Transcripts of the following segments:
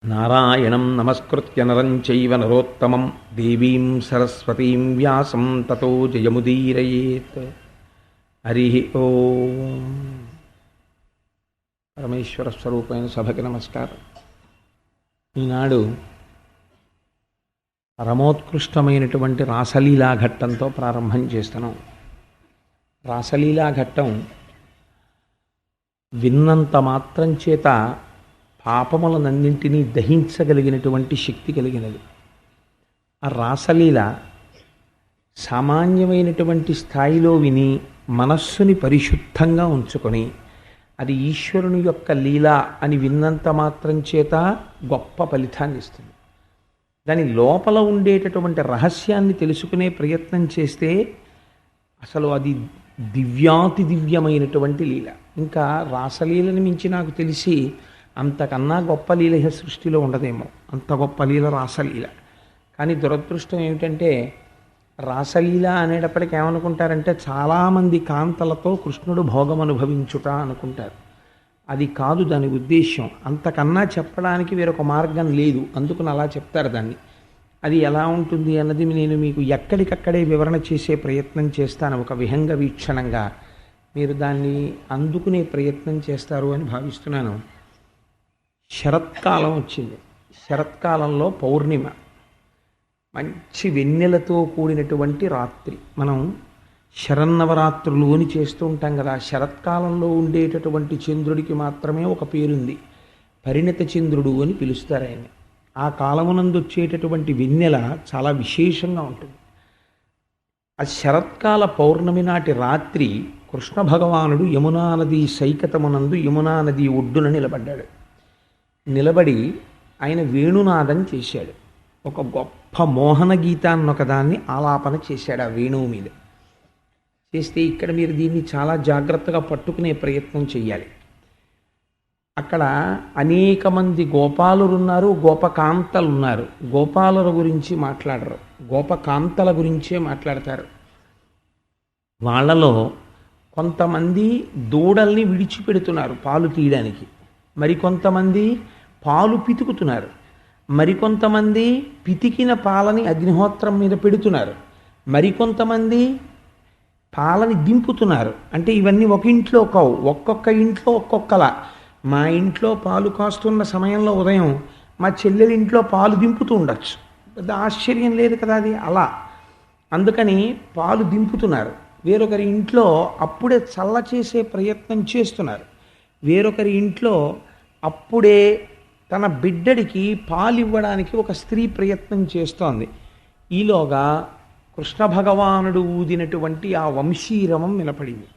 నారాయణం నమస్కృత్య నరం చైవ నరోత్తమం దేవీం సరస్వతీం వ్యాసం తతో జయముదీరయేత్. హరి ఓం. పరమేశ్వర స్వరూపమైన సభకి నమస్కారం. ఈనాడు పరమోత్కృష్టమైనటువంటి రాసలీలా ఘట్టంతో ప్రారంభం చేస్తున్నాం. రాసలీలా ఘట్టం విన్నంత మాత్రం చేత పాపములనన్నింటినీ దహించగలిగినటువంటి శక్తి కలిగినది. ఆ రాసలీల సామాన్యమైనటువంటి స్థాయిలో విని మనస్సుని పరిశుద్ధంగా ఉంచుకొని అది ఈశ్వరుని యొక్క లీల అని విన్నంత మాత్రం చేత గొప్ప ఫలితాన్ని ఇస్తుంది. దాని లోపల ఉండేటటువంటి రహస్యాన్ని తెలుసుకునే ప్రయత్నం చేస్తే అసలు అది దివ్యాతి దివ్యమైనటువంటి లీల. ఇంకా రాసలీలని మించి నాకు తెలిసి అంతకన్నా గొప్ప లీల సృష్టిలో ఉండదేమో. అంత గొప్ప లీల రాసలీల. కానీ దురదృష్టం ఏమిటంటే రాసలీల అనేటప్పటికి ఏమనుకుంటారంటే చాలామంది కాంతలతో కృష్ణుడు భోగం అనుభవించుట అనుకుంటారు. అది కాదు దాని ఉద్దేశ్యం. అంతకన్నా చెప్పడానికి వేరొక మార్గం లేదు. అందుకని అలా చెప్తారు దాన్ని. అది ఎలా ఉంటుంది అన్నది నేను మీకు ఎక్కడికక్కడే వివరణ చేసే ప్రయత్నం చేస్తాను. ఒక విహంగ వీక్షణంగా మీరు దాన్ని అందుకునే ప్రయత్నం చేస్తారు అని భావిస్తున్నాను. శరత్కాలం వచ్చింది. శరత్కాలంలో పౌర్ణిమ, మంచి వెన్నెలతో కూడినటువంటి రాత్రి. మనం శరన్నవరాత్రులు అని చేస్తూ ఉంటాం కదా. శరత్కాలంలో ఉండేటటువంటి చంద్రుడికి మాత్రమే ఒక పేరుంది, పరిణత చంద్రుడు అని పిలుస్తారు ఆయన. ఆ కాలమునందు వచ్చేటటువంటి వెన్నెల చాలా విశేషంగా ఉంటుంది. ఆ శరత్కాల పౌర్ణమి నాటి రాత్రి కృష్ణ భగవానుడు యమునా నది సైకతమునందు యమునా నది ఒడ్డున నిలబడ్డాడు. నిలబడి ఆయన వేణునాదం చేశాడు. ఒక గొప్ప మోహన గీతాన్నొకదాన్ని ఆలాపన చేశాడు ఆ వేణువు మీద. చేస్తే ఇక్కడ మీరు దీన్ని చాలా జాగ్రత్తగా పట్టుకునే ప్రయత్నం చెయ్యాలి. అక్కడ అనేక మంది గోపాలురు ఉన్నారు, గోపకాంతలు ఉన్నారు. గోపాలుల గురించి మాట్లాడరు, గోపకాంతల గురించే మాట్లాడతారు. వాళ్ళలో కొంతమంది దూడల్ని విడిచిపెడుతున్నారు పాలు తీయడానికి, మరికొంతమంది పాలు పితుకుతున్నారు, మరికొంతమంది పితికిన పాలని అగ్నిహోత్రం మీద పెడుతున్నారు, మరికొంతమంది పాలని దింపుతున్నారు. అంటే ఇవన్నీ ఒక ఇంట్లో కావు, ఒక్కొక్క ఇంట్లో ఒక్కొక్కలా. మా ఇంట్లో పాలు కాస్తున్న సమయంలో ఉదయం మా చెల్లెలి ఇంట్లో పాలు దింపుతూ ఉండొచ్చు. పెద్ద ఆశ్చర్యం లేదు కదా అది అలా. అందుకని పాలు దింపుతున్నారు. వేరొకరి ఇంట్లో అప్పుడే చల్ల చేసే ప్రయత్నం చేస్తున్నారు. వేరొకరి ఇంట్లో అప్పుడే తన బిడ్డడికి పాలు ఇవ్వడానికి ఒక స్త్రీ ప్రయత్నం చేస్తోంది. ఈలోగా కృష్ణ భగవానుడు ఊదినటువంటి ఆ వంశీరవం వినపడింది.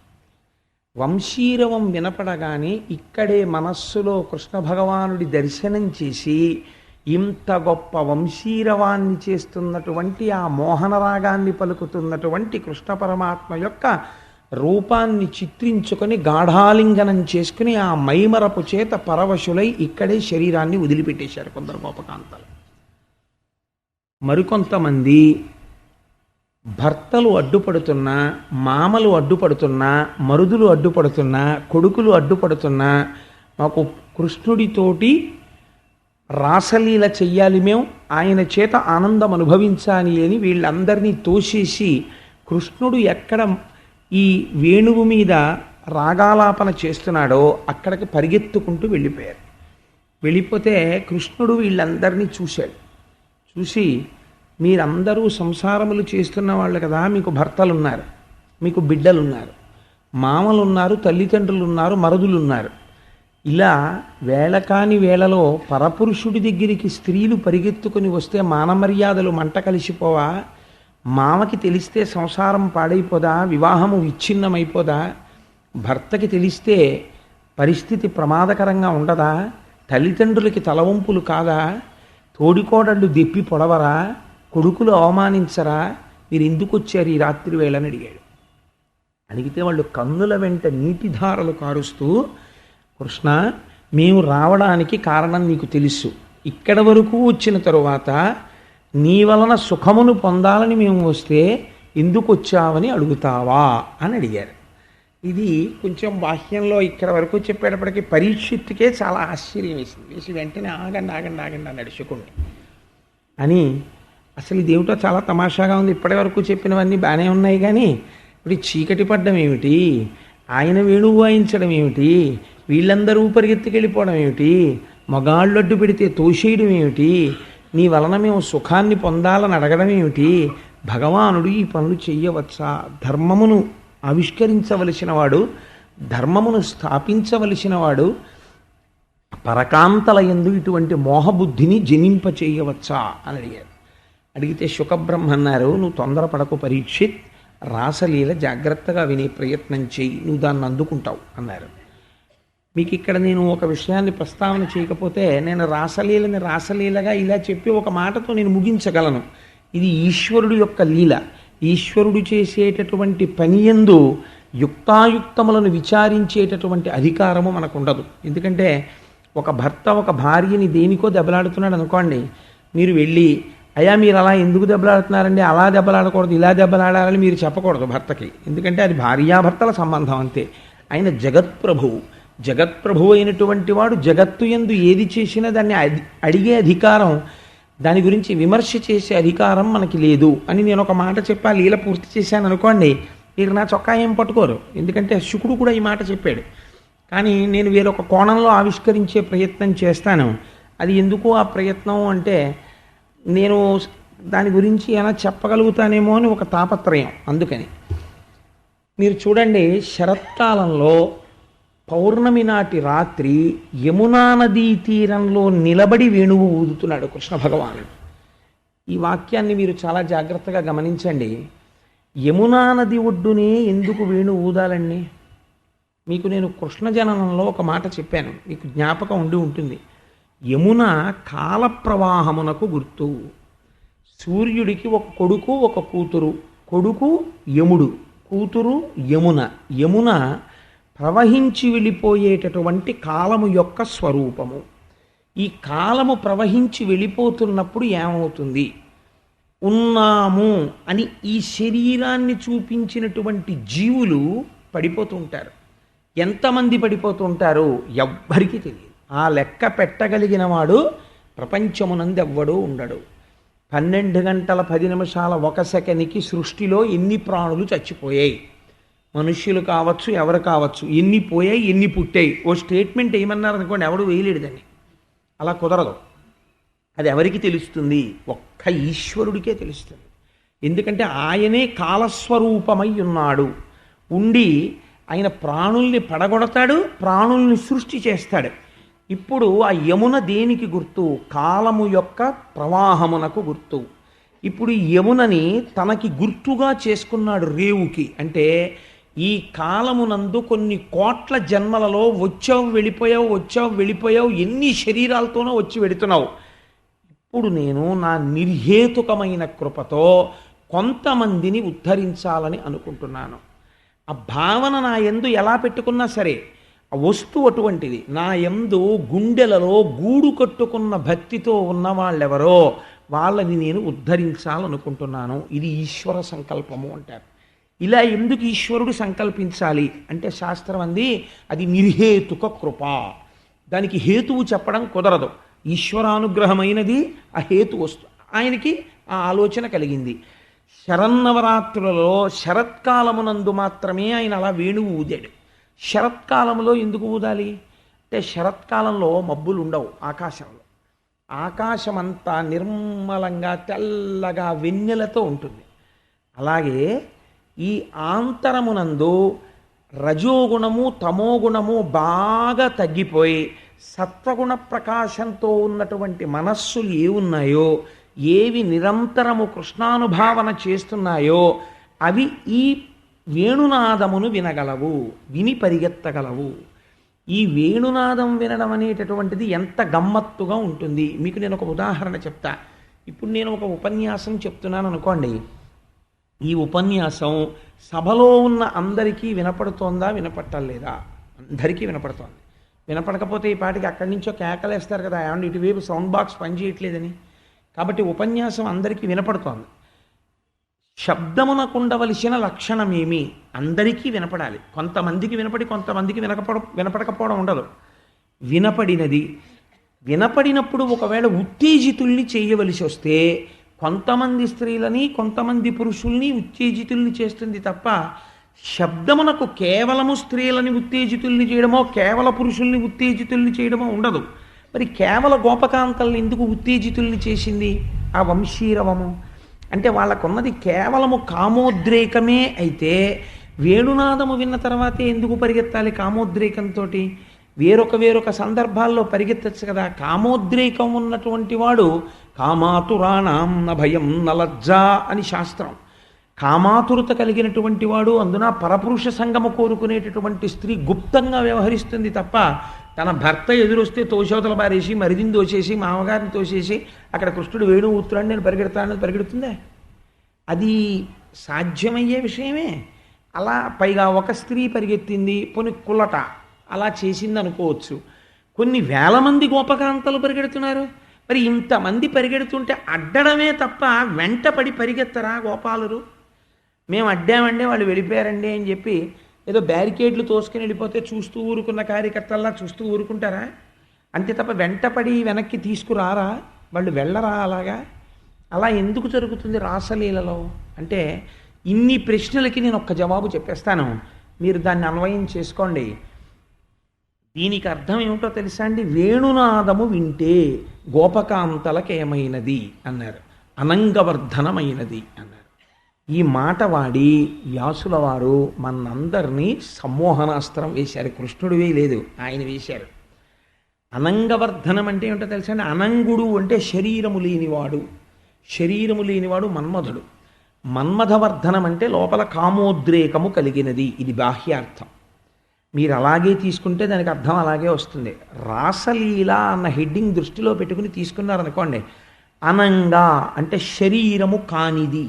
వంశీరవం వినపడగానే ఇక్కడే మనస్సులో కృష్ణ భగవానుడి దర్శనం చేసి ఇంత గొప్ప వంశీరవాన్ని చేస్తున్నటువంటి ఆ మోహనరాగాన్ని పలుకుతున్నటువంటి కృష్ణ పరమాత్మ యొక్క రూపాన్ని చిత్రించుకొని గాఢాలింగనం చేసుకుని ఆ మైమరపు చేత పరవశులై ఇక్కడే శరీరాన్ని వదిలిపెట్టేశారు కొందరు గోపకాంతలు. మరికొంతమంది భర్తలు అడ్డుపడుతున్నా, మామలు అడ్డుపడుతున్నా, మరుదులు అడ్డుపడుతున్నా, కొడుకులు అడ్డుపడుతున్నా మాకు కృష్ణుడితోటి రాసలీల చెయ్యాలి, మేము ఆయన చేత ఆనందం అనుభవించాలి అని వీళ్ళందరినీ తోసేసి కృష్ణుడు ఎక్కడ ఈ వేణువు మీద రాగాలాపన చేస్తున్నాడో అక్కడికి పరిగెత్తుకుంటూ వెళ్ళిపోయారు. వెళ్ళిపోతే కృష్ణుడు వీళ్ళందరినీ చూశాడు. చూసి మీరందరూ సంసారములు చేస్తున్న వాళ్ళు కదా, మీకు భర్తలున్నారు, మీకు బిడ్డలున్నారు, మామలున్నారు, తల్లిదండ్రులు ఉన్నారు, మరుదులు ఉన్నారు. ఇలా వేళ కాని వేళలో పరపురుషుడి దగ్గరికి స్త్రీలు పరిగెత్తుకుని వస్తే మానమర్యాదలు మంట కలిసిపోవా? మామకి తెలిస్తే సంసారం పాడైపోదా? వివాహము విచ్ఛిన్నమైపోదా? భర్తకి తెలిస్తే పరిస్థితి ప్రమాదకరంగా ఉండదా? తల్లిదండ్రులకి తలవంపులు కాదా? తోడికోడళ్ళు దెప్పి పొడవరా? కొడుకులు అవమానించరా? మీరు ఎందుకు వచ్చారు ఈ రాత్రి వేళని అడిగాడు. అడిగితే వాళ్ళు కన్నుల వెంట నీటిధారలు కారుస్తూ, కృష్ణ, మేము రావడానికి కారణం నీకు తెలుసు. ఇక్కడ వరకు వచ్చిన తరువాత నీ వలన సుఖమును పొందాలని మేము వస్తే ఎందుకు వచ్చావని అడుగుతావా అని అడిగారు. ఇది కొంచెం బాహ్యంలో ఇక్కడ వరకు చెప్పేటప్పటికి పరీక్షిత్తుకే చాలా ఆశ్చర్యం వేసింది. వేసి వెంటనే ఆగండి ఆగండి ఆగండి అని నడుచుకోండి అని. అసలు ఇదేమిటో చాలా తమాషాగా ఉంది. ఇప్పటి వరకు చెప్పినవన్నీ బాగానే ఉన్నాయి, కానీ ఇప్పుడు చీకటి పడ్డం ఏమిటి, ఆయన వేణువు వాయించడం ఏమిటి, వీళ్ళందరూ పరిగెత్తుకెళ్ళిపోవడం ఏమిటి, మగాళ్ళు అడ్డు పెడితే తోసేయడం ఏమిటి, నీ వలన మేము సుఖాన్ని పొందాలని అడగడం ఏమిటి, భగవానుడు ఈ పనులు చెయ్యవచ్చా, ధర్మమును ఆవిష్కరించవలసిన వాడు, ధర్మమును స్థాపించవలసిన వాడు పరకాంతల యందు ఇటువంటి మోహబుద్ధిని జనింపచేయవచ్చా అని అడిగారు. అడిగితే శుకబ్రహ్మ అన్నారు, నువ్వు తొందరపడకు పరీక్షిత్, రాసలీల జాగ్రత్తగా వినే ప్రయత్నం చేయి, నువ్వు దాన్ని అందుకుంటావు అన్నారు. మీకు ఇక్కడ నేను ఒక విషయాన్ని ప్రస్తావన చేయకపోతే, నేను రాసలీలని రాసలీలగా ఇలా చెప్పి ఒక మాటతో నేను ముగించగలను. ఇది ఈశ్వరుడు యొక్క లీల. ఈశ్వరుడు చేసేటటువంటి పనియందు యుక్తాయుక్తములను విచారించేటటువంటి అధికారము మనకు ఉండదు. ఎందుకంటే ఒక భర్త ఒక భార్యని దేనికో దెబ్బలాడుతున్నాడు అనుకోండి, మీరు వెళ్ళి అయ్యా మీరు అలా ఎందుకు దెబ్బలాడుతున్నారండి, అలా దెబ్బలాడకూడదు ఇలా దెబ్బలాడాలని మీరు చెప్పకూడదు భర్తకి. ఎందుకంటే అది భార్యాభర్తల సంబంధం అంతే. ఆయన జగత్ప్రభువు. జగత్ప్రభువు అయినటువంటి వాడు జగత్తు యందు ఏది చేసినా దాన్ని అడిగే అధికారం, దాని గురించి విమర్శ చేసే అధికారం మనకి లేదు అని నేను ఒక మాట చెప్పా, లీల పూర్తి చేశాను అనుకోండి, మీరు నా చొక్కా ఏం పట్టుకోరు. ఎందుకంటే శుకుడు కూడా ఈ మాట చెప్పాడు. కానీ నేను వేరొక కోణంలో ఆవిష్కరించే ప్రయత్నం చేస్తాను. అది ఎందుకు ఆ ప్రయత్నం అంటే, నేను దాని గురించి ఏమైనా చెప్పగలుగుతానేమో అని ఒక తాపత్రయం. అందుకని మీరు చూడండి, శరత్కాలంలో పౌర్ణమి నాటి రాత్రి యమునా నదీ తీరంలో నిలబడి వేణువు ఊదుతున్నాడు కృష్ణ భగవానుడు. ఈ వాక్యాన్ని మీరు చాలా జాగ్రత్తగా గమనించండి. యమునా నది ఒడ్డునే ఎందుకు వేణువు ఊదాలండి? మీకు నేను కృష్ణ జననంలో ఒక మాట చెప్పాను, మీకు జ్ఞాపకం ఉండి ఉంటుంది. యమున కాల ప్రవాహమునకు గుర్తు. సూర్యుడికి ఒక కొడుకు ఒక కూతురు. కొడుకు యముడు, కూతురు యమున. యమున ప్రవహించి వెళ్ళిపోయేటటువంటి కాలము యొక్క స్వరూపము. ఈ కాలము ప్రవహించి వెళ్ళిపోతున్నప్పుడు ఏమవుతుంది? ఉన్నాము అని ఈ శరీరాన్ని చూపించినటువంటి జీవులు పడిపోతూ ఉంటారు. ఎంతమంది పడిపోతూ ఉంటారు ఎవ్వరికీ తెలియదు. ఆ లెక్క పెట్టగలిగిన వాడు ప్రపంచమునందు ఎవ్వడూ ఉండడు. 12 గంటల 10 నిమిషాల 1 సెకండ్కి సృష్టిలో ఎన్ని ప్రాణులు చచ్చిపోయాయి, మనుష్యులు కావచ్చు ఎవరు కావచ్చు, ఎన్ని పోయాయి ఎన్ని పుట్టాయి, ఓ స్టేట్మెంట్ ఏమన్నారు అనుకోండి, ఎవడు వేయలేడు దాన్ని. అలా కుదరదు. అది ఎవరికి తెలుస్తుంది? ఒక్క ఈశ్వరుడికే తెలుస్తుంది. ఎందుకంటే ఆయనే కాలస్వరూపమై ఉన్నాడు. ఉండి ఆయన ప్రాణుల్ని పడగొడతాడు, ప్రాణుల్ని సృష్టి చేస్తాడు. ఇప్పుడు ఆ యమున దేనికి గుర్తు? కాలము యొక్క ప్రవాహమునకు గుర్తు. ఇప్పుడు ఈ యమునని తనకి గుర్తుగా చేసుకున్నాడు రేవుకి. అంటే ఈ కాలమునందు కొన్ని కోట్ల జన్మలలో వచ్చావు వెళ్ళిపోయావు, వచ్చావు వెళ్ళిపోయావు, ఎన్ని శరీరాలతోనో వచ్చి వెడుతున్నావు. ఇప్పుడు నేను నా నిర్హేతుకమైన కృపతో కొంతమందిని ఉద్ధరించాలని అనుకుంటున్నాను. ఆ భావన నా యందు ఎలా పెట్టుకున్నా సరే, ఆ వస్తువు అటువంటిది. నా యందు గుండెలలో గూడు కట్టుకున్న భక్తితో ఉన్న వాళ్ళెవరో వాళ్ళని నేను ఉద్ధరించాలనుకుంటున్నాను. ఇది ఈశ్వర సంకల్పము అంటారు. ఇలా ఎందుకు ఈశ్వరుడు సంకల్పించాలి అంటే, శాస్త్రం అంది అది నిర్హేతుక కృప. దానికి హేతువు చెప్పడం కుదరదు. ఈశ్వరానుగ్రహమైనది ఆ హేతు వస్తు. ఆయనకి ఆ ఆలోచన కలిగింది. శరన్నవరాత్రులలో శరత్కాలమునందు మాత్రమే ఆయన అలా వేణువు ఊదాడు. శరత్కాలంలో ఎందుకు ఊదాలి అంటే, శరత్కాలంలో మబ్బులు ఉండవు ఆకాశంలో. ఆకాశమంతా నిర్మలంగా తెల్లగా వెన్నెలతో ఉంటుంది. అలాగే ఈ ఆంతరమునందు రజోగుణము తమోగుణము బాగా తగ్గిపోయి సత్వగుణ ప్రకాశంతో ఉన్నటువంటి మనస్సులు ఏవున్నాయో, ఏవి నిరంతరము కృష్ణానుభావన చేస్తున్నాయో అవి ఈ వేణునాదమును వినగలవు, విని పరిగెత్తగలవు. ఈ వేణునాదం వినడం అనేటటువంటిది ఎంత గమ్మత్తుగా ఉంటుంది. మీకు నేను ఒక ఉదాహరణ చెప్తా. ఇప్పుడు నేను ఒక ఉపన్యాసం చెప్తున్నాను అనుకోండి. ఈ ఉపన్యాసం సభలో ఉన్న అందరికీ వినపడుతోందా, వినపట్టలేదా? అందరికీ వినపడుతోంది. వినపడకపోతే ఈ పాటికి అక్కడి నుంచో కేకలేస్తారు కదా, ఏమంటే ఇటువైపు సౌండ్ బాక్స్ పనిచేయట్లేదని. కాబట్టి ఉపన్యాసం అందరికీ వినపడుతోంది. శబ్దమునకు ఉండవలసిన లక్షణమేమి? అందరికీ వినపడాలి. కొంతమందికి వినపడి కొంతమందికి వినపడకపోవడం ఉండదు. వినపడినది. వినపడినప్పుడు ఒకవేళ ఉత్తేజితుల్ని చేయవలసి వస్తే కొంతమంది స్త్రీలని కొంతమంది పురుషుల్ని ఉత్తేజితుల్ని చేస్తుంది తప్ప శబ్దమునకు కేవలము స్త్రీలని ఉత్తేజితుల్ని చేయడమో కేవల పురుషుల్ని ఉత్తేజితుల్ని చేయడమో ఉండదు. మరి కేవల గోపకాంతల్ని ఎందుకు ఉత్తేజితుల్ని చేసింది ఆ వంశీరవము? అంటే వాళ్ళకున్నది కేవలము కామోద్రేకమే అయితే వేణునాదము విన్న తర్వాతే ఎందుకు పరిగెత్తాలి కామోద్రేకంతో? వేరొక సందర్భాల్లో పరిగెత్తచ్చు కదా. కామోద్రేకం ఉన్నటువంటి వాడు కామాతురాణం న భయం నలజ్జా అని శాస్త్రం. కామాతురత కలిగినటువంటి వాడు, అందున పరపురుష సంగము కోరుకునేటటువంటి స్త్రీ గుప్తంగా వ్యవహరిస్తుంది తప్ప తన భర్త ఎదురొస్తే తోషవతల పారేసి మరిదిని తోసేసి మామగారిని తోసేసి అక్కడ కృష్ణుడు వేణు ఊత్తురాన్ని నేను పరిగెడతానని పరిగెడుతుందే? అది సాధ్యమయ్యే విషయమే. అలా పైగా ఒక స్త్రీ పరిగెత్తింది పోని కులట అలా చేసింది అనుకోవచ్చు. కొన్ని వేల మంది గోపకాంతలు పరిగెడుతున్నారు. మరి ఇంతమంది పరిగెడుతుంటే అడ్డడమే తప్ప వెంట పడి పరిగెత్తరా గోపాలురు? మేము అడ్డామంటే వాళ్ళు వెళ్ళిపోయారండి అని చెప్పి ఏదో బ్యారికేడ్లు తోసుకుని వెళ్ళిపోతే చూస్తూ ఊరుకున్న కార్యకర్తల్లా చూస్తూ ఊరుకుంటారా? అంతే తప్ప వెంటపడి వెనక్కి తీసుకురారా? వాళ్ళు వెళ్ళరా అలాగా? అలా ఎందుకు జరుగుతుంది రాసలీలలో? అంటే ఇన్ని ప్రశ్నలకి నేను ఒక్క జవాబు చెప్పేస్తాను, మీరు దాన్ని అన్వయం చేసుకోండి. దీనికి అర్థం ఏమిటో తెలుసా అండి? వేణునాదము వింటే గోపకాంతలకేమైనది అన్నారు, అనంగవర్ధనమైనది అన్నారు. ఈ మాట వాడి వ్యాసుల వారు మనందరినీ సమ్మోహనాస్త్రం వేశారు. కృష్ణుడు వేయలేదు, ఆయన వేశారు. అనంగవర్ధనం అంటే ఏమిటో తెలుసా అండి? అనంగుడు అంటే శరీరము లేనివాడు. శరీరము లేనివాడు మన్మధుడు. మన్మథవర్ధనం అంటే లోపల కామోద్రేకము కలిగినది. ఇది బాహ్యార్థం. మీరు అలాగే తీసుకుంటే దానికి అర్థం అలాగే వస్తుంది. రాసలీల అన్న హెడ్డింగ్ దృష్టిలో పెట్టుకుని తీసుకున్నారనుకోండి, అనంగా అంటే శరీరము కానిది.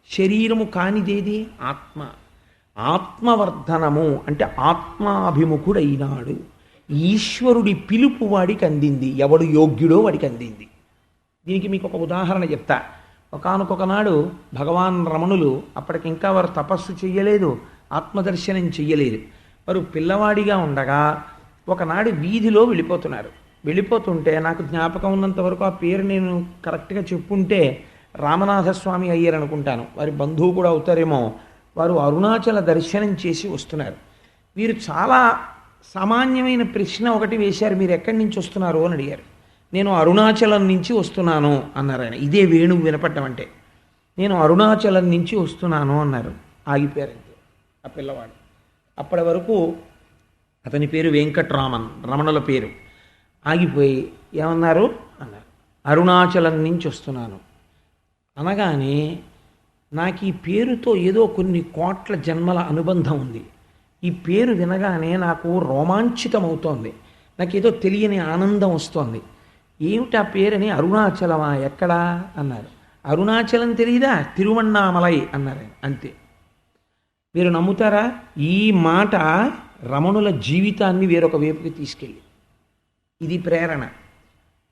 శరీరము కానిదేది? ఆత్మ. ఆత్మవర్ధనము అంటే ఆత్మాభిముఖుడైనాడు. ఈశ్వరుడి పిలుపు వాడికి అందింది. ఎవడు యోగ్యుడో వాడికి అందింది. దీనికి మీకు ఒక ఉదాహరణ చెప్తా. ఒకానొకనాడు భగవాన్ రమణులు, అప్పటికింకా వారు తపస్సు చెయ్యలేదు, ఆత్మదర్శనం చెయ్యలేదు. వారు పిల్లవాడిగా ఉండగా ఒకనాడు వీధిలో వెళ్ళిపోతున్నారు. వెళ్ళిపోతుంటే నాకు జ్ఞాపకం ఉన్నంత వరకు ఆ పేరు నేను కరెక్ట్గా చెప్పుంటే రామనాథస్వామి అయ్యారు అనుకుంటాను, వారి బంధువు కూడా అవుతారేమో. వారు అరుణాచల దర్శనం చేసి వస్తున్నారు. వీరు చాలా సామాన్యమైన ప్రశ్న ఒకటి వేశారు, మీరు ఎక్కడి నుంచి వస్తున్నారు అని అడిగారు. నేను అరుణాచలం నుంచి వస్తున్నాను అన్నారు ఆయన. ఇదే వేణువు వినపడ్డం అంటే. నేను అరుణాచలం నుంచి వస్తున్నాను అన్నారు. ఆగిపోయారంతే ఆ పిల్లవాడు. అప్పటి వరకు అతని పేరు వెంకట్రామన్, రమణుల పేరు. ఆగిపోయి ఏమన్నారు అన్నారు, అరుణాచలం నుంచి వస్తున్నాను అనగానే నాకు ఈ పేరుతో ఏదో కొన్ని కోట్ల జన్మల అనుబంధం ఉంది. ఈ పేరు వినగానే నాకు రోమాంచితమవుతోంది, నాకేదో తెలియని ఆనందం వస్తోంది. ఏమిటి ఆ పేరని, అరుణాచలమా ఎక్కడా అన్నారు. అరుణాచలం తెలియదా, తిరువణ్ణామలై అన్నారు. అంతే. మీరు నమ్ముతారా? ఈ మాట రమణుల జీవితాన్ని వేరొక వైపుకి తీసుకెళ్ళి, ఇది ప్రేరణ.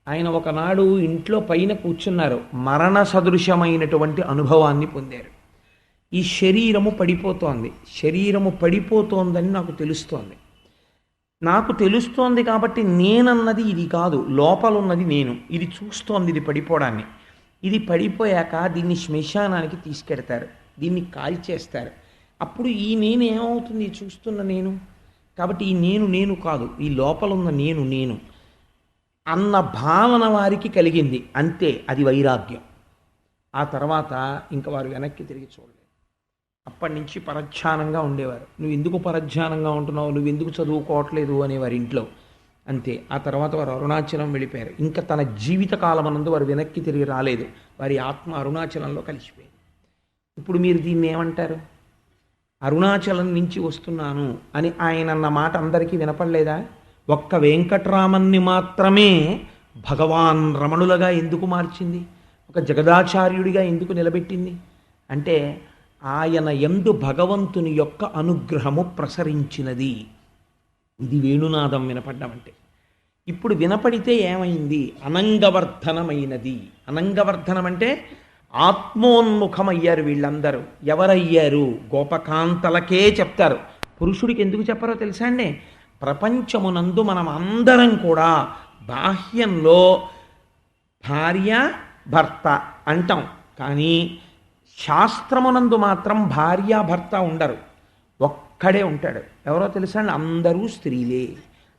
ఆయన ఒకనాడు ఇంట్లో పైన కూర్చున్నారు, మరణ సదృశమైనటువంటి అనుభవాన్ని పొందారు. ఈ శరీరము పడిపోతోంది, శరీరము పడిపోతోందని నాకు తెలుస్తోంది. నాకు తెలుస్తోంది కాబట్టి నేనన్నది ఇది కాదు, లోపలున్నది నేను. ఇది చూస్తోంది ఇది పడిపోవడాన్ని. ఇది పడిపోయాక దీన్ని శ్మశానానికి తీసుకెడతారు, దీన్ని కాల్చేస్తారు. అప్పుడు ఈ నేను ఏమవుతుంది? చూస్తున్న నేను. కాబట్టి ఈ నేను కాదు, ఈ లోపలున్న నేను అన్న భావన వారికి కలిగింది. అంతే, అది వైరాగ్యం. ఆ తర్వాత ఇంక వారు వెనక్కి తిరిగి చూడలేదు. అప్పటి నుంచి పరధ్యానంగా ఉండేవారు. నువ్వు ఎందుకు పరధ్యానంగా ఉంటున్నావు, నువ్వు ఎందుకు చదువుకోవట్లేదు అనేవారి ఇంట్లో. అంతే. ఆ తర్వాత వారు అరుణాచలం వెళ్ళిపోయారు. ఇంకా తన జీవితకాలమనందు వారు వెనక్కి తిరిగి రాలేదు. వారి ఆత్మ అరుణాచలంలో కలిసిపోయింది. ఇప్పుడు మీరు దీన్ని ఏమంటారు? అరుణాచలం నుంచి వస్తున్నాను అని ఆయన అన్న మాట అందరికీ వినపడలేదా? ఒక్క వెంకట్రామన్ని మాత్రమే భగవాన్ రమణులుగా ఎందుకు మార్చింది? ఒక జగదాచార్యుడిగా ఎందుకు నిలబెట్టింది? అంటే ఆయన యందు భగవంతుని యొక్క అనుగ్రహము ప్రసరించినది. ఇది వేణునాదం వినపడ్డం అంటే. ఇప్పుడు వినపడితే ఏమైంది? అనంగవర్ధనమైనది. అనంగవర్ధనం అంటే ఆత్మోన్ముఖమయ్యారు వీళ్ళందరూ. ఎవరయ్యారు? గోపకాంతలకే చెప్తారు. పురుషుడికి ఎందుకు చెప్పరో తెలుసా అండి? ప్రపంచమునందు మనం అందరం కూడా బాహ్యంలో భార్య భర్త అంటాం, కానీ శాస్త్రమునందు మాత్రం భార్య భర్త ఉండరు, ఒక్కడే ఉంటాడు. ఎవరో తెలుసా అండి? అందరూ స్త్రీలే.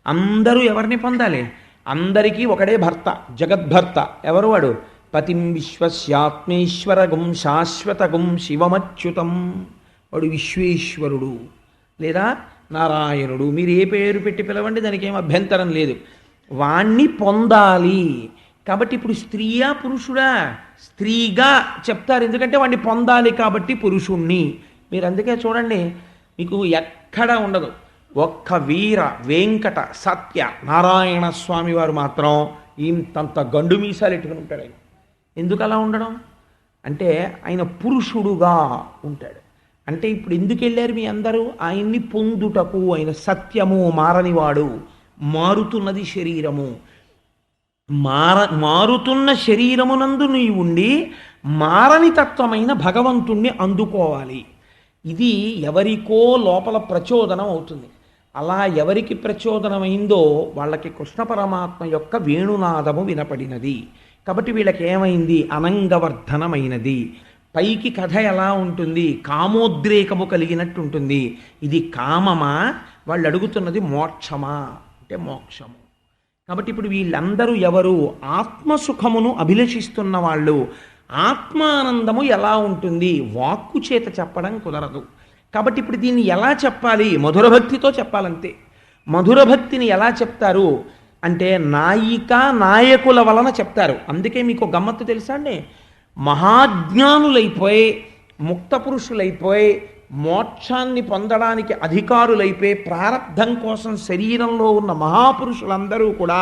అందరూ ఎవరిని పొందాలి? అందరికీ ఒకడే భర్త, జగద్భర్త. ఎవరు వాడు? పతిం విశ్వస్యాత్మేశ్వరగుం శాశ్వతగుం శివమచ్యుతం. వాడు విశ్వేశ్వరుడు లేదా నారాయణుడు, మీరు ఏ పేరు పెట్టి పిలవండి, దానికి ఏం అభ్యంతరం లేదు. వాణ్ణి పొందాలి. కాబట్టి ఇప్పుడు స్త్రీయా పురుషుడా? స్త్రీగా చెప్తారు, ఎందుకంటే వాడిని పొందాలి కాబట్టి పురుషుణ్ణి. మీరు అందుకే చూడండి, మీకు ఎక్కడ ఉండదు ఒక్క వీర వెంకట సత్య నారాయణ స్వామి వారు మాత్రం ఇంతంత గండు మీసాలు ఎట్టుకుని ఉంటాడు. ఆయన ఎందుకు అలా ఉండడం అంటే ఆయన పురుషుడుగా ఉంటాడు. అంటే ఇప్పుడు ఎందుకు వెళ్ళారు మీ అందరూ? ఆయన్ని పొందుటకు. ఆయన సత్యము, మారనివాడు. మారుతున్నది శరీరము. మారుతున్న శరీరమునందు నీ ఉండి మారని తత్వమైన భగవంతుణ్ణి అందుకోవాలి. ఇది ఎవరికో లోపల ప్రచోదనం అవుతుంది. అలా ఎవరికి ప్రచోదనమైందో వాళ్ళకి కృష్ణ పరమాత్మ యొక్క వేణునాదము వినపడినది. కాబట్టి వీళ్ళకి ఏమైంది? అనంగవర్ధనమైనది. పైకి కథ ఎలా ఉంటుంది? కామోద్రేకము కలిగినట్టు ఉంటుంది. ఇది కామమా? వాళ్ళు అడుగుతున్నది మోక్షమా అంటే మోక్షము. కాబట్టి ఇప్పుడు వీళ్ళందరూ ఎవరు? ఆత్మసుఖమును అభిలషిస్తున్న వాళ్ళు. ఆత్మానందము ఎలా ఉంటుంది? వాక్కు చేత చెప్పడం కుదరదు. కాబట్టి ఇప్పుడు దీన్ని ఎలా చెప్పాలి? మధురభక్తితో చెప్పాలంతే. మధురభక్తిని ఎలా చెప్తారు అంటే నాయిక నాయకుల వలన చెప్తారు. అందుకే మీకు గమ్మత్తు తెలుసా అండి? మహాజ్ఞానులైపోయి ముక్త పురుషులైపోయి మోక్షాన్ని పొందడానికి అధికారులైపోయి ప్రారబ్ధం కోసం శరీరంలో ఉన్న మహాపురుషులందరూ కూడా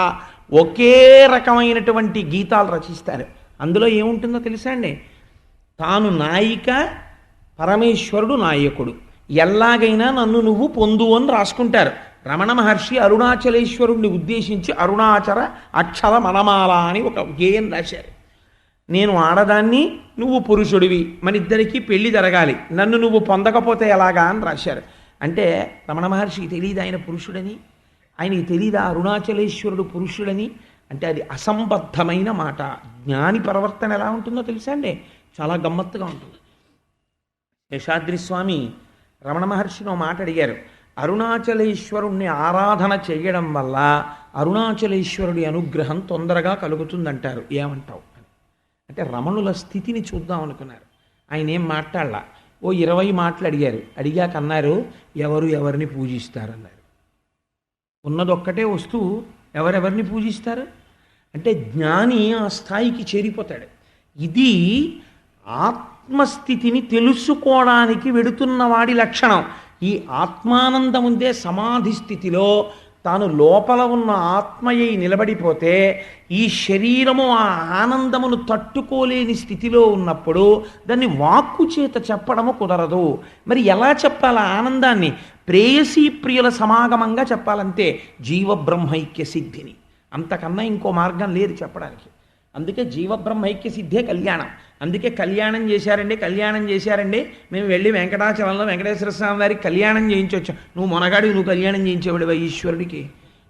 ఒకే రకమైనటువంటి గీతాలు రచిస్తారు. అందులో ఏముంటుందో తెలుసా అండి? తాను నాయిక, పరమేశ్వరుడు నాయకుడు, ఎలాగైనా నన్ను నువ్వు పొందు అని రాసుకుంటారు. రమణ మహర్షి అరుణాచలేశ్వరుణ్ణి ఉద్దేశించి అరుణాచల అక్షర మనమాల అని ఒక గేయం రాశారు. నేను ఆడదాన్ని, నువ్వు పురుషుడివి, మన ఇద్దరికీ పెళ్లి జరగాలి, నన్ను నువ్వు పొందకపోతే ఎలాగా అని రాశారు. అంటే రమణ మహర్షికి తెలియదు ఆయన పురుషుడని? ఆయనకి తెలియదా అరుణాచలేశ్వరుడు పురుషుడని? అంటే అది అసంబద్ధమైన మాట. జ్ఞాని ప్రవర్తన ఎలా ఉంటుందో తెలుసా అండి? చాలా గమ్మత్తుగా ఉంటుంది. శేషాద్రి స్వామి రమణ మహర్షిని మాట అడిగారు, అరుణాచలేశ్వరుణ్ణి ఆరాధన చేయడం వల్ల అరుణాచలేశ్వరుడి అనుగ్రహం తొందరగా కలుగుతుందంటారు, ఏమంటావు అని. అంటే రమణుల స్థితిని చూద్దాం అనుకున్నారు. ఆయన ఏం మాట్లాడలా. ఓ 20 మాటలు అడిగారు. అడిగాక అన్నారు, ఎవరు ఎవరిని పూజిస్తారన్నారు. ఉన్నదొక్కటే వస్తువు, ఎవరెవరిని పూజిస్తారు అంటే జ్ఞాని ఆ స్థాయికి చేరిపోతాడు. ఇది ఆత్మస్థితిని తెలుసుకోవడానికి వెడుతున్న వాడి లక్షణం. ఈ ఆత్మానందం ఉందే సమాధి స్థితిలో తాను లోపల ఉన్న ఆత్మయ్యి నిలబడిపోతే ఈ శరీరము ఆ ఆనందమును తట్టుకోలేని స్థితిలో ఉన్నప్పుడు దాన్ని వాక్కు చేత చెప్పడము కుదరదు. మరి ఎలా చెప్పాలి ఆనందాన్ని? ప్రేయసీ ప్రియుల సమాగమంగా చెప్పాలంతే. జీవబ్రహ్మైక్య సిద్ధిని, అంతకన్నా ఇంకో మార్గం లేదు చెప్పడానికి. అందుకే జీవబ్రహ్మైక్య సిద్ధే కళ్యాణం. అందుకే కళ్యాణం చేశారండి మేము వెళ్ళి వెంకటాచలంలో వెంకటేశ్వర స్వామి వారికి కళ్యాణం చేయించవచ్చు. నువ్వు మొనగాడివి, నువ్వు కళ్యాణం చేయించేవాడివా ఈశ్వరుడికి?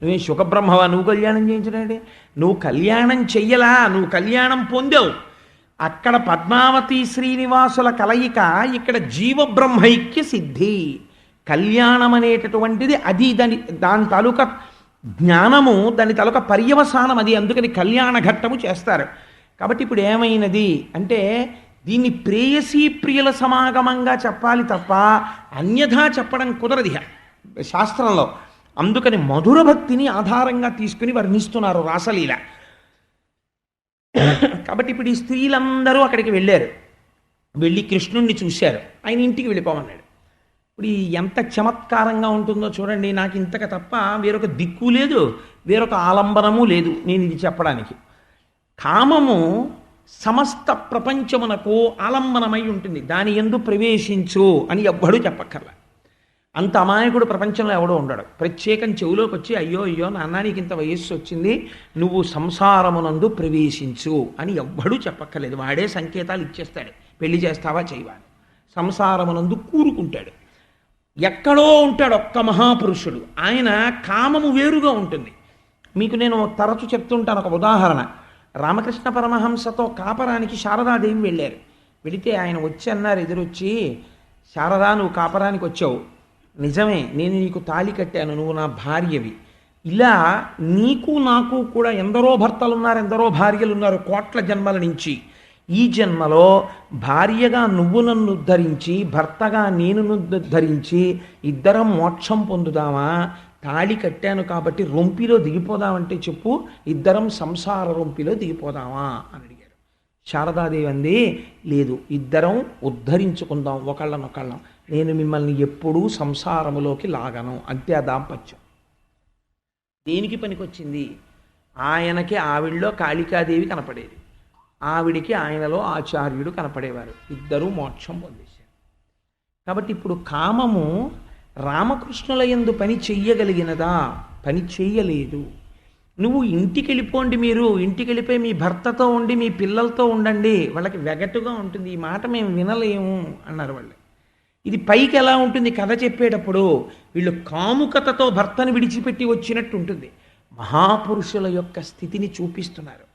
నువ్వే సుఖబ్రహ్మవా, నువ్వు కళ్యాణం చేయించడండి? నువ్వు కళ్యాణం చెయ్యలా, నువ్వు కళ్యాణం పొందావు. అక్కడ పద్మావతి శ్రీనివాసుల కలయిక, ఇక్కడ జీవబ్రహ్మైక్య సిద్ధి. కళ్యాణం అనేటటువంటిది అది, దాని తాలూకా జ్ఞానము, దాని తాలూకా పర్యవసానం అది. అందుకని కళ్యాణ ఘట్టము చేస్తారు. కాబట్టి ఇప్పుడు ఏమైనది అంటే దీన్ని ప్రేయసీ ప్రియుల సమాగమంగా చెప్పాలి తప్ప అన్యథా చెప్పడం కుదరదు శాస్త్రంలో. అందుకని మధుర భక్తిని ఆధారంగా తీసుకుని వర్ణిస్తున్నారు రాసలీల. కాబట్టి ఇప్పుడు ఈ స్త్రీలందరూ అక్కడికి వెళ్ళారు. వెళ్ళి కృష్ణుణ్ణి చూశారు. ఆయన ఇంటికి వెళ్ళిపోమన్నాడు. ఇప్పుడు ఎంత చమత్కారంగా ఉంటుందో చూడండి. నాకు ఇంతక తప్ప వేరొక దిక్కు లేదు, వేరొక ఆలంబనము లేదు నేను ఇది చెప్పడానికి. కామము సమస్త ప్రపంచమునకు ఆలంబనమై ఉంటుంది. దాని యందు ప్రవేశించు అని ఎవ్వడూ చెప్పక్కర్లా. అంత అమాయకుడు ప్రపంచంలో ఎవడో ఉండడు. ప్రత్యేకం చెవులోకి వచ్చి అయ్యో అయ్యో నాన్న నీకు ఇంత వయస్సు వచ్చింది, నువ్వు సంసారమునందు ప్రవేశించు అని ఎవ్వడూ చెప్పక్కర్లేదు. వాడే సంకేతాలు ఇచ్చేస్తాడు, పెళ్లి చేస్తావా చేయవా. సంసారమునందు కూరుకుంటాడు. ఎక్కడో ఉంటాడు ఒక్క మహాపురుషుడు, ఆయన కామము వేరుగా ఉంటుంది. మీకు నేను తరచు చెప్తుంటాను ఒక ఉదాహరణ. రామకృష్ణ పరమహంసతో కాపరానికి శారదాదేవి వెళ్ళారు. వెళితే ఆయన వచ్చి అన్నారు, ఎదురొచ్చి, శారదా నువ్వు కాపరానికి వచ్చావు, నిజమే నేను నీకు తాళి కట్టాను, నువ్వు నా భార్యవి. ఇలా నీకు నాకు కూడా ఎందరో భర్తలు ఉన్నారు, ఎందరో భార్యలు ఉన్నారు కోట్ల జన్మల నుంచి. ఈ జన్మలో భార్యగా నువ్వు నన్ను ఉద్ధరించి, భర్తగా నేను ఉద్ధరించి ఇద్దరం మోక్షం పొందుదామా? తాళి కట్టాను కాబట్టి రొంపిలో దిగిపోదామంటే చెప్పు, ఇద్దరం సంసార రొంపిలో దిగిపోదామా అని అడిగారు. శారదాదేవి అంది, లేదు, ఇద్దరం ఉద్ధరించుకుందాం ఒకళ్ళనొకళ్ళం, నేను మిమ్మల్ని ఎప్పుడూ సంసారములోకి లాగను. అంతే ఆ దాంపత్యం. దేనికి పనికొచ్చింది? ఆయనకి ఆవిడలో కాళికాదేవి కనపడేది, ఆవిడికి ఆయనలో ఆచార్యుడు కనపడేవారు. ఇద్దరూ మోక్షం పొందేశారు. కాబట్టి ఇప్పుడు కామము రామకృష్ణుల యందు పని చెయ్యగలిగినదా? పని చెయ్యలేదు. నువ్వు ఇంటికి వెళ్ళిపోండి, మీరు ఇంటికి వెళ్ళిపోయి మీ భర్తతో ఉండి మీ పిల్లలతో ఉండండి, వాళ్ళకి వెగటుగా ఉంటుంది, ఈ మాట మేము వినలేము అన్నారు వాళ్ళు. ఇది పైకి ఎలా ఉంటుంది కథ చెప్పేటప్పుడు, వీళ్ళు కాముకతతో భర్తను విడిచిపెట్టి వచ్చినట్టు ఉంటుంది. మహాపురుషుల యొక్క స్థితిని చూపిస్తున్నారు.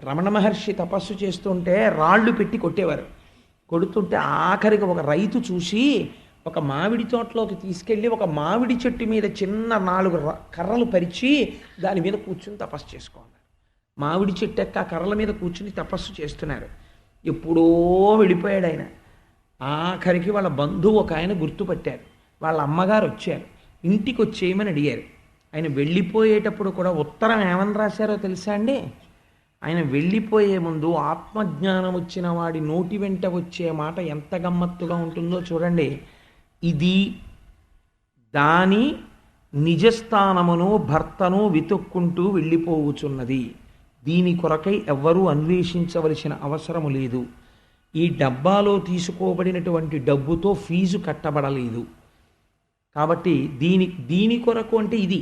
రమణ మహర్షి తపస్సు చేస్తుంటే రాళ్ళు పెట్టి కొట్టేవారు. కొడుతుంటే ఆఖరికి ఒక రైతు చూసి ఒక మామిడి తోటలోకి తీసుకెళ్ళి ఒక మామిడి చెట్టు మీద చిన్న 4 కర్రలు పరిచి దాని మీద కూర్చుని తపస్సు చేసుకోన్నారు. మామిడి చెట్టు ఎక్క ఆ కర్రల మీద కూర్చుని తపస్సు చేస్తున్నారు. ఎప్పుడో వెళ్ళిపోయాడు ఆయన. ఆఖరికి వాళ్ళ బంధువు ఒక ఆయన గుర్తుపట్టారు. వాళ్ళ అమ్మగారు వచ్చారు, ఇంటికి వచ్చేయమని అడిగారు. ఆయన వెళ్ళిపోయేటప్పుడు కూడా ఉత్తరం ఏమని రాశారో తెలుసా అండి? ఆయన వెళ్ళిపోయే ముందు ఆత్మజ్ఞానం వచ్చిన వాడి నోటి వెంట వచ్చే మాట ఎంత గమ్మత్తుగా ఉంటుందో చూడండి. ఇది దాని నిజస్థానమును భర్తను వెతుక్కుంటూ వెళ్ళిపోవచ్చున్నది, దీని కొరకై ఎవ్వరూ అన్వేషించవలసిన అవసరము లేదు, ఈ డబ్బాలో తీసుకోబడినటువంటి డబ్బుతో ఫీజు కట్టబడలేదు, కాబట్టి దీని కొరకు అంటే ఇది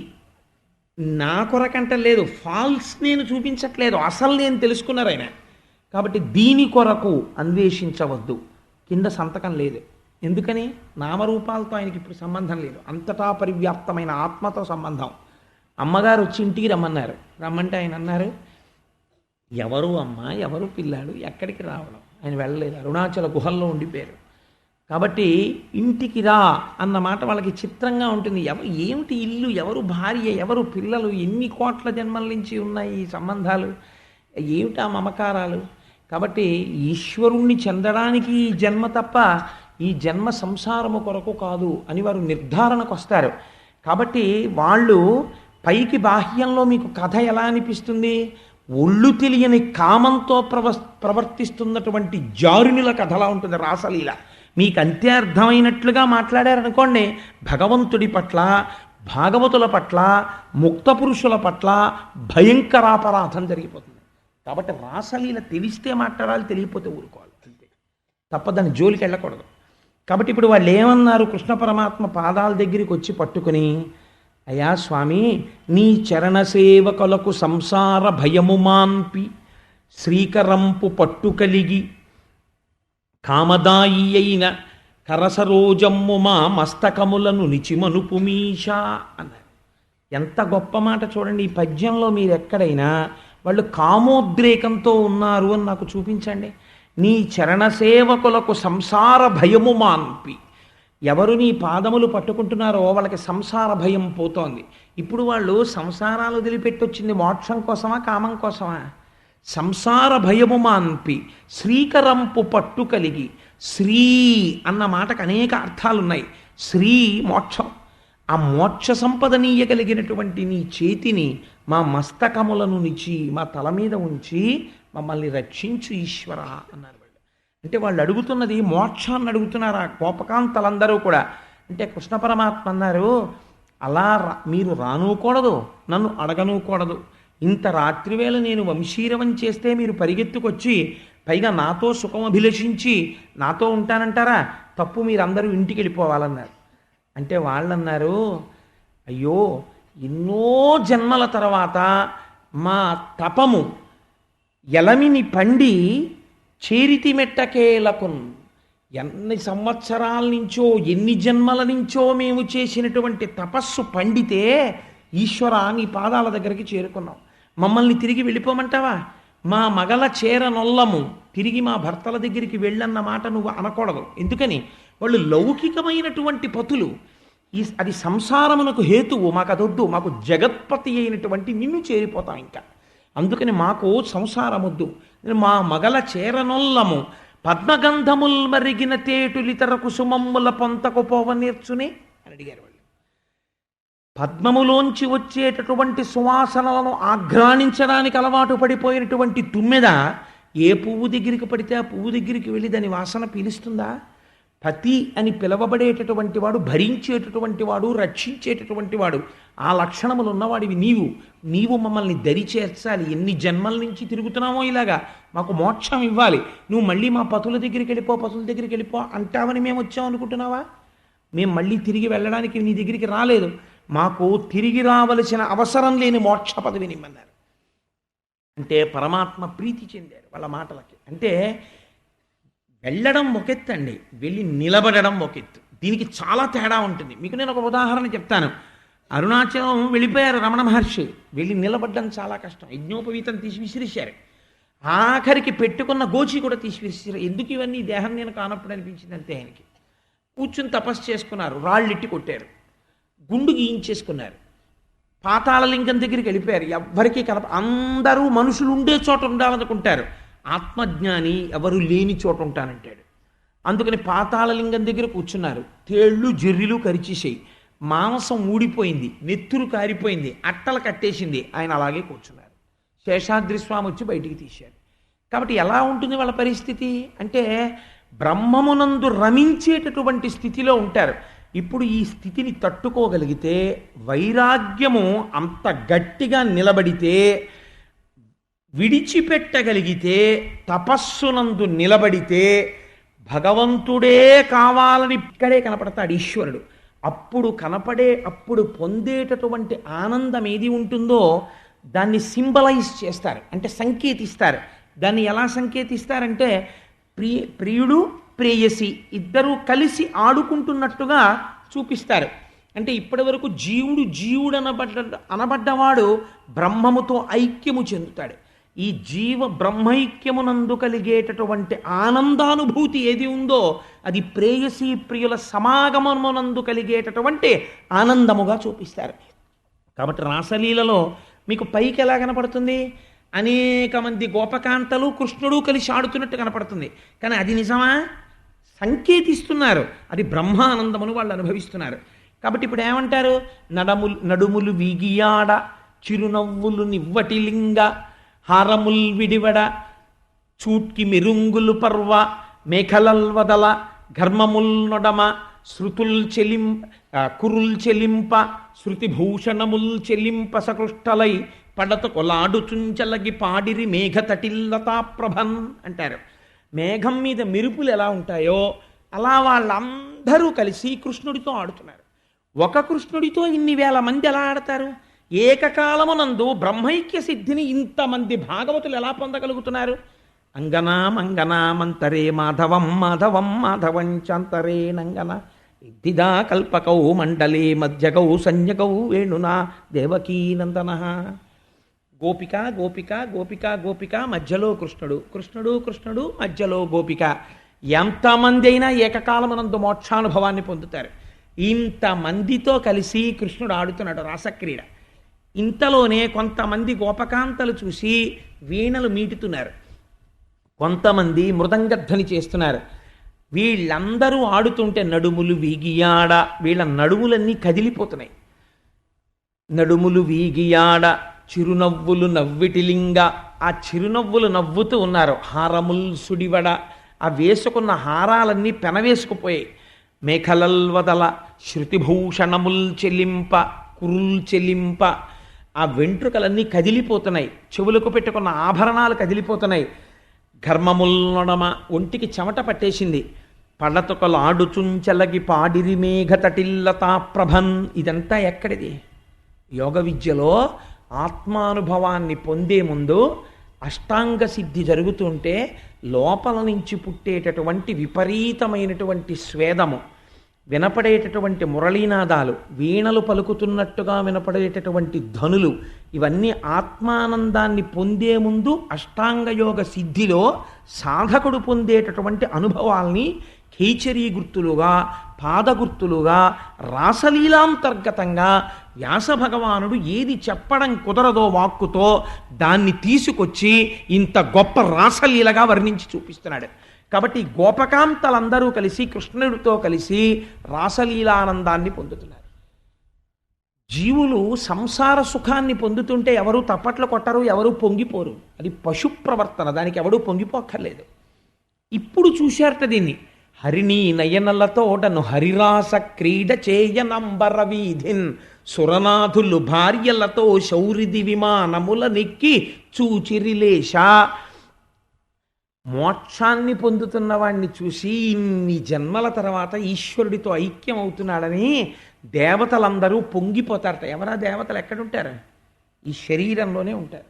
నా కొరకంట లేదు, ఫాల్స్ నేను చూపించట్లేదు, అసలు నేను తెలుసుకున్నారు ఆయన. కాబట్టి దీని కొరకు అన్వేషించవద్దు. కింద సంతకం లేదు. ఎందుకని? నామరూపాలతో ఆయనకి ఇప్పుడు సంబంధం లేదు, అంతటా పరివ్యాప్తమైన ఆత్మతో సంబంధం. అమ్మగారు వచ్చి ఇంటికి రమ్మన్నారు. రమ్మంటే ఆయన అన్నారు, ఎవరు అమ్మ, ఎవరు పిల్లాడు, ఎక్కడికి రావడం? ఆయన వెళ్ళలేదు, అరుణాచల గుహల్లో ఉండిపోయారు. కాబట్టి ఇంటికి రా అన్న మాట వాళ్ళకి చిత్రంగా ఉంటుంది. ఏమిటి ఇల్లు, ఎవరు భార్య, ఎవరు పిల్లలు, ఎన్ని కోట్ల జన్మల నుంచి ఉన్నాయి ఈ సంబంధాలు, ఏమిటి ఆ మమకారాలు? కాబట్టి ఈశ్వరుణ్ణి చెందడానికి ఈ జన్మ తప్ప ఈ జన్మ సంసారము కొరకు కాదు అని వారు నిర్ధారణకు వస్తారు. కాబట్టి వాళ్ళు పైకి బాహ్యంలో మీకు కథ ఎలా అనిపిస్తుంది? ఒళ్ళు తెలియని కామంతో ప్రవర్తిస్తున్నటువంటి జారునిల కథలా ఉంటుంది రాసలీల. మీకు అంతే అర్థమైనట్లుగా మాట్లాడారనుకోండి, భగవంతుడి పట్ల, భాగవతుల పట్ల, ముక్త పురుషుల పట్ల భయంకరాపరాధం జరిగిపోతుంది. కాబట్టి రాసలీల తెలిస్తే మాట్లాడాలి, తెలియకపోతే ఊరుకోవాలి, అంతే తప్ప దాని జోలికి వెళ్ళకూడదు. కాబట్టి ఇప్పుడు వాళ్ళు ఏమన్నారు? కృష్ణ పరమాత్మ పాదాల దగ్గరికి వచ్చి పట్టుకుని, అయ్యా స్వామి, నీ చరణ సేవకులకు సంసార భయము మాన్పి శ్రీకరంపు పట్టు కలిగి కామదాయి అయిన కరసరోజమ్ము మా మస్తకములను నిచిమనుపు మీషా అన్నారు. ఎంత గొప్ప మాట చూడండి. ఈ పద్యంలో మీరు ఎక్కడైనా వాళ్ళు కామోద్రేకంతో ఉన్నారు అని నాకు చూపించండి. నీ చరణ సేవకులకు సంసార భయము మాన్పి, ఎవరు నీ పాదములు పట్టుకుంటున్నారో వాళ్ళకి సంసార భయం పోతోంది. ఇప్పుడు వాళ్ళు సంసారాలు వదిలిపెట్టొచ్చింది మోక్షం కోసమా, కామం కోసమా? సంసార భయము మాన్పి శ్రీకరంపు పట్టు కలిగి. శ్రీ అన్న మాటకు అనేక అర్థాలున్నాయి. శ్రీ మోక్షం, ఆ మోక్ష సంపదనీయగలిగినటువంటి నీ చేతిని మా మస్తకములను నిచి మా తల మీద ఉంచి మమ్మల్ని రక్షించు ఈశ్వర అన్నారు వాళ్ళు. అంటే వాళ్ళు అడుగుతున్నది మోక్షాన్ని అడుగుతున్నారు ఆ కోపకాంతలందరూ కూడా. అంటే కృష్ణ పరమాత్మ అన్నారు, అలా మీరు రానుకూడదు, నన్ను అడగనుకూడదు. ఇంత రాత్రివేళ నేను వంశీరవం చేస్తే మీరు పరిగెత్తుకొచ్చి పైగా నాతో సుఖం అభిలషించి నాతో ఉంటానంటారా? తప్పు, మీరందరూ ఇంటికి వెళ్ళిపోవాలన్నారు. అంటే వాళ్ళన్నారు, అయ్యో ఎన్నో జన్మల తర్వాత మా తపము ఎలమిని పండి చేరితి మెట్టకేలకున్, ఎన్ని సంవత్సరాల నుంచో ఎన్ని జన్మల నుంచో మేము చేసినటువంటి తపస్సు పండితే ఈశ్వర నీ పాదాల దగ్గరికి చేరుకున్నాం, మమ్మల్ని తిరిగి వెళ్ళిపోమంటావా? మా మగల చేరనొల్లము, తిరిగి మా భర్తల దగ్గరికి వెళ్ళన్న మాట నువ్వు అనకూడదు. ఎందుకని? వాళ్ళు లౌకికమైనటువంటి పతులు, అది సంసారమునకు హేతువు, మాకు అదొద్దు, మాకు జగత్పతి అయినటువంటి నిన్ను చేరిపోతాం ఇంకా. అందుకని మాకు సంసారమొద్దు, మా మగల చేరనొల్లము పద్మగంధముల్ మరిగిన తేటులితర కుసుమమ్ముల పొంతకు పోవ నేర్చునే అని అడిగారు వాళ్ళు. పద్మములోంచి వచ్చేటటువంటి సువాసనలను ఆఘ్రాణించడానికి అలవాటు పడిపోయినటువంటి తుమ్మెద ఏ పువ్వు దగ్గరికి పడితే ఆ పువ్వు దగ్గరికి వెళ్ళి దాని వాసన పీలుస్తుందా? పతి అని పిలవబడేటటువంటి వాడు, భరించేటటువంటి వాడు, రక్షించేటటువంటి వాడు, ఆ లక్షణములు ఉన్నవాడివి నీవు మమ్మల్ని దరి చేర్చాలి. ఎన్ని జన్మల నుంచి తిరుగుతున్నామో ఇలాగా, మాకు మోక్షం ఇవ్వాలి, నువ్వు మళ్ళీ మా పతుల దగ్గరికి వెళ్ళిపో అంటావని మేము వచ్చాం అనుకుంటున్నావా? మేము మళ్ళీ తిరిగి వెళ్ళడానికి నీ దగ్గరికి రాలేదు, మాకు తిరిగి రావలసిన అవసరం లేని మోక్ష పదవిని ఇమ్మన్నారు. అంటే పరమాత్మ ప్రీతి చెందారు వాళ్ళ మాటలకి. అంటే వెళ్ళడం ఒకెత్తండి, వెళ్ళి నిలబడడం ఒకెత్తు. దీనికి చాలా తేడా ఉంటుంది. మీకు నేను ఒక ఉదాహరణ చెప్తాను. అరుణాచలం వెళ్ళిపోయారు రమణ మహర్షి, వెళ్ళి నిలబడ్డం చాలా కష్టం. యజ్ఞోపవీతం తీసి విసిరిశారు, ఆఖరికి పెట్టుకున్న గోచి కూడా తీసి విసిరారు. ఎందుకు ఇవన్నీ? దేహం నేను కానప్పుడు అనిపించింది అంతే. ఆయనకి కూర్చుని తపస్సు చేసుకున్నారు, రాళ్ళిట్టి కొట్టారు, గుండు గీయించేసుకున్నారు, పాతాళలింగం దగ్గరికి వెళ్ళిపోయారు. ఎవ్వరికీ అందరూ మనుషులు ఉండే చోట ఉండాలనుకుంటారు, ఆత్మజ్ఞాని ఎవరు లేని చోట ఉంటానంటాడు. అందుకని పాతాళలింగం దగ్గర కూర్చున్నారు. తేళ్ళు జర్రిలు కరిచేసాయి, మాంసం ఊడిపోయింది, నెత్తురు కారిపోయింది, అట్టలు కట్టేసింది. ఆయన అలాగే కూర్చున్నారు. శేషాద్రి స్వామి వచ్చి బయటికి తీశారు. కాబట్టి ఎలా ఉంటుంది వాళ్ళ పరిస్థితి అంటే బ్రహ్మమునందు రమించేటటువంటి స్థితిలో ఉంటారు. ఇప్పుడు ఈ స్థితిని తట్టుకోగలిగితే, వైరాగ్యము అంత గట్టిగా నిలబడితే, విడిచిపెట్టగలిగితే, తపస్సునందు నిలబడితే భగవంతుడే కావాలని ఇక్కడే కనపడతాడు ఈశ్వరుడు. అప్పుడు పొందేటటువంటి ఆనందం ఏది ఉంటుందో దాన్ని సింబలైజ్ చేస్తారు, అంటే సంకేతిస్తారు. దాన్ని ఎలా సంకేతిస్తారంటే ప్రియుడు ప్రేయసి ఇద్దరూ కలిసి ఆడుకుంటున్నట్టుగా చూపిస్తారు. అంటే ఇప్పటి వరకు జీవుడు అనబడ్డవాడు బ్రహ్మముతో ఐక్యము చెందుతాడు. ఈ బ్రహ్మైక్యమునందు కలిగేటటువంటి ఆనందానుభూతి ఏది ఉందో అది ప్రేయసీ ప్రియుల సమాగమమునందు కలిగేటటువంటి ఆనందముగా చూపిస్తారు. కాబట్టి రాసలీలలో మీకు పైకి ఎలా కనపడుతుంది? అనేక మంది గోపకాంతలు కృష్ణుడు కలిసి ఆడుతున్నట్టు కనపడుతుంది, కానీ అది నిజమా? సంకేతిస్తున్నారు, అది బ్రహ్మానందమును వాళ్ళు అనుభవిస్తున్నారు. కాబట్టి ఇప్పుడు ఏమంటారు? నడుములు వీగియాడ, చిరునవ్వులు నివ్వటిలింగ, హారముల్ విడివడ, చూట్కి మెరుంగులు పర్వ, మేఖలల్ వదల, ఘర్మముల్ నొడమ, కురుల్ చెలింప, శృతిభూషణముల్ చెలింప సకృష్టలై, పడత కొలాడుచుంచలగి పాడిరి మేఘ తటిల్లతా ప్రభన్ అంటారు. మేఘం మీద మెరుపులు ఎలా ఉంటాయో అలా వాళ్ళందరూ కలిసి కృష్ణుడితో ఆడుతున్నారు. ఒక కృష్ణుడితో ఇన్ని వేల మంది ఎలా ఆడతారు? ఏకకాలమునందు బ్రహ్మైక్య సిద్ధిని ఇంతమంది భాగవతులు ఎలా పొందగలుగుతున్నారు? అంగనామంతరే మాధవం మాధవం మాధవంచాంతరే నంగన ఇద్దిదా కల్పకౌ మండలే మధ్యగౌ సంజ్ఞకౌ వేణునా దేవకీనందన. గోపిక గోపిక గోపిక గోపిక, మధ్యలో కృష్ణుడు, కృష్ణుడు కృష్ణుడు, మధ్యలో గోపిక. ఎంతమంది అయినా ఏకకాలమునందు మోక్షానుభవాన్ని పొందుతారు. ఇంతమందితో కలిసి కృష్ణుడు ఆడుతున్నాడు రాసక్రీడ. ఇంతలోనే కొంతమంది గోపకాంతలు చూసి వీణలు మీటుతున్నారు, కొంతమంది మృదంగధ్వని చేస్తున్నారు. వీళ్ళందరూ ఆడుతుంటే నడుములు వీగియాడ, వీళ్ళ నడుములన్నీ కదిలిపోతున్నాయి. నడుములు వీగియాడ, చిరునవ్వులు నవ్విటిలింగ, ఆ చిరునవ్వులు నవ్వుతూ ఉన్నారు. హారముల్ సుడివడ, ఆ వేసుకున్న హారాలన్నీ పెనవేసుకుపోయాయి. మేఖలల్ వదల, శృతిభూషణముల్ చెల్లింప, కురుల్ చెల్లింప, ఆ వెంట్రుకలన్నీ కదిలిపోతున్నాయి. చెవులకు పెట్టుకున్న ఆభరణాలు కదిలిపోతున్నాయి. ఘర్మముల్ నొడమ, ఒంటికి చెమట పట్టేసింది. పడతొకలాడుచుంచలగి పాడిరి మేఘతటిల్లతా ప్రభన్. ఇదంతా ఎక్కడిది? యోగ విద్యలో ఆత్మానుభవాన్ని పొందే ముందు అష్టాంగ సిద్ధి జరుగుతుంటే లోపల నుంచి పుట్టేటటువంటి విపరీతమైనటువంటి స్వేదము, వినపడేటటువంటి మురళీనాదాలు, వీణలు పలుకుతున్నట్టుగా వినపడేటటువంటి ధనులు, ఇవన్నీ ఆత్మానందాన్ని పొందే ముందు అష్టాంగయోగ సిద్ధిలో సాధకుడు పొందేటటువంటి అనుభవాల్ని కైచరీ గుర్తులుగా, పాదగుర్తులుగా, రాసలీలాంతర్గతంగా వ్యాస భగవానుడు ఏది చెప్పడం కుదరదో వాక్కుతో దాన్ని తీసుకొచ్చి ఇంత గొప్ప రాసలీలగా వర్ణించి చూపిస్తున్నాడు. కాబట్టి గోపకాంతలందరూ కలిసి కృష్ణుడితో కలిసి రాసలీలానందాన్ని పొందుతున్నారు. జీవులు సంసార సుఖాన్ని పొందుతుంటే ఎవరు తప్పట్లు కొట్టరు, ఎవరు పొంగిపోరు. అది పశు ప్రవర్తన, దానికి ఎవడూ పొంగిపోక్కర్లేదు. ఇప్పుడు చూశారట దీన్ని. హరిణీ నయనలతోడను హరిరాస క్రీడ చేయనంబర వీధిన్ సురనాథులు భార్యలతో శౌరిది విమానముల నెక్కి చూచిరిలేశ. మోక్షాన్ని పొందుతున్న వాణ్ణి చూసి ఇన్ని జన్మల తర్వాత ఈశ్వరుడితో ఐక్యం అవుతున్నాడని దేవతలందరూ పొంగిపోతారట. ఎవరా దేవతలు ఎక్కడుంటారు? ఈ శరీరంలోనే ఉంటారు.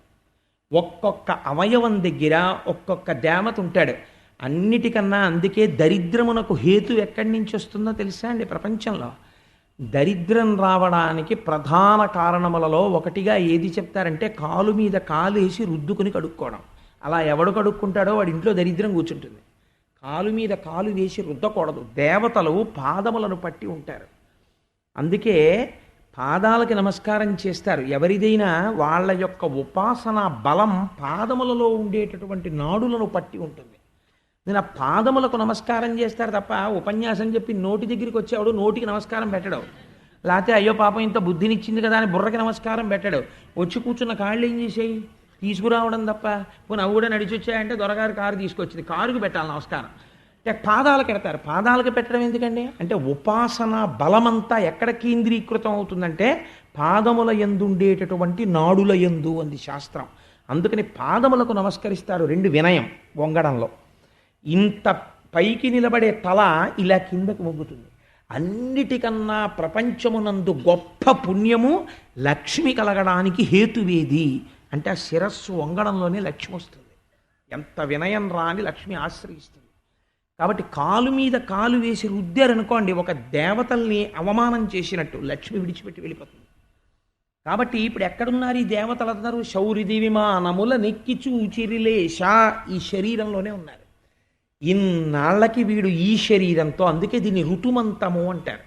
ఒక్కొక్క అవయవం దగ్గర ఒక్కొక్క దేవత ఉంటాడు. అన్నిటికన్నా అందుకే దరిద్రమునకు హేతు ఎక్కడి నుంచి వస్తుందో తెలుసా అండి? ప్రపంచంలో దరిద్రం రావడానికి ప్రధాన కారణములలో ఒకటిగా ఏది చెప్తారంటే కాలు మీద కాలు వేసి రుద్దుకుని కడుక్కోవడం. అలా ఎవడు కడుక్కుంటాడో వాడి ఇంట్లో దరిద్రం కూర్చుంటుంది. కాలు మీద కాలు వేసి రుద్దకూడదు. దేవతలు పాదములను పట్టి ఉంటారు. అందుకే పాదాలకి నమస్కారం చేస్తారు. ఎవరిదైనా వాళ్ళ యొక్క ఉపాసన బలం పాదములలో ఉండేటటువంటి నాడులను పట్టి ఉంటుంది. నేను ఆ పాదములకు నమస్కారం చేస్తారు తప్ప ఉపన్యాసం చెప్పి నోటి దగ్గరికి వచ్చేవాడు నోటికి నమస్కారం పెట్టడం, లేకపోతే అయ్యో పాపం ఇంత బుద్ధినిచ్చింది కదా అని బుర్రకి నమస్కారం పెట్టడు. వచ్చి కూర్చున్న కాళ్ళు ఏం చేసేయి? తీసుకురావడం తప్ప. పోనీ అవి కూడా నడిచి వచ్చాయంటే దొరగారు కారు తీసుకొచ్చింది, కారుకు పెట్టాలి నమస్కారం. అంటే పాదాలకు పెడతారు. పాదాలకు పెట్టడం ఎందుకండి అంటే ఉపాసన బలమంతా ఎక్కడ కేంద్రీకృతం అవుతుందంటే పాదముల యందుండేటటువంటి నాడుల యందు అంది శాస్త్రం. అందుకని పాదములకు నమస్కరిస్తారు. రెండు వినయం వంగడంలో. ఇంత పైకి నిలబడే తల ఇలా కిందకు వంగుతుంది. అన్నిటికన్నా ప్రపంచమునందు గొప్ప పుణ్యము లక్ష్మి కలగడానికి హేతువేది అంటే ఆ శిరస్సు వంగడంలోనే లక్ష్మి వస్తుంది. ఎంత వినయం రాని లక్ష్మి ఆశ్రయిస్తుంది. కాబట్టి కాలు మీద కాలు వేసి రుద్దారనుకోండి, ఒక దేవతల్ని అవమానం చేసినట్టు లక్ష్మి విడిచిపెట్టి వెళ్ళిపోతుంది. కాబట్టి ఇప్పుడు ఎక్కడున్నారు ఈ దేవతలందరూ? శౌరిది విమానముల నెక్కి చూచిరిలేశ, ఈ శరీరంలోనే ఉన్నారు. ఇన్నాళ్ళకి వీడు ఈ శరీరంతో, అందుకే దీన్ని ఋతుమంతము అంటారు.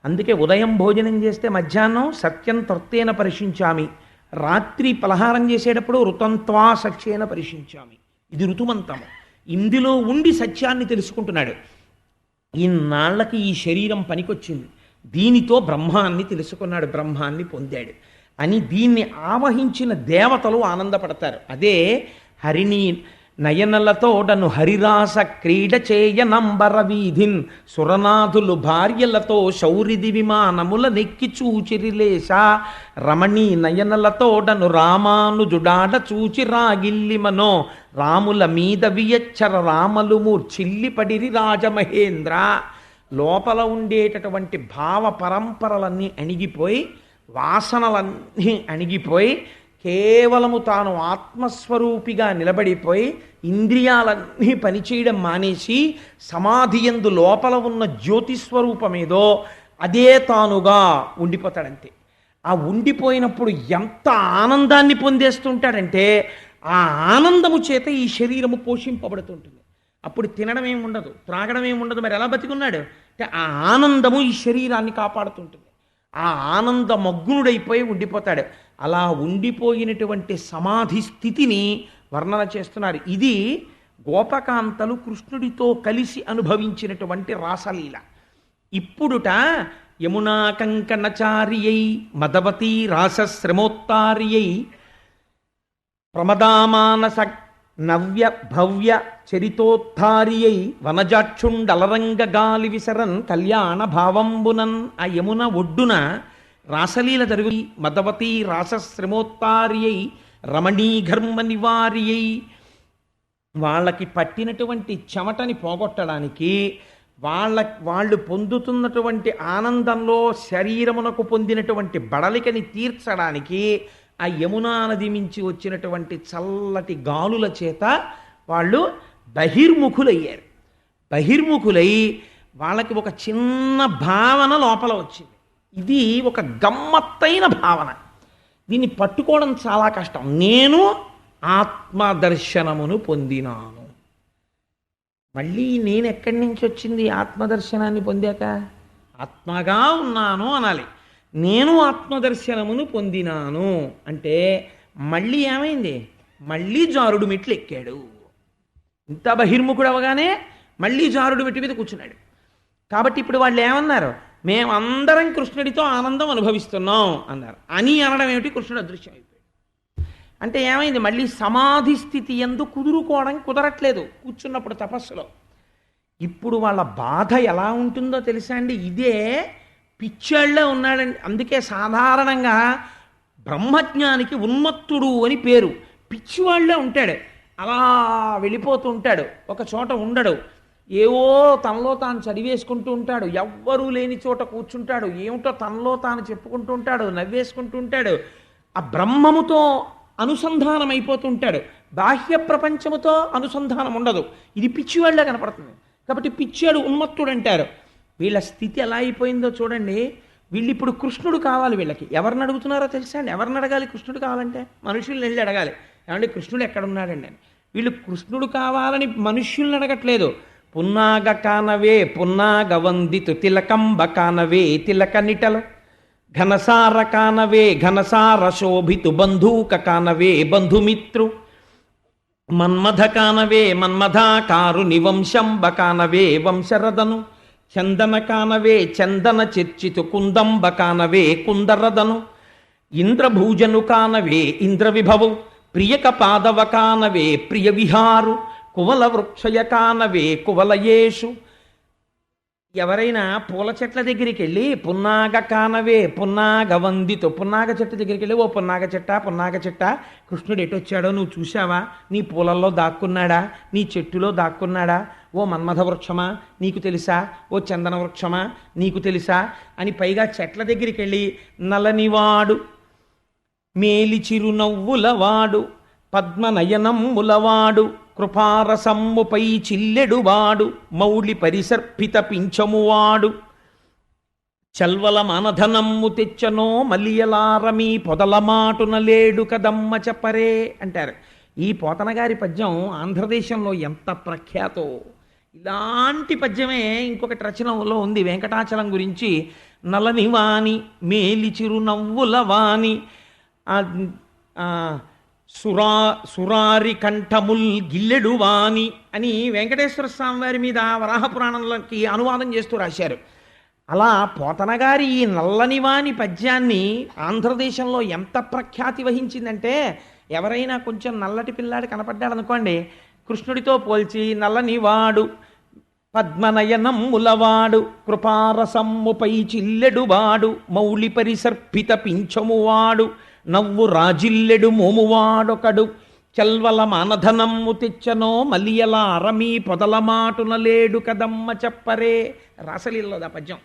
అందుకే ఉదయం భోజనం చేస్తే మధ్యాహ్నం సత్యం తర్తేన పరిశించామి, రాత్రి పలహారం చేసేటప్పుడు ఋతంత్వా సత్యేన పరిశించామి. ఇది ఋతుమంతము. ఇందులో ఉండి సత్యాన్ని తెలుసుకుంటున్నాడు. ఇన్నాళ్ళకి ఈ శరీరం పనికొచ్చింది, దీనితో బ్రహ్మాన్ని తెలుసుకున్నాడు, బ్రహ్మాన్ని పొందాడు అని దీన్ని ఆవహించిన దేవతలు ఆనందపడతారు. అదే హరిణీ నయనలతోడను హరిరాస క్రీడ చేయనంబర వీధిన్ సురనాథులు భార్యలతో శౌరిది విమానముల నెక్కి చూచిరిలేశ. రమణీ నయనలతోడను రామానుజుడాడ చూచి రాగిల్లిమనో రాముల మీద వియచ్చర రామలు మూర్చిల్లి పడిరి రాజమహేంద్ర. లోపల ఉండేటటువంటి భావ పరంపరలన్నీ అణిగిపోయి, వాసనలన్నీ అణిగిపోయి, కేవలము తాను ఆత్మస్వరూపిగా నిలబడిపోయి ఇంద్రియాలన్నీ పనిచేయడం మానేసి సమాధియందు లోపల ఉన్న జ్యోతిస్వరూపమేదో అదే తానుగా ఉండిపోతాడంతే. ఆ ఉండిపోయినప్పుడు ఎంత ఆనందాన్ని పొందేస్తుంటాడంటే ఆ ఆనందము చేత ఈ శరీరము పోషింపబడుతుంటుంది. అప్పుడు తినడం ఏమి ఉండదు, త్రాగడం ఏమి ఉండదు. మరి ఎలా బతికున్నాడు అంటే ఆ ఆనందము ఈ శరీరాన్ని కాపాడుతుంటుంది. ఆ ఆనంద మగ్నుడైపోయి ఉండిపోతాడు. అలా ఉండిపోయినటువంటి సమాధి స్థితిని వర్ణన చేస్తున్నారు. ఇది గోపకాంతలు కృష్ణుడితో కలిసి అనుభవించినటువంటి రాసలీల. ఇప్పుడుట యమునా కంకణచారియై మదవతీ రాసశ్రమోత్తారియై ప్రమదామానస నవ్య భవ్య చరితోత్థారియై వనజాక్షుండలరంగ గాలి విసరన్ కళ్యాణ భావంబునన్. ఆ యమున ఒడ్డున రాసలీల జరుగు మదవతీ రాసశ్రమోత్తారియై రమణీఘర్మ నివారియై వాళ్ళకి పట్టినటువంటి చెమటని పోగొట్టడానికి వాళ్ళు పొందుతున్నటువంటి ఆనందంలో శరీరమునకు పొందినటువంటి బడలికని తీర్చడానికి ఆ యమునా నది మించి వచ్చినటువంటి చల్లటి గాలుల చేత వాళ్ళు బహిర్ముఖులయ్యారు. బహిర్ముఖులై వాళ్ళకి ఒక చిన్న భావన లోపల వచ్చింది. ఇది ఒక గమ్మత్తైన భావన. దీన్ని పట్టుకోవడం చాలా కష్టం. నేను ఆత్మదర్శనమును పొందినాను. మళ్ళీ నేను ఎక్కడి నుంచి వచ్చింది ఆత్మదర్శనాన్ని పొందాక? ఆత్మగా ఉన్నాను అనాలి. నేను ఆత్మదర్శనమును పొందినాను అంటే మళ్ళీ ఏమైంది? మళ్ళీ జారుడు మెట్లు ఎక్కాడు. ఇంత బహిర్ముఖుడు అవగానే మళ్ళీ జారుడు మెట్టు మీద కూర్చున్నాడు. కాబట్టి ఇప్పుడు వాళ్ళు ఏమన్నారు? మేమందరం కృష్ణుడితో ఆనందం అనుభవిస్తున్నాం అన్నారు. అని అనడం ఏమిటి? కృష్ణుడు అదృశ్యం అయిపోయాడు. అంటే ఏమైంది? మళ్ళీ సమాధి స్థితి యందు కుదురుకోవడం కుదరట్లేదు కూర్చున్నప్పుడు తపస్సులో. ఇప్పుడు వాళ్ళ బాధ ఎలా ఉంటుందో తెలుసా అండి? ఇదే పిచ్చాళ్ళే ఉన్నాడండి. అందుకే సాధారణంగా బ్రహ్మజ్ఞానికి ఉన్మత్తుడు అని పేరు. పిచ్చివాళ్లే ఉంటాడు, అలా వెళ్ళిపోతూ ఉంటాడు, ఒక చోట ఉండడు, ఏవో తనలో తాను చదివేసుకుంటూ ఉంటాడు, ఎవ్వరూ లేని చోట కూర్చుంటాడు, ఏమిటో తనలో తాను చెప్పుకుంటూ ఉంటాడు, నవ్వేసుకుంటూ ఉంటాడు, ఆ బ్రహ్మముతో అనుసంధానం అయిపోతూ ఉంటాడు, బాహ్య ప్రపంచముతో అనుసంధానం ఉండదు. ఇది పిచ్చివాళ్లే కనపడుతుంది. కాబట్టి పిచ్చాడు, ఉన్మత్తుడు అంటారు. వీళ్ళ స్థితి ఎలా అయిపోయిందో చూడండి. వీళ్ళు ఇప్పుడు కృష్ణుడు కావాలి. వీళ్ళకి ఎవరిని అడుగుతున్నారో తెలుసా అండి? ఎవరిని అడగాలి కృష్ణుడు కావాలంటే? మనుషుల్ని వెళ్ళి అడగాలి, ఏమంటే కృష్ణుడు ఎక్కడున్నాడండి అని. వీళ్ళు కృష్ణుడు కావాలని మనుష్యుల్ని అడగట్లేదు. పున్నాగ కానవే పున్నాగ వందితు తిలకంబ కానవే తిలక నిటలు ఘనసార కానవే ఘనసార శోభితు బంధూక కానవే బంధుమిత్రు మన్మథ కానవే మన్మథాకారు నివంశంబ కానవే వంశరదను చందన కానవే చందన చర్చితు కుందంబ కానవే కుందరదను ఇంద్రభూజను కానవే ఇంద్ర విభవు ప్రియక పాదవ కానవే ప్రియ విహారు కువల వృక్షయ కానవే కువలయేషు. ఎవరైనా పూల చెట్ల దగ్గరికి వెళ్ళి పున్నాగ కానవే పున్నాగ వందితో, పున్నాగ చెట్టు దగ్గరికి వెళ్ళి, ఓ పున్నాగ చెట్ట కృష్ణుడు ఎటొచ్చాడో నువ్వు చూశావా? నీ పూలల్లో దాక్కున్నాడా? నీ చెట్టులో దాక్కున్నాడా? ఓ మన్మథ వృక్షమా నీకు తెలుసా? ఓ చందన వృక్షమా నీకు తెలుసా? అని పైగా చెట్ల దగ్గరికి వెళ్ళి నలనివాడు మేలి చిరునవ్వులవాడు పద్మనయనమ్ములవాడు కృపారసమ్ముపై చిల్లెడువాడు మౌళి పరిసర్పిత పింఛమువాడు చల్వల మానధనమ్ము తెచ్చనో మలియలారమీ పొదల మాటున లేడు కదమ్మ చెప్పరే అంటారు. ఈ పోతనగారి పద్యం ఆంధ్రదేశంలో ఎంత ప్రఖ్యాతో. ఇలాంటి పద్యమే ఇంకొకటి రచనలో ఉంది వెంకటాచలం గురించి. నలని వాణి మేలి చిరునవ్వుల వాణి సురారి కంఠముల్ గిల్లెడు వాణి అని వెంకటేశ్వర స్వామి వారి మీద వరాహపురాణంలోకి అనువాదం చేస్తూ రాశారు. అలా పోతనగారి ఈ నల్లనివాని పద్యాన్ని ఆంధ్రదేశంలో ఎంత ప్రఖ్యాతి వహించిందంటే, ఎవరైనా కొంచెం నల్లటి పిల్లాడు కనపడ్డాడు అనుకోండి, కృష్ణుడితో పోల్చి నల్లనివాడు పద్మనయనమ్ములవాడు కృపారసమ్ముపై చిల్లెడువాడు మౌళి పరిసర్పిత పింఛమువాడు నవ్వు రాజిల్లెడు మోమువాడొకడు చల్వల మానధనమ్ము తెచ్చనో మలియల అరమీ పొదల మాటున లేడు కదమ్మ చెప్పరే. రాసలీలలో పద్యం.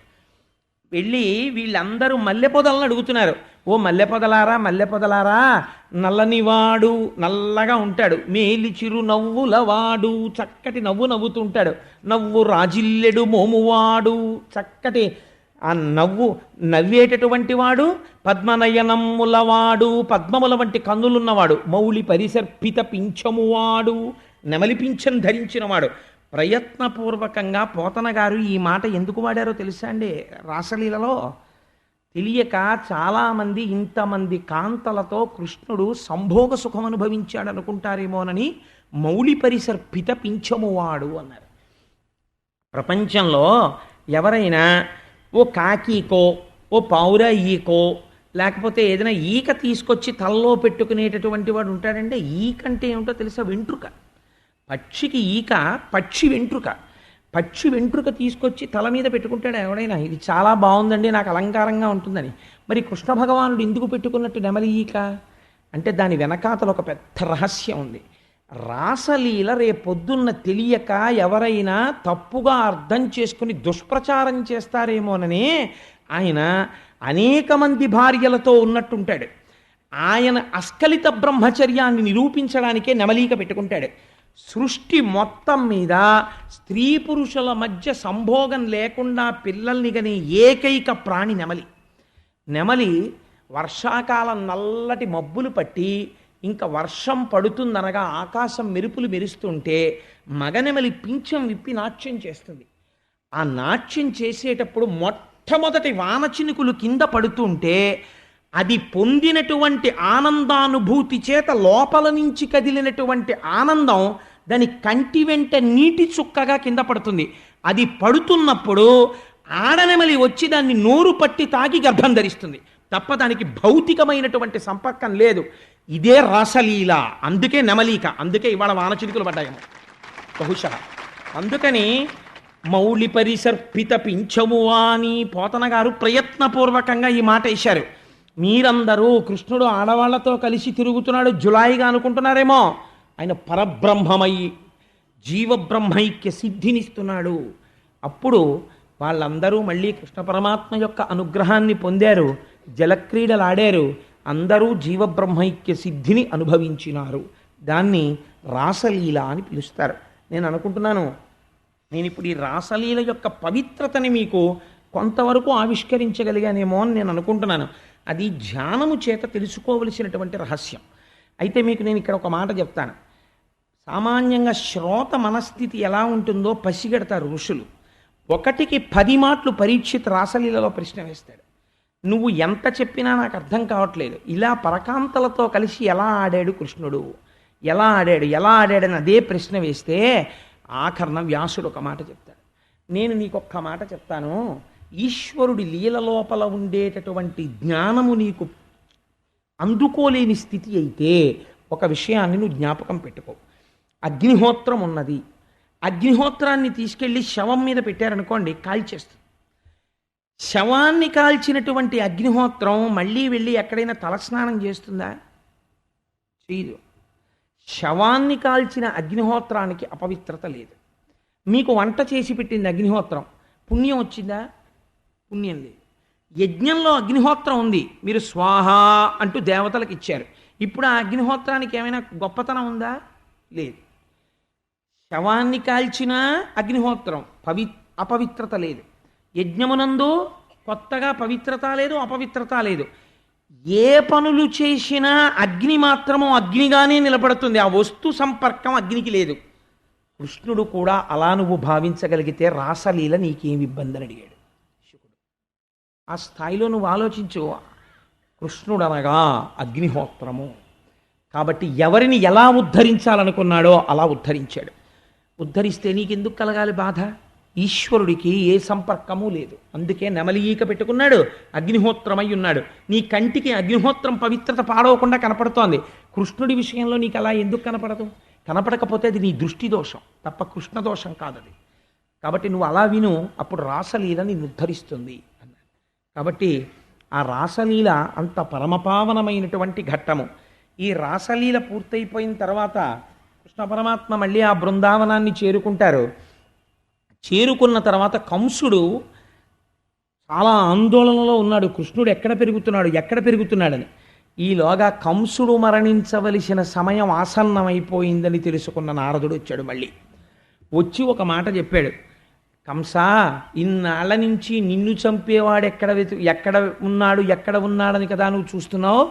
వెళ్ళి వీళ్ళందరూ మల్లె పొదలను అడుగుతున్నారు. ఓ మల్లె పొదలారా నల్లనివాడు, నల్లగా ఉంటాడు, మేలి చిరు నవ్వుల వాడు, చక్కటి నవ్వు నవ్వుతుంటాడు, నవ్వు రాజిల్లెడు మోమువాడు, చక్కటి ఆ నవ్వేటటువంటి వాడు, పద్మనయనమ్ములవాడు, పద్మముల వంటి కన్నులున్నవాడు, మౌళి పరిసర్పిత పింఛమువాడు, నెమలి పింఛం ధరించినవాడు. ప్రయత్నపూర్వకంగా పోతన గారు ఈ మాట ఎందుకు వాడారో తెలుసా అండి? రాసలీలలో తెలియక చాలామంది ఇంతమంది కాంతలతో కృష్ణుడు సంభోగ సుఖం అనుభవించాడు అనుకుంటారేమోనని మౌళి పరిసర్పిత పింఛమువాడు అన్నారు. ప్రపంచంలో ఎవరైనా ఓ కాకీకో ఓ పావురాయికో లేకపోతే ఏదైనా ఈక తీసుకొచ్చి తలలో పెట్టుకునేటటువంటి వాడు ఉంటాడంటే, ఈకంటే ఏమిటో తెలుసా? వెంట్రుక. పక్షికి ఈక పక్షి వెంట్రుక. పక్షి వెంట్రుక తీసుకొచ్చి తల మీద పెట్టుకుంటాడు ఎవడైనా, ఇది చాలా బాగుందండి నాకు అలంకారంగా ఉంటుందని. మరి కృష్ణ భగవానుడు ఎందుకు పెట్టుకున్నట్టు నెమలి ఈక అంటే దాని వెనకాతల ఒక పెద్ద రహస్యం ఉంది. రాసలీల రేపొద్దున్న తెలియక ఎవరైనా తప్పుగా అర్థం చేసుకుని దుష్ప్రచారం చేస్తారేమోనని ఆయన అనేక మంది భార్యలతో ఉన్నట్టుంటాడు. ఆయన అస్కలిత బ్రహ్మచర్యాన్ని నిరూపించడానికే నెమలీక పెట్టుకుంటాడు. సృష్టి మొత్తం మీద స్త్రీ పురుషుల మధ్య సంభోగం లేకుండా పిల్లల్ని గనే ఏకైక ప్రాణి నెమలి. నెమలి వర్షాకాలం నల్లటి మబ్బులు పట్టి ఇంకా వర్షం పడుతుందనగా ఆకాశం మెరుపులు మెరుస్తుంటే మగనెమలి పింఛం విప్పి నాట్యం చేస్తుంది. ఆ నాట్యం చేసేటప్పుడు మొట్టమొదటి వాన చినుకులు కింద పడుతుంటే అది పొందినటువంటి ఆనందానుభూతి చేత లోపల నుంచి కదిలినటువంటి ఆనందం దాని కంటి వెంట నీటి చుక్కగా కింద పడుతుంది. అది పడుతున్నప్పుడు ఆడనెమలి వచ్చి దాన్ని నోరు పట్టి తాగి గర్భం ధరిస్తుంది తప్ప దానికి భౌతికమైనటువంటి సంపర్కం లేదు. ఇదే రాసలీల. అందుకే నెమలీక. అందుకే ఇవాళ వానచినుకులు పడ్డాయేమో బహుశా. అందుకని మౌళి పరిసర్పిత పింఛము అని పోతన గారు ప్రయత్నపూర్వకంగా ఈ మాట వేశారు. మీరందరూ కృష్ణుడు ఆడవాళ్లతో కలిసి తిరుగుతున్నాడు జులాయిగా అనుకుంటున్నారేమో. ఆయన పరబ్రహ్మమై జీవబ్రహ్మైక్య సిద్ధినిస్తున్నాడు. అప్పుడు వాళ్ళందరూ మళ్ళీ కృష్ణ పరమాత్మ యొక్క అనుగ్రహాన్ని పొందారు, జలక్రీడలు ఆడారు, అందరూ జీవబ్రహ్మైక్య సిద్ధిని అనుభవించినారు. దాన్ని రాసలీల అని పిలుస్తారు. నేను అనుకుంటున్నాను, నేను ఇప్పుడు ఈ రాసలీల యొక్క పవిత్రతని మీకు కొంతవరకు ఆవిష్కరించగలిగానేమో అని నేను అనుకుంటున్నాను. అది ధ్యానము చేత తెలుసుకోవలసినటువంటి రహస్యం. అయితే మీకు నేను ఇక్కడ ఒక మాట చెప్తాను. సామాన్యంగా శ్రోత మనస్థితి ఎలా ఉంటుందో పసిగడతారు ఋషులు. 1కి 10 మాటలు పరీక్షిత్ రాసలీలలో ప్రశ్న వేస్తాడు. నువ్వు ఎంత చెప్పినా నాకు అర్థం కావట్లేదు. ఇలా పరకాంతలతో కలిసి ఎలా ఆడాడు కృష్ణుడు, ఎలా ఆడాడని అదే ప్రశ్న వేస్తే ఆఖరణ వ్యాసుడు ఒక మాట చెప్తాడు. నేను నీకొక్క మాట చెప్తాను. ఈశ్వరుడి లీల లోపల ఉండేటటువంటి జ్ఞానము నీకు అందుకోలేని స్థితి అయితే ఒక విషయాన్ని నువ్వు జ్ఞాపకం పెట్టుకో. అగ్నిహోత్రం ఉన్నది. అగ్నిహోత్రాన్ని తీసుకెళ్ళి శవం మీద పెట్టారనుకోండి, కాల్చేస్తుంది. శవాన్ని కాల్చినటువంటి అగ్నిహోత్రం మళ్ళీ వెళ్ళి ఎక్కడైనా తలస్నానం చేస్తుందా? చేయదు. శవాన్ని కాల్చిన అగ్నిహోత్రానికి అపవిత్రత లేదు. మీకు వంట చేసి పెట్టింది అగ్నిహోత్రం, పుణ్యం వచ్చిందా? పుణ్యం లేదు. యజ్ఞంలో అగ్నిహోత్రం ఉంది, మీరు స్వాహ అంటూ దేవతలకు ఇచ్చారు. ఇప్పుడు ఆ అగ్నిహోత్రానికి ఏమైనా గొప్పతనం ఉందా? లేదు. శవాన్ని కాల్చిన అగ్నిహోత్రం అపవిత్రత లేదు. యజ్ఞమునందు కొత్తగా పవిత్రత లేదు, అపవిత్రత లేదు. ఏ పనులు చేసినా అగ్ని మాత్రము అగ్నిగానే నిలబడుతుంది. ఆ వస్తు సంపర్కం అగ్నికి లేదు. కృష్ణుడు కూడా అలా నువ్వు భావించగలిగితే రాసలీల నీకేమి ఇబ్బంది అని అడిగాడు శుకుడు. ఆ స్థాయిలో నువ్వు ఆలోచించు. కృష్ణుడు అనగా అగ్నిహోత్రము కాబట్టి ఎవరిని ఎలా ఉద్ధరించాలనుకున్నాడో అలా ఉద్ధరించాడు. ఉద్ధరిస్తే నీకెందుకు కలగాలి బాధ? ఈశ్వరుడికి ఏ సంపర్కము లేదు. అందుకే నెమలీక పెట్టుకున్నాడు, అగ్నిహోత్రమై ఉన్నాడు. నీ కంటికి అగ్నిహోత్రం పవిత్రత పాడవకుండా కనపడుతోంది. కృష్ణుడి విషయంలో నీకు అలా ఎందుకు కనపడదు? కనపడకపోతే అది నీ దృష్టి దోషం తప్ప కృష్ణ దోషం కాదది. కాబట్టి నువ్వు అలా విను, అప్పుడు రాసలీల నిన్ను ఉద్ధరిస్తుంది అన్నాడు. కాబట్టి ఆ రాసలీల అంత పరమపావనమైనటువంటి ఘట్టము. ఈ రాసలీల పూర్తయిపోయిన తర్వాత కృష్ణ పరమాత్మ మళ్ళీ ఆ బృందావనాన్ని చేరుకుంటారు. చేరుకున్న తర్వాత కంసుడు చాలా ఆందోళనలో ఉన్నాడు. కృష్ణుడు ఎక్కడ పెరుగుతున్నాడని. ఈలోగా కంసుడు మరణించవలసిన సమయం ఆసన్నమైపోయిందని తెలుసుకున్న నారదుడు వచ్చాడు. మళ్ళీ వచ్చి ఒక మాట చెప్పాడు. కంసా, ఇన్నాళ్ళ నుంచి నిన్ను చంపేవాడు ఎక్కడ ఉన్నాడని కదా నువ్వు చూస్తున్నావు.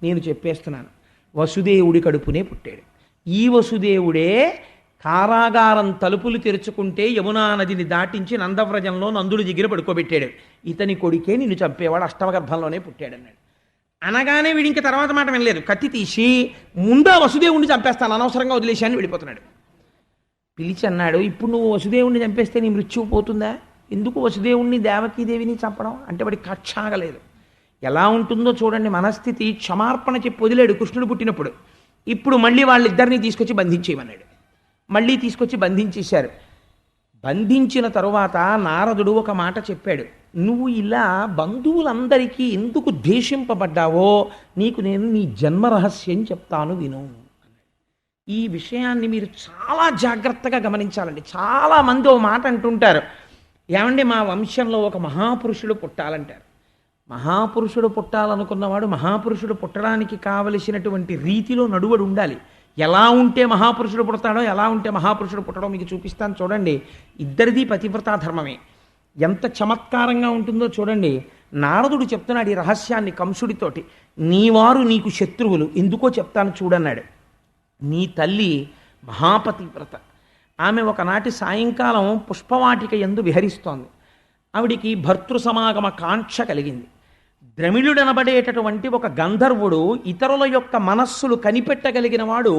నేను చెప్పేస్తున్నాను, వసుదేవుడి కడుపునే పుట్టాడు. ఈ వసుదేవుడే కారాగారం తలుపులు తెరుచుకుంటే యమునా నదిని దాటించి నందవ్రజంలో నందుడు దిగిర పడుకోబెట్టాడు. ఇతని కొడుకే నిన్ను చంపేవాడు అష్టమగర్భంలోనే పుట్టాడన్నాడు. అనగానే వీడింక తర్వాత మాట వినలేదు. కత్తి తీసి ముందా వసుదేవుణ్ణి చంపేస్తాను, అనవసరంగా వదిలేశాన్ని వెళ్ళిపోతున్నాడు. పిలిచి అన్నాడు, ఇప్పుడు నువ్వు వసుదేవుణ్ణి చంపేస్తే నీ మృత్యువు పోతుందా? ఎందుకు వసుదేవుణ్ణి దేవకీదేవిని చంపడం అంటే వాడికి కక్షాగలేదు. ఎలా ఉంటుందో చూడండి మనస్థితి. క్షమార్పణ చెప్పి వదిలేడు కృష్ణుడు పుట్టినప్పుడు. ఇప్పుడు మళ్ళీ వాళ్ళిద్దరినీ తీసుకొచ్చి బంధించేయమన్నాడు. మళ్ళీ తీసుకొచ్చి బంధించేశారు. బంధించిన తరువాత నారదుడు ఒక మాట చెప్పాడు. నువ్వు ఇలా బంధువులందరికీ ఎందుకు ద్వేషింపబడ్డావో నీకు నేను నీ జన్మ రహస్యం చెప్తాను విను. ఈ విషయాన్ని మీరు చాలా జాగ్రత్తగా గమనించాలండి. చాలామంది ఓ మాట అంటుంటారు, ఏమండి మా వంశంలో ఒక మహాపురుషుడు పుట్టాలంటారు. మహాపురుషుడు పుట్టాలనుకున్నవాడు మహాపురుషుడు పుట్టడానికి కావలసినటువంటి రీతిలో నడువడు ఉండాలి. ఎలా ఉంటే మహాపురుషుడు పుడతాడో, ఎలా ఉంటే మహాపురుషుడు పుట్టడో మీకు చూపిస్తాను చూడండి. ఇద్దరిది పతివ్రతా ధర్మమే. ఎంత చమత్కారంగా ఉంటుందో చూడండి. నారదుడు చెప్తున్నాడు ఈ రహస్యాన్ని కంసుడితోటి. నీవారు నీకు శత్రువులు, ఎందుకో చెప్తాను చూడన్నాడు. నీ తల్లి మహాపతివ్రత. ఆమె ఒకనాటి సాయంకాలం పుష్పవాటిక యందు విహరిస్తోంది. ఆవిడికి భర్తృ సమాగమ కాంక్ష కలిగింది. ద్రమిళుడనబడేటటువంటి ఒక గంధర్వుడు ఇతరుల యొక్క మనస్సులు కనిపెట్టగలిగిన వాడు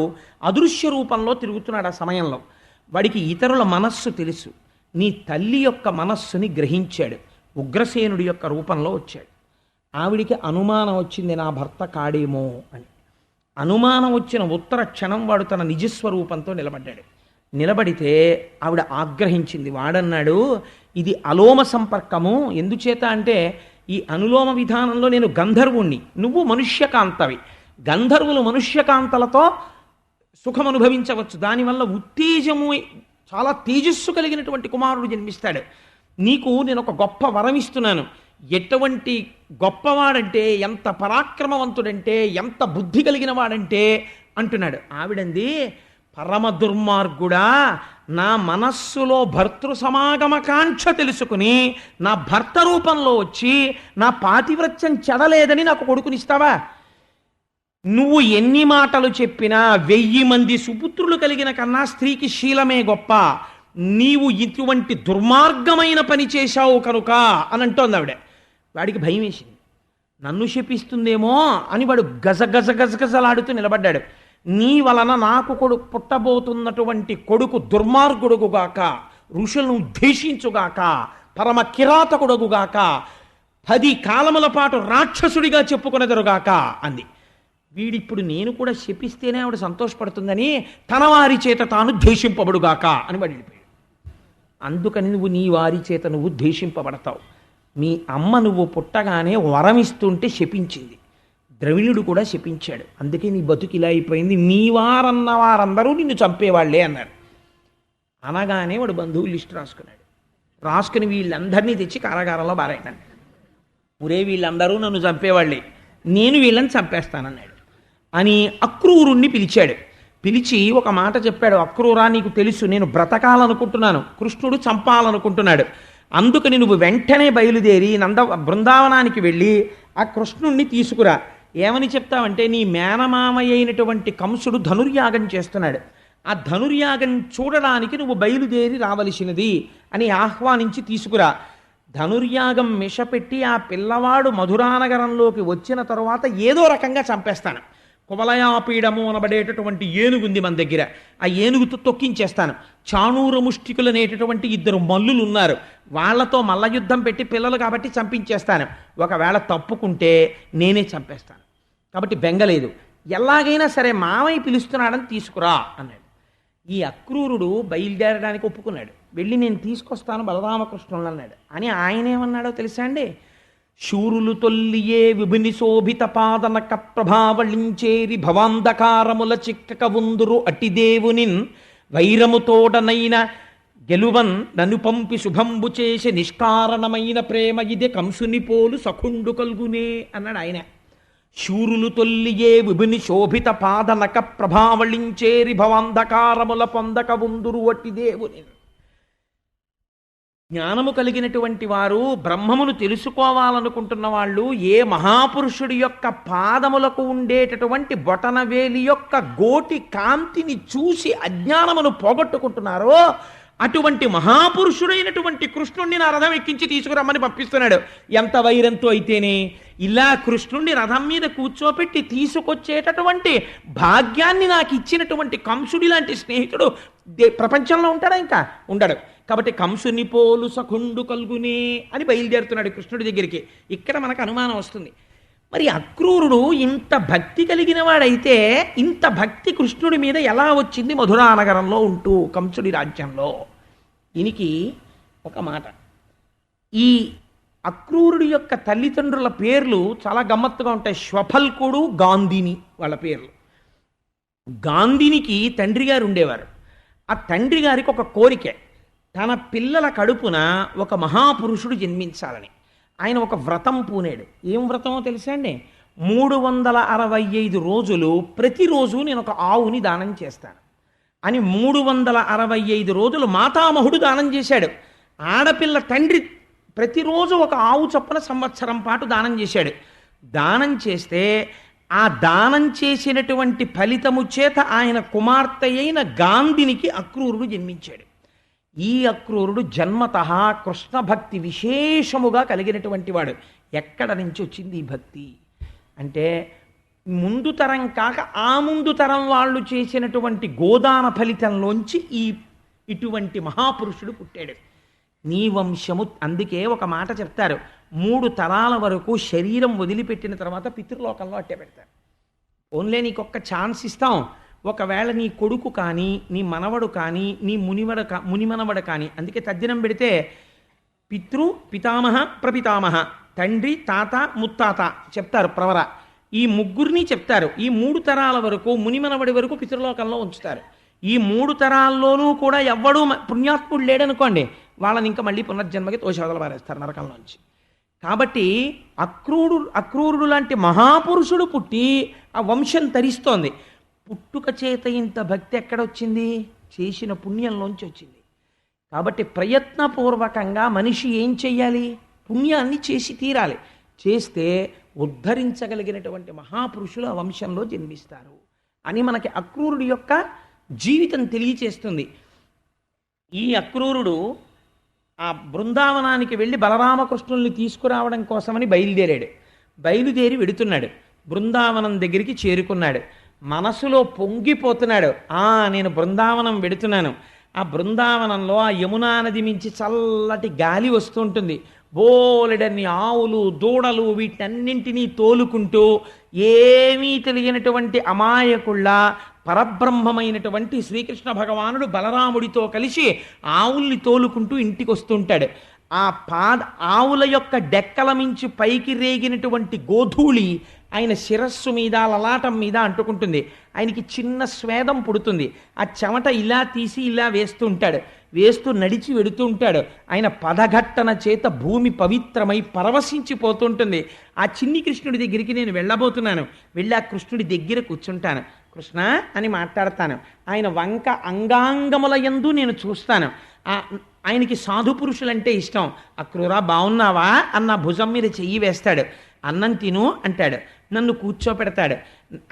అదృశ్య రూపంలో తిరుగుతున్నాడు. ఆ సమయంలో వాడికి ఇతరుల మనస్సు తెలుసు. నీ తల్లి యొక్క మనస్సుని గ్రహించాడు. ఉగ్రసేనుడి యొక్క రూపంలో వచ్చాడు. ఆవిడికి అనుమానం వచ్చింది, నా భర్త కాడేమో అని. అనుమానం వచ్చిన ఉత్తర క్షణం వాడు తన నిజస్వరూపంతో నిలబడ్డాడు. నిలబడితే ఆవిడ ఆగ్రహించింది. వాడన్నాడు, ఇది అలోమ సంపర్కము. ఎందుచేత అంటే ఈ అనులోమ విధానంలో నేను గంధర్వుణ్ణి, నువ్వు మనుష్యకాంతవి. గంధర్వులు మనుష్యకాంతలతో సుఖం అనుభవించవచ్చు. దానివల్ల ఉత్తేజము, చాలా తేజస్సు కలిగినటువంటి కుమారుడు జన్మిస్తాడు. నీకు నేను ఒక గొప్ప వరం ఇస్తున్నాను. ఎటువంటి గొప్పవాడంటే, ఎంత పరాక్రమవంతుడంటే, ఎంత బుద్ధి కలిగిన వాడంటే అంటున్నాడు. ఆవిడంది, పరమ దుర్మార్గుడా, నా మనస్సులో భర్తృ సమాగమ కాంక్ష తెలుసుకుని నా భర్త రూపంలో వచ్చి నా పాతివ్రత్యం చెడలేదని నాకు కొడుకునిస్తావా? నువ్వు ఎన్ని మాటలు చెప్పినా 1000 మంది సుపుత్రులు కలిగిన కన్నా స్త్రీకి శీలమే గొప్ప. నీవు ఇటువంటి దుర్మార్గమైన పని చేశావు కనుక అని అంటోంది ఆవిడ. వాడికి భయం వేసింది. నన్ను శపిస్తుందేమో అని వాడు గజగజలాడుతూ నిలబడ్డాడు. నీ వలన నాకు కొడుకు పుట్టబోతున్నటువంటి కొడుకు దుర్మార్గుడుగుగాక, ఋషులను ఉద్దేశించుగాక, పరమ కిరాతకుడుగుగాక, 10 కాలముల పాటు రాక్షసుడిగా చెప్పుకొనెదరుగాక అంది. వీడిప్పుడు నేను కూడా శపిస్తేనే ఆవిడ సంతోషపడుతుందని తన వారి చేత తాను ద్వేషింపబడుగాక అని వాడు వెళ్ళిపోయాడు. అందుకని నువ్వు నీ వారి చేత నువ్వు ద్వేషింపబడతావు. మీ అమ్మ నువ్వు పుట్టగానే వరమిస్తుంటే శపించింది. ద్రవిణుడు కూడా శపించాడు. అందుకే నీ బతుకు ఇలా అయిపోయింది. నీ వారన్న వారందరూ నిన్ను చంపేవాళ్లే అన్నారు. అనగానే వాడు బంధువులు లిస్టు రాసుకున్నాడు. రాసుకుని వీళ్ళందరినీ తెచ్చి కారాగారంలో బారాయన్నాడు. ఒరే వీళ్ళందరూ నన్ను చంపేవాళ్లే, నేను వీళ్ళని చంపేస్తానన్నాడు. అని అక్రూరుణ్ణి పిలిచాడు. పిలిచి ఒక మాట చెప్పాడు. అక్రూరా, నీకు తెలుసు నేను బ్రతకాలనుకుంటున్నాను, కృష్ణుడు చంపాలనుకుంటున్నాడు. అందుకని నువ్వు వెంటనే బయలుదేరి బృందావనానికి వెళ్ళి ఆ కృష్ణుణ్ణి తీసుకురా. ఏమని చెప్తావంటే, నీ మేనమామయ్య అయినటువంటి కంసుడు ధనుర్యాగం చేస్తున్నాడు, ఆ ధనుర్యాగం చూడడానికి నువ్వు బయలుదేరి రావలసినది అని ఆహ్వానించి తీసుకురా. ధనుర్యాగం మిషపెట్టి ఆ పిల్లవాడు మధురానగరంలోకి వచ్చిన తరువాత ఏదో రకంగా చంపేస్తాను. కువలయాపీడము అనబడేటటువంటి ఏనుగుంది మన దగ్గర, ఆ ఏనుగుతో తొక్కించేస్తాను. చాణూర ముష్టికులు అనేటటువంటి 2 మల్లులు ఉన్నారు, వాళ్లతో మల్ల యుద్ధం పెట్టి పిల్లలు కాబట్టి చంపించేస్తాను. ఒకవేళ తప్పుకుంటే నేనే చంపేస్తాను. కాబట్టి బెంగలేదు, ఎలాగైనా సరే మామయ్య పిలుస్తున్నాడని తీసుకురా అన్నాడు. ఈ అక్రూరుడు బయలుదేరడానికి ఒప్పుకున్నాడు. వెళ్ళి నేను తీసుకొస్తాను బలరామకృష్ణులు అన్నాడు. అని ఆయన ఏమన్నాడో తెలుసా అండి? శూరులు తొల్లియే విభిని శోభిత పాదనక ప్రభావళించేరి భవాంధకారముల చిక్కక ఉందురు అటిదేవునిన్ వైరముతోడనైన గెలువన్ నన్ను పంపి శుభంబు చేసి నిష్కారణమైన ప్రేమ ఇదే కంసుని పోలు సఖుండు కల్గునే అన్నాడు ఆయన. శూరులు తొల్లియే విభిని శోభిత పాదనక ప్రభావళించేరి భవాంధకారముల పొందక ఉందురు అటిదేవునిన్. జ్ఞానము కలిగినటువంటి వారు, బ్రహ్మమును తెలుసుకోవాలనుకుంటున్న వాళ్ళు ఏ మహాపురుషుడి యొక్క పాదములకు ఉండేటటువంటి బొటనవేలి యొక్క గోటి కాంతిని చూసి అజ్ఞానమును పోగొట్టుకుంటున్నారో అటువంటి మహాపురుషుడైనటువంటి కృష్ణుణ్ణి నా రథం ఎక్కించి తీసుకురమ్మని పంపిస్తున్నాడు. ఎంత వైరంతో అయితేనే ఇలా కృష్ణుణ్ణి రథం మీద కూర్చోపెట్టి తీసుకొచ్చేటటువంటి భాగ్యాన్ని నాకు ఇచ్చినటువంటి కంసుడి లాంటి స్నేహితుడు ప్రపంచంలో ఉంటాడా? ఇంకా ఉండడు. కాబట్టి కంసుని పోలు సఖుండు కల్గునే అని బయలుదేరుతున్నాడు కృష్ణుడి దగ్గరికి. ఇక్కడ మనకు అనుమానం వస్తుంది, మరి అక్రూరుడు ఇంత భక్తి కలిగిన వాడైతే ఇంత భక్తి కృష్ణుడి మీద ఎలా వచ్చింది మధురానగరంలో ఉంటూ కంసుడి రాజ్యంలో? దీనికి ఒక మాట. ఈ అక్రూరుడి యొక్క తల్లిదండ్రుల పేర్లు చాలా గమ్మత్తుగా ఉంటాయి. శ్వఫల్కుడు, గాంధిని వాళ్ళ పేర్లు. గాంధినికి తండ్రి గారు ఉండేవారు. ఆ తండ్రి గారికి ఒక కోరిక, తన పిల్లల కడుపున ఒక మహాపురుషుడు జన్మించాలని. ఆయన ఒక వ్రతం పూనాడు. ఏం వ్రతమో తెలుసా అండి? 365 రోజులు ప్రతిరోజు నేను ఒక ఆవుని దానం చేస్తాను అని 365 రోజులు మాతామహుడు దానం చేశాడు. ఆడపిల్ల తండ్రి ప్రతిరోజు ఒక ఆవు చొప్పున సంవత్సరం పాటు దానం చేశాడు. దానం చేస్తే ఆ దానం చేసినటువంటి ఫలితము చేత ఆయన కుమార్తె అయిన గాంధినికి అక్రూరుడు జన్మించాడు. ఈ అక్రూరుడు జన్మతః కృష్ణ భక్తి విశేషముగా కలిగినటువంటి వాడు. ఎక్కడ నుంచి వచ్చింది ఈ భక్తి అంటే, ముందు తరం కాక ఆ ముందు తరం వాళ్ళు చేసినటువంటి గోదాన ఫలితంలోంచి ఇటువంటి మహాపురుషుడు పుట్టాడు. నీ వంశము. అందుకే ఒక మాట చెప్తారు, 3 తరాల వరకు శరీరం వదిలిపెట్టిన తర్వాత పితృలోకంలో అట్టే పెడతారు. ఓన్లీ నీకొక్క ఛాన్స్ ఇస్తాం. ఒకవేళ నీ కొడుకు కానీ, నీ మనవడు కానీ, నీ మునిమనవడు కానీ, అందుకే తద్దినం పెడితే పితామహ ప్రపితామహ, తండ్రి తాత ముత్తాత చెప్తారు ప్రవర. ఈ ముగ్గురిని చెప్తారు. ఈ 3 తరాల వరకు మునిమనవడి వరకు పితృలోకంలో ఉంచుతారు. ఈ 3 తరాల్లోనూ కూడా ఎవ్వడూ పుణ్యాత్ముడు లేడనుకోండి, వాళ్ళని ఇంకా మళ్ళీ పునర్జన్మకి తోషవదల పారేస్తారు నరకంలోంచి. కాబట్టి అక్రూరుడు లాంటి మహాపురుషుడు పుట్టి ఆ వంశం తరిస్తోంది. పుట్టుక చేత ఇంత భక్తి ఎక్కడొచ్చింది? చేసిన పుణ్యంలోంచి వచ్చింది. కాబట్టి ప్రయత్నపూర్వకంగా మనిషి ఏం చెయ్యాలి? పుణ్యాన్ని చేసి తీరాలి. చేస్తే ఉద్ధరించగలిగినటువంటి మహాపురుషులు ఆ వంశంలో జన్మిస్తారు అని మనకి అక్రూరుడి యొక్క జీవితం తెలియచేస్తుంది. ఈ అక్రూరుడు ఆ బృందావనానికి వెళ్ళి బలరామకృష్ణుల్ని తీసుకురావడం కోసమని బయలుదేరి వెడుతున్నాడు. బృందావనం దగ్గరికి చేరుకున్నాడు. మనసులో పొంగిపోతున్నాడు. నేను బృందావనం వెడుతున్నాను. ఆ బృందావనంలో ఆ యమునా నది మించి చల్లటి గాలి వస్తుంటుంది. బోలెడన్ని ఆవులు దూడలు వీటన్నింటినీ తోలుకుంటూ ఏమీ తెలియనటువంటి అమాయకుళ్ళ పరబ్రహ్మమైనటువంటి శ్రీకృష్ణ భగవానుడు బలరాముడితో కలిసి ఆవుల్ని తోలుకుంటూ ఇంటికి వస్తుంటాడు. ఆ ఆవుల యొక్క డెక్కల మించి పైకి రేగినటువంటి గోధూళి ఆయన శిరస్సు మీద లలాటం మీద అంటుకుంటుంది. ఆయనకి చిన్న స్వేదం పుడుతుంది. ఆ చెమట ఇలా తీసి ఇలా వేస్తూ నడిచి వెడుతూ ఉంటాడు. ఆయన పదఘట్టన చేత భూమి పవిత్రమై పరవశించిపోతుంటుంది. ఆ చిన్ని కృష్ణుడి దగ్గరికి నేను వెళ్ళబోతున్నాను. వెళ్ళి ఆ కృష్ణుడి దగ్గర కూర్చుంటాను. కృష్ణ అని మాట్లాడతాను. ఆయన వంక అంగాంగముల యందు నేను చూస్తాను. ఆయనకి సాధు పురుషులంటే ఇష్టం. అక్రూరా బాగున్నావా అన్న భుజం మీద చెయ్యి వేస్తాడు. అన్నం తిను అంటాడు. నన్ను కూర్చోపెడతాడు.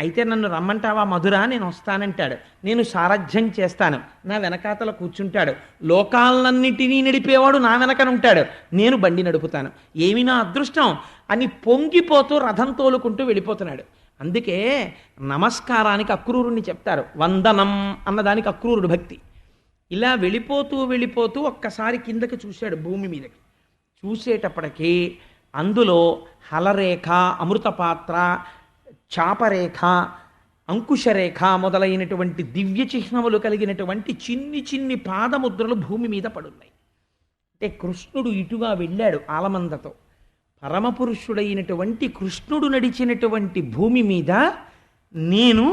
అయితే నన్ను రమ్మంటావా మధురా, నేను వస్తానంటాడు. నేను సారథ్యం చేస్తాను. నా వెనకాతల కూర్చుంటాడు. లోకాలన్నిటినీ నడిపేవాడు నా వెనకనుంటాడు. నేను బండి నడుపుతాను. ఏమి నా అదృష్టం అని పొంగిపోతూ రథం తోలుకుంటూ వెళ్ళిపోతున్నాడు. అందుకే నమస్కారానికి అక్రూరుణ్ణి చెప్తారు. వందనం అన్నదానికి అక్రూరుడు భక్తి. ఇలా వెళ్ళిపోతూ ఒక్కసారి కిందకి చూశాడు, భూమి మీదకి. చూసేటప్పటికీ అందులో హలరేఖ, అమృతపాత్ర, చాపరేఖ, అంకుశరేఖ మొదలైనటువంటి దివ్య చిహ్నములు కలిగినటువంటి చిన్ని పాదముద్రలు భూమి మీద పడున్నాయి. అంటే కృష్ణుడు ఇటుగా వెళ్ళాడు ఆలమందతో. పరమపురుషుడైనటువంటి కృష్ణుడు నడిచినటువంటి భూమి మీద నేను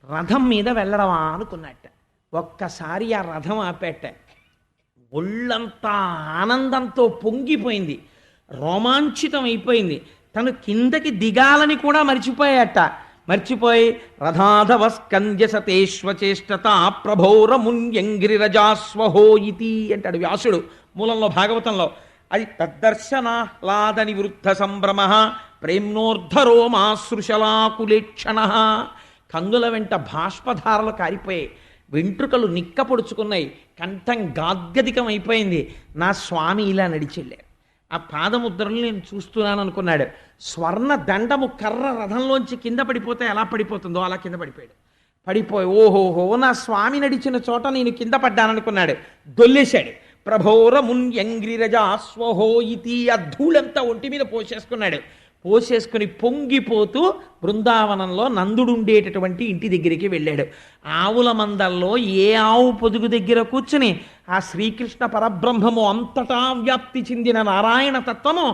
రథం మీద వెళ్ళడమా అనుకున్నట్ట. ఒక్కసారి ఆ రథం ఆపేట. ఒళ్ళంతా ఆనందంతో పొంగిపోయింది, రోమాంచితం అయిపోయింది. తను కిందకి దిగాలని కూడా మర్చిపోయి రథాధవ స్కంద్య సతేష్వచేష్టత ప్రభోరమున్యంగిరిరజాస్వహో ఇతి అంటాడు వ్యాసుడు మూలంలో భాగవతంలో. అది తద్దర్శనాహ్లాద నివృద్ధ సంభ్రమ ప్రేమ్నోర్ధరోమాశ్రుశలాకులేక్షణ. కందుల వెంట బాష్పధారలు కారిపోయాయి, వెంట్రుకలు నిక్కపొడుచుకున్నాయి, కంఠం గాద్గదికం అయిపోయింది. నా స్వామి ఇలా నడిచెళ్ళారు. ఆ పాదముద్రలు నేను చూస్తున్నాను అనుకున్నాడు. స్వర్ణ దండము కర్ర రథంలోంచి కింద పడిపోతే ఎలా పడిపోతుందో అలా కింద పడిపోయి ఓహోహో నా స్వామి నడిచిన చోట నేను కింద పడ్డాననుకున్నాడు. దొల్లేశాడు. ప్రభోరమున్యంగ్రిరజాస్వహో ఇతి. ఆ ధూళంతా ఒంటి మీద పోసేసుకుని పొంగిపోతూ బృందావనంలో నందుడు ఉండేటటువంటి ఇంటి దగ్గరికి వెళ్ళాడు. ఆవుల మందల్లో ఏ ఆవు పొదుగు దగ్గర కూర్చుని ఆ శ్రీకృష్ణ పరబ్రహ్మము అంతటా వ్యాప్తి చెందిన నారాయణ తత్వము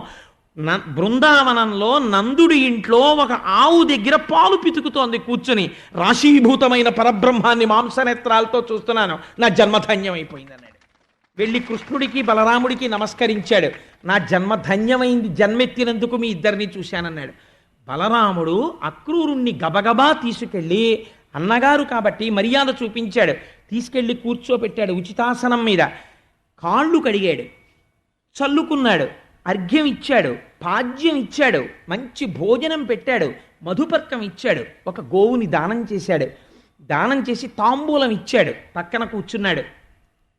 బృందావనంలో నందుడి ఇంట్లో ఒక ఆవు దగ్గర పాలు పితుకుతోంది కూర్చొని. రాశీభూతమైన పరబ్రహ్మాన్ని మాంసనేత్రాలతో చూస్తున్నాను, నా జన్మధన్యమైపోయింది అన్నాడు. వెళ్ళి కృష్ణుడికి బలరాముడికి నమస్కరించాడు. నా జన్మధన్యమైంది, జన్మెత్తినందుకు మీ ఇద్దరిని చూశానన్నాడు. బలరాముడు అక్రూరుణ్ణి గబగబా తీసుకెళ్ళి, అన్నగారు కాబట్టి మర్యాద చూపించాడు, తీసుకెళ్ళి కూర్చోపెట్టాడు ఉచితాసనం మీద. కాళ్ళు కడిగాడు, చల్లుకున్నాడు, అర్ఘ్యం ఇచ్చాడు, పాద్యం ఇచ్చాడు, మంచి భోజనం పెట్టాడు, మధుపర్కం ఇచ్చాడు, ఒక గోవుని దానం చేశాడు. దానం చేసి తాంబూలం ఇచ్చాడు, పక్కన కూర్చున్నాడు.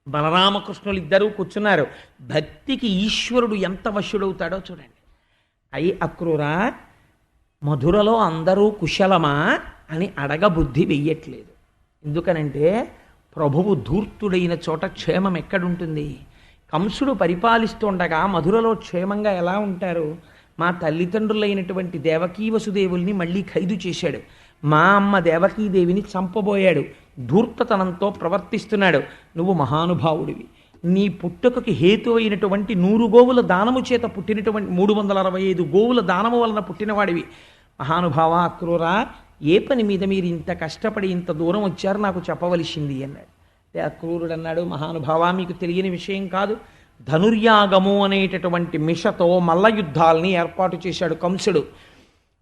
బలరామకృష్ణులు ఇద్దరూ కూర్చున్నారు. భక్తికి ఈశ్వరుడు ఎంత వశుడవుతాడో చూడండి. అయి అక్రూరా, మధురలో అందరూ కుశలమా అని అడగబుద్ధి వెయ్యట్లేదు. ఎందుకనంటే ప్రభువు ధూర్తుడైన చోట క్షేమం ఎక్కడుంటుంది? కంసుడు పరిపాలిస్తుండగా మధురలో క్షేమంగా ఎలా ఉంటారు? మా తల్లిదండ్రులైనటువంటి దేవకీ వసుదేవుల్ని మళ్ళీ ఖైదు చేశాడు. మా అమ్మ దేవకీదేవిని చంపబోయాడు. ధూర్తతనంతో ప్రవర్తిస్తున్నాడు. నువ్వు మహానుభావుడివి. నీ పుట్టుకకి హేతు అయినటువంటి 100 గోవుల దానము చేత పుట్టినటువంటి 365 గోవుల దానము వలన పుట్టినవాడివి. మహానుభావ అక్రూరా, ఏ పని మీద మీరు ఇంత కష్టపడి ఇంత దూరం వచ్చారు నాకు చెప్పవలసింది అన్నాడు. అక్రూరుడు అన్నాడు, మహానుభావ, మీకు తెలియని విషయం కాదు. ధనుర్యాగము అనేటటువంటి మిషతో మల్ల యుద్ధాలని ఏర్పాటు చేశాడు కంసుడు.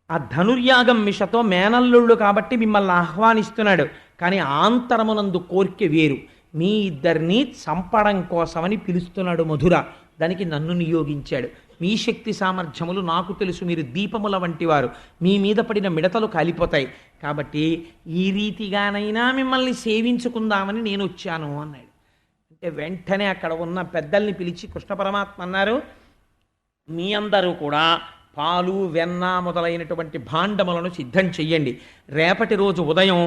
ఆ ధనుర్యాగం మిషతో మేనల్లుళ్ళు కాబట్టి మిమ్మల్ని ఆహ్వానిస్తున్నాడు. కానీ ఆంతరమునందు కోర్కె వేరు. మీ ఇద్దరిని చంపడం కోసమని పిలుస్తున్నాడు మధుర. దానికి నన్ను నియోగించాడు. మీ శక్తి సామర్థ్యములు నాకు తెలుసు. మీరు దీపముల వంటి వారు. మీ మీద పడిన మిడతలు కాలిపోతాయి. కాబట్టి ఈ రీతిగానైనా మిమ్మల్ని సేవించుకుందామని నేను వచ్చాను అన్నాడు. అంటే వెంటనే అక్కడ ఉన్న పెద్దల్ని పిలిచి కృష్ణ పరమాత్మ అన్నారు, మీ అందరూ కూడా పాలు వెన్న మొదలైనటువంటి భాండములను సిద్ధం చెయ్యండి. రేపటి రోజు ఉదయం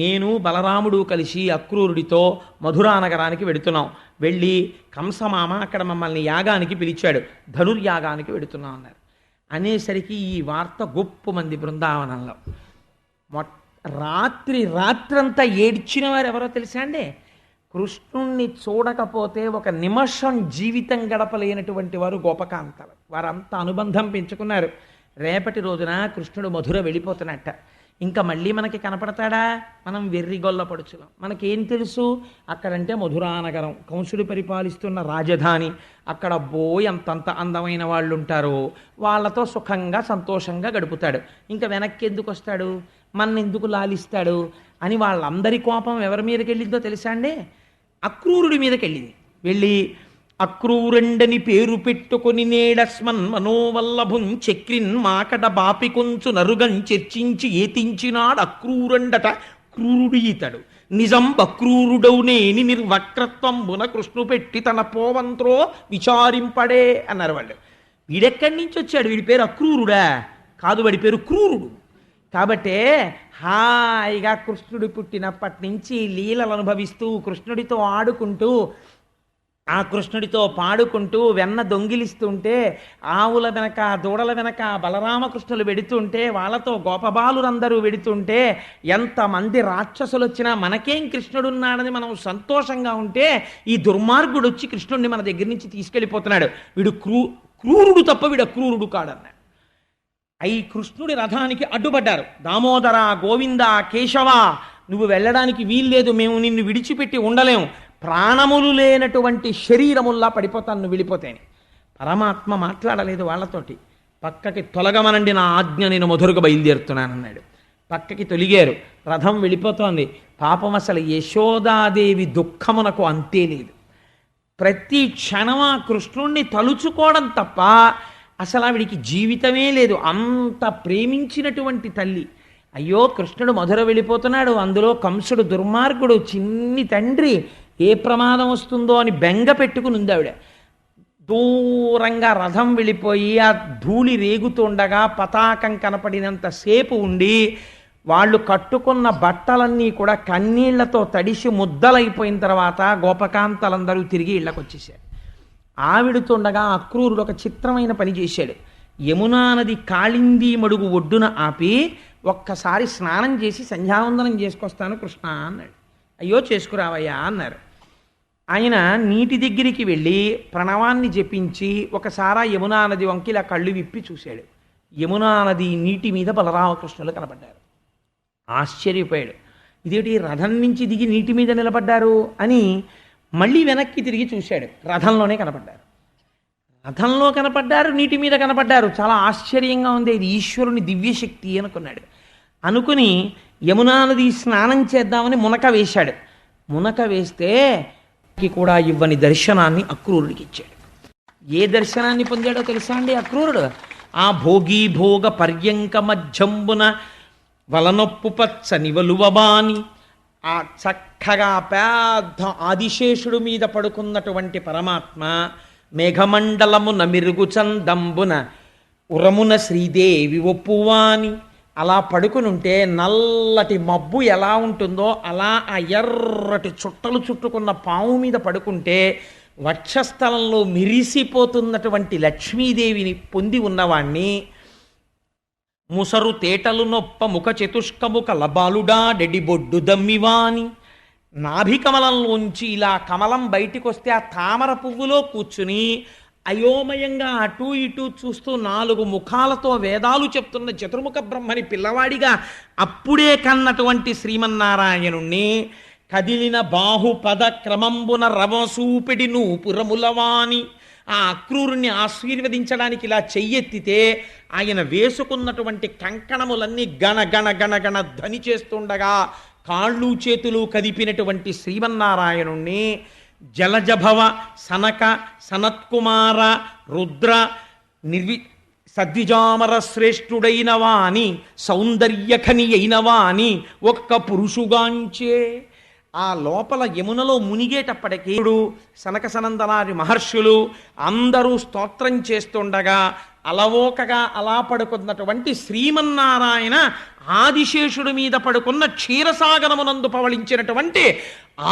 నేను బలరాముడు కలిసి అక్రూరుడితో మధురా నగరానికి వెడుతున్నాం. వెళ్ళి కంసమామ అక్కడ మమ్మల్ని యాగానికి పిలిచాడు, ధనుర్యాగానికి వెడుతున్నాం అన్నారు. అనేసరికి ఈ వార్త గొప్ప మంది బృందావనంలో రాత్రంతా ఏడ్చిన వారు ఎవరో తెలుసా అండి? కృష్ణుణ్ణి చూడకపోతే ఒక నిమిషం జీవితం గడపలేనటువంటి వారు గోపకాంతలు. వారంతా అనుబంధం పెంచుకున్నారు. రేపటి రోజున కృష్ణుడు మధుర వెళ్ళిపోతున్నట్ట. ఇంకా మళ్ళీ మనకి కనపడతాడా? మనం వెర్రిగొల్ల పడుచులం. మనకేం తెలుసు? అక్కడంటే మధురానగరం, కంసుడు పరిపాలిస్తున్న రాజధాని. అక్కడ అంతంత అందమైన వాళ్ళు ఉంటారు. వాళ్ళతో సుఖంగా సంతోషంగా గడుపుతాడు. ఇంకా వెనక్కి ఎందుకు వస్తాడు? మన్నెందుకు లాలిస్తాడు అని వాళ్ళందరి కోపం ఎవరి మీదకి వెళ్ళిందో తెలుసా అండి? అక్రూరుడి మీదకి వెళ్ళింది. వెళ్ళి అక్రూరండని పేరు పెట్టుకొని నేడస్మన్ మనోవల్లభుం చక్రిన్ మాకట బాపి కొంచు నరుగం చర్చించి ఏతించినాడు అక్రూరండట క్రూరుడు ఈతడు నిజం అక్రూరుడౌనేని నిర్వక్రత్వంబున కృష్ణు పెట్టి తన పోవంత్రో విచారింపడే అన్నారు వాళ్ళు. వీడెక్కడి నుంచి వచ్చాడు? వీడి పేరు అక్రూరుడా? కాదు, వాడి పేరు క్రూరుడు. కాబట్టే హాయిగా కృష్ణుడు పుట్టినప్పటి నుంచి లీలలు అనుభవిస్తూ, కృష్ణుడితో ఆడుకుంటూ, ఆ కృష్ణుడితో పాడుకుంటూ, వెన్న దొంగిలిస్తుంటే, ఆవుల వెనక దూడల వెనక బలరామకృష్ణులు వెడుతుంటే, వాళ్ళతో గోపబాలురందరూ వెడుతుంటే, ఎంతమంది రాక్షసులు వచ్చినా మనకేం కృష్ణుడున్నాడని మనం సంతోషంగా ఉంటే, ఈ దుర్మార్గుడు వచ్చి కృష్ణుడిని మన దగ్గర నుంచి తీసుకెళ్ళిపోతున్నాడు. వీడు క్రూరుడు తప్ప వీడు అక్రూరుడు కాడన్నాడు. అయి కృష్ణుడి రథానికి అడ్డుపడ్డారు. దామోదర, గోవింద, కేశవ, నువ్వు వెళ్ళడానికి వీల్లేదు, మేము నిన్ను విడిచిపెట్టి ఉండలేము, ప్రాణములు లేనటువంటి శరీరముల్లా పడిపోతాను నువ్వు వెళ్ళిపోతేని. పరమాత్మ మాట్లాడలేదు వాళ్ళతోటి. పక్కకి తొలగమనండి, నా ఆజ్ఞ, నేను మధురకు బయలుదేరుతున్నానన్నాడు. పక్కకి తొలిగారు. రథం వెళ్ళిపోతోంది. పాపం అసలు యశోదాదేవి దుఃఖమునకు అంతే లేదు. ప్రతి క్షణం ఆ కృష్ణుణ్ణి తలుచుకోవడం తప్ప అసలు ఆవిడికి జీవితమే లేదు. అంత ప్రేమించినటువంటి తల్లి. అయ్యో, కృష్ణుడు మధుర వెళ్ళిపోతున్నాడు, అందులో కంసుడు దుర్మార్గుడు, చిన్ని తండ్రి, ఏ ప్రమాదం వస్తుందో అని బెంగ పెట్టుకుని ఉంది ఆవిడ. దూరంగా రథం వెళ్ళిపోయి ఆ ధూళి రేగుతుండగా పతాకం కనపడినంతసేపు ఉండి, వాళ్ళు కట్టుకున్న బట్టలన్నీ కూడా కన్నీళ్లతో తడిసి ముద్దలైపోయిన తర్వాత గోపకాంతలందరూ తిరిగి ఇళ్ళకొచ్చేసారు. ఆవిడుతుండగా అక్రూరుడు ఒక చిత్రమైన పని చేశాడు. యమునా నది కాళింది మడుగు ఒడ్డున ఆపి ఒక్కసారి స్నానం చేసి సంధ్యావందనం చేసుకొస్తాను కృష్ణ అన్నాడు. అయ్యో, చేసుకురావయ్యా అన్నారు. ఆయన నీటి దగ్గరికి వెళ్ళి ప్రణవాన్ని జపించి ఒకసారి యమునా నది వంకి ఇలా కళ్ళు విప్పి చూశాడు. యమునా నది నీటి మీద బలరామకృష్ణులు కనపడ్డారు. ఆశ్చర్యపోయాడు. ఇదేంటి రథం నుంచి దిగి నీటి మీద నిలబడ్డారు అని మళ్ళీ వెనక్కి తిరిగి చూశాడు. రథంలోనే కనపడ్డారు. రథంలో కనపడ్డారు, నీటి మీద కనపడ్డారు. చాలా ఆశ్చర్యంగా ఉంది. ఇది ఈశ్వరుని దివ్యశక్తి అనుకున్నాడు. అనుకుని యమునా నది స్నానం చేద్దామని మునక వేశాడు. మునక వేస్తే కూడా ఇవ్వని దర్శనాన్ని అక్రూరుడికి ఇచ్చాడు. ఏ దర్శనాన్ని పొందాడో తెలుసా అండి అక్రూరుడు? ఆ భోగి భోగ పర్యంక మధ్యంబున వలనొప్పు పచ్చ నివలువబాని ఆ చక్కగా పెద్ద ఆదిశేషుడు మీద పడుకున్నటువంటి పరమాత్మ మేఘమండలమున మెరుగు చందంబున ఉరమున శ్రీదేవి ఒప్పువాని అలా పడుకునుంటే నల్లటి మబ్బు ఎలా ఉంటుందో అలా ఆ ఎర్రటి చుట్టలు చుట్టుకున్న పాము మీద పడుకుంటే వక్షస్థలంలో మిరిసిపోతున్నటువంటి లక్ష్మీదేవిని పొంది ఉన్నవాణ్ణి ముసరు తేటలు నొప్ప ముఖ చతుష్కము కలబాలుడా డెడిబొడ్డు దమ్మివాని నాభికమలంలోంచి ఇలా కమలం బయటికి వస్తే ఆ తామర పువ్వులో కూర్చుని అయోమయంగా అటూ ఇటూ చూస్తూ 4 ముఖాలతో వేదాలు చెప్తున్న చతుర్ముఖ బ్రహ్మని పిల్లవాడిగా అప్పుడే కన్నటువంటి శ్రీమన్నారాయణుణ్ణి కదిలిన బాహుపద క్రమంబున రవసూపిడి నూపురములవాని ఆ అక్రూరుణ్ణి ఆశీర్వదించడానికి ఇలా చెయ్యెత్తితే ఆయన వేసుకున్నటువంటి కంకణములన్నీ గణ గణ గణ గణ ధ్వని చేస్తుండగా కాళ్ళు చేతులు కదిపినటువంటి శ్రీమన్నారాయణుణ్ణి జలజభవ సనక సనత్కుమార రుద్ర సద్విజామర శ్రేష్ఠుడైన వాని సౌందర్యఖని అయిన వాని ఒక్క పురుషుగాంచే ఆ లోపల యమునలో మునిగేటప్పటికీ సనక సనందనాది మహర్షులు అందరూ స్తోత్రం చేస్తుండగా అలవోకగా అలా పడుకున్నటువంటి శ్రీమన్నారాయణ ఆదిశేషుడి మీద పడుకున్న క్షీరసాగరమునందు పవళించినటువంటి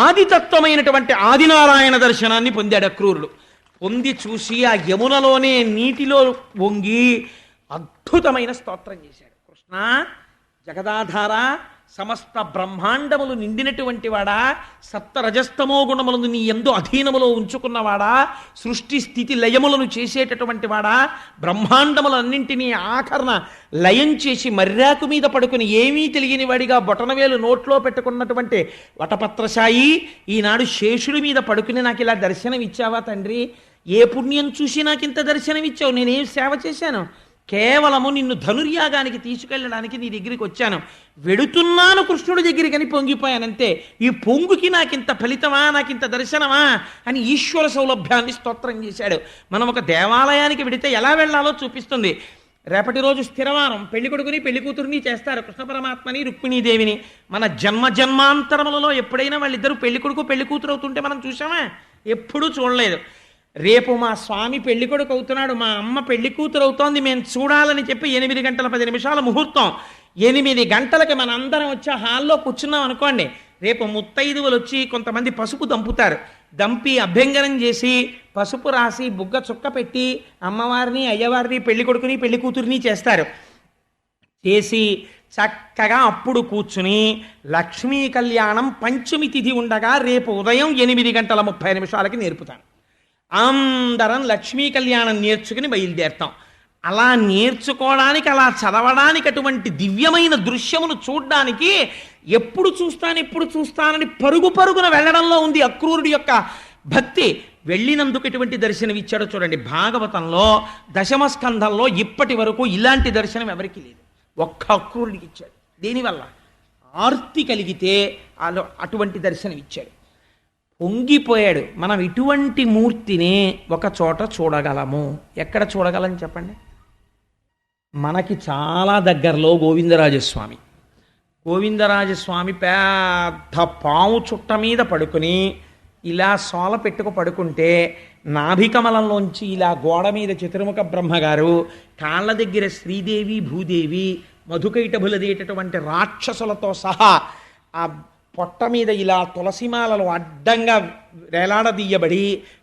ఆదితత్వమైనటువంటి ఆదినారాయణ దర్శనాన్ని పొందాడు అక్రూరుడు. పొంది చూసి ఆ యమునలోనే నీటిలో వంగి అద్భుతమైన స్తోత్రం చేశాడు. కృష్ణ జగదాధార సమస్త బ్రహ్మాండములు నిండినటువంటి వాడా, సప్తరజస్తమో గుణములను నీ యందు అధీనములో ఉంచుకున్నవాడా, సృష్టి స్థితి లయములను చేసేటటువంటి వాడా, బ్రహ్మాండములన్నింటినీ ఆఖరణ లయం చేసి మర్యాకు మీద పడుకుని ఏమీ తెలియని వాడిగా బొటనవేలు నోట్లో పెట్టుకున్నటువంటి వటపత్రశాయి ఈనాడు శేషుడి మీద పడుకుని నాకు ఇలా దర్శనం ఇచ్చావా తండ్రి? ఏ పుణ్యం చూసి నాకు ఇంత దర్శనం ఇచ్చావు? నేనేం సేవ చేశాను? కేవలము నిన్ను ధనుర్యాగానికి తీసుకెళ్ళడానికి నీ దగ్గరికి వచ్చాను. వెడుతున్నాను కృష్ణుడి దగ్గరికి అని పొంగిపోయానంతే. ఈ పొంగుకి నాకింత ఫలితమా, నాకింత దర్శనమా అని ఈశ్వర సౌలభ్యాన్ని స్తోత్రం చేశాడు. మనం ఒక దేవాలయానికి వెడితే ఎలా వెళ్ళాలో చూపిస్తుంది. రేపటి రోజు స్థిరవారం పెళ్లి కొడుకుని పెళ్లి కూతురుని చేస్తారు, కృష్ణ పరమాత్మని రుక్మిణీదేవిని. మన జన్మ జన్మాంతరములలో ఎప్పుడైనా వాళ్ళిద్దరూ పెళ్లి కొడుకు పెళ్లి కూతురు అవుతుంటే మనం చూసామా? ఎప్పుడూ చూడలేదు. రేపు మా స్వామి పెళ్లి కొడుకు అవుతున్నాడు, మా అమ్మ పెళ్లి కూతురు అవుతోంది, మేము చూడాలని చెప్పి 8 గంటల 10 నిమిషాల ముహూర్తం. 8 గంటలకి మనందరం వచ్చి హాల్లో కూర్చున్నాం అనుకోండి. రేపు ముత్తైదువులు వచ్చి కొంతమంది పసుపు దంపుతారు. దంపి అభ్యంగనం చేసి పసుపు రాసి బుగ్గ చుక్క పెట్టి అమ్మవారిని అయ్యవారిని పెళ్లి కొడుకుని పెళ్లి కూతురిని చేస్తారు. చేసి చక్కగా అప్పుడు కూర్చుని లక్ష్మీ కళ్యాణం పంచమి తిథి ఉండగా రేపు ఉదయం 8 గంటల 30 నిమిషాలకి నేర్పుతాను. అందరం లక్ష్మీ కళ్యాణం నేర్చుకుని బయలుదేరుతాం. అలా నేర్చుకోవడానికి, అలా చదవడానికి, అటువంటి దివ్యమైన దృశ్యమును చూడ్డానికి ఎప్పుడు చూస్తానని పరుగు పరుగున వెళ్ళడంలో ఉంది అక్రూరుడి యొక్క భక్తి. వెళ్ళినందుకు ఎటువంటి దర్శనం ఇచ్చాడో చూడండి. భాగవతంలో దశమ స్కంధంలో ఇప్పటి వరకు ఇలాంటి దర్శనం ఎవరికి లేదు, ఒక్క అక్రూరుడికి ఇచ్చాడు. దేనివల్ల? ఆర్తి కలిగితే అటువంటి దర్శనం ఇచ్చాడు. పొంగిపోయాడు. మనం ఇటువంటి మూర్తిని ఒక చోట చూడగలము. ఎక్కడ చూడగలం చెప్పండి? మనకి చాలా దగ్గరలో గోవిందరాజస్వామి. గోవిందరాజస్వామి పెద్ద పాము చుట్ట మీద పడుకుని ఇలా సోల పెట్టుకు పడుకుంటే నాభికమలంలోంచి ఇలా గోడ మీద చతుర్ముఖ బ్రహ్మగారు, కాళ్ళ దగ్గర శ్రీదేవి భూదేవి మధుకైటభులదేటటువంటి రాక్షసులతో సహా ఆ పొట్ట మీద ఇలా తులసిమాలలో అడ్డంగా వేలాడదీయబడి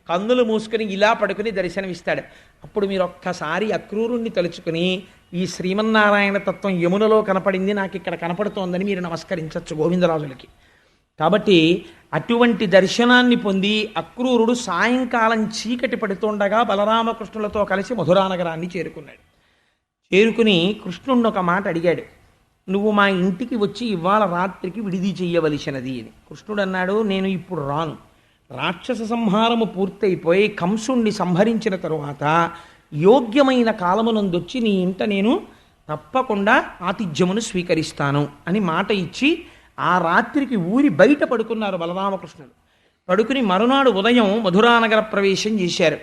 కన్నులు మూసుకుని ఇలా పడుకుని దర్శనమిస్తాడు. అప్పుడు మీరు ఒక్కసారి అక్రూరుణ్ణి తలుచుకుని ఈ శ్రీమన్నారాయణ తత్వం యమునలో కనపడింది, నాకు ఇక్కడ కనపడుతోందని మీరు నమస్కరించవచ్చు గోవిందరాజులకి. కాబట్టి అటువంటి దర్శనాన్ని పొంది అక్రూరుడు సాయంకాలం చీకటి పడుతుండగా బలరామకృష్ణులతో కలిసి మధురానగరాన్ని చేరుకున్నాడు. చేరుకుని కృష్ణుడిని ఒక మాట అడిగాడు, నువ్వు మా ఇంటికి వచ్చి ఇవాళ రాత్రికి విడిది చెయ్యవలసినది అని. కృష్ణుడు అన్నాడు, నేను ఇప్పుడు రాను. రాక్షస సంహారము పూర్తయిపోయి కంసుణ్ణి సంహరించిన తరువాత యోగ్యమైన కాలమునందొచ్చి నీ ఇంట నేను తప్పకుండా ఆతిథ్యమును స్వీకరిస్తాను అని మాట ఇచ్చి ఆ రాత్రికి ఊరి బయట పడుకున్నారు బలరామకృష్ణులు. పడుకుని మరునాడు ఉదయం మధురానగర ప్రవేశం చేశారు.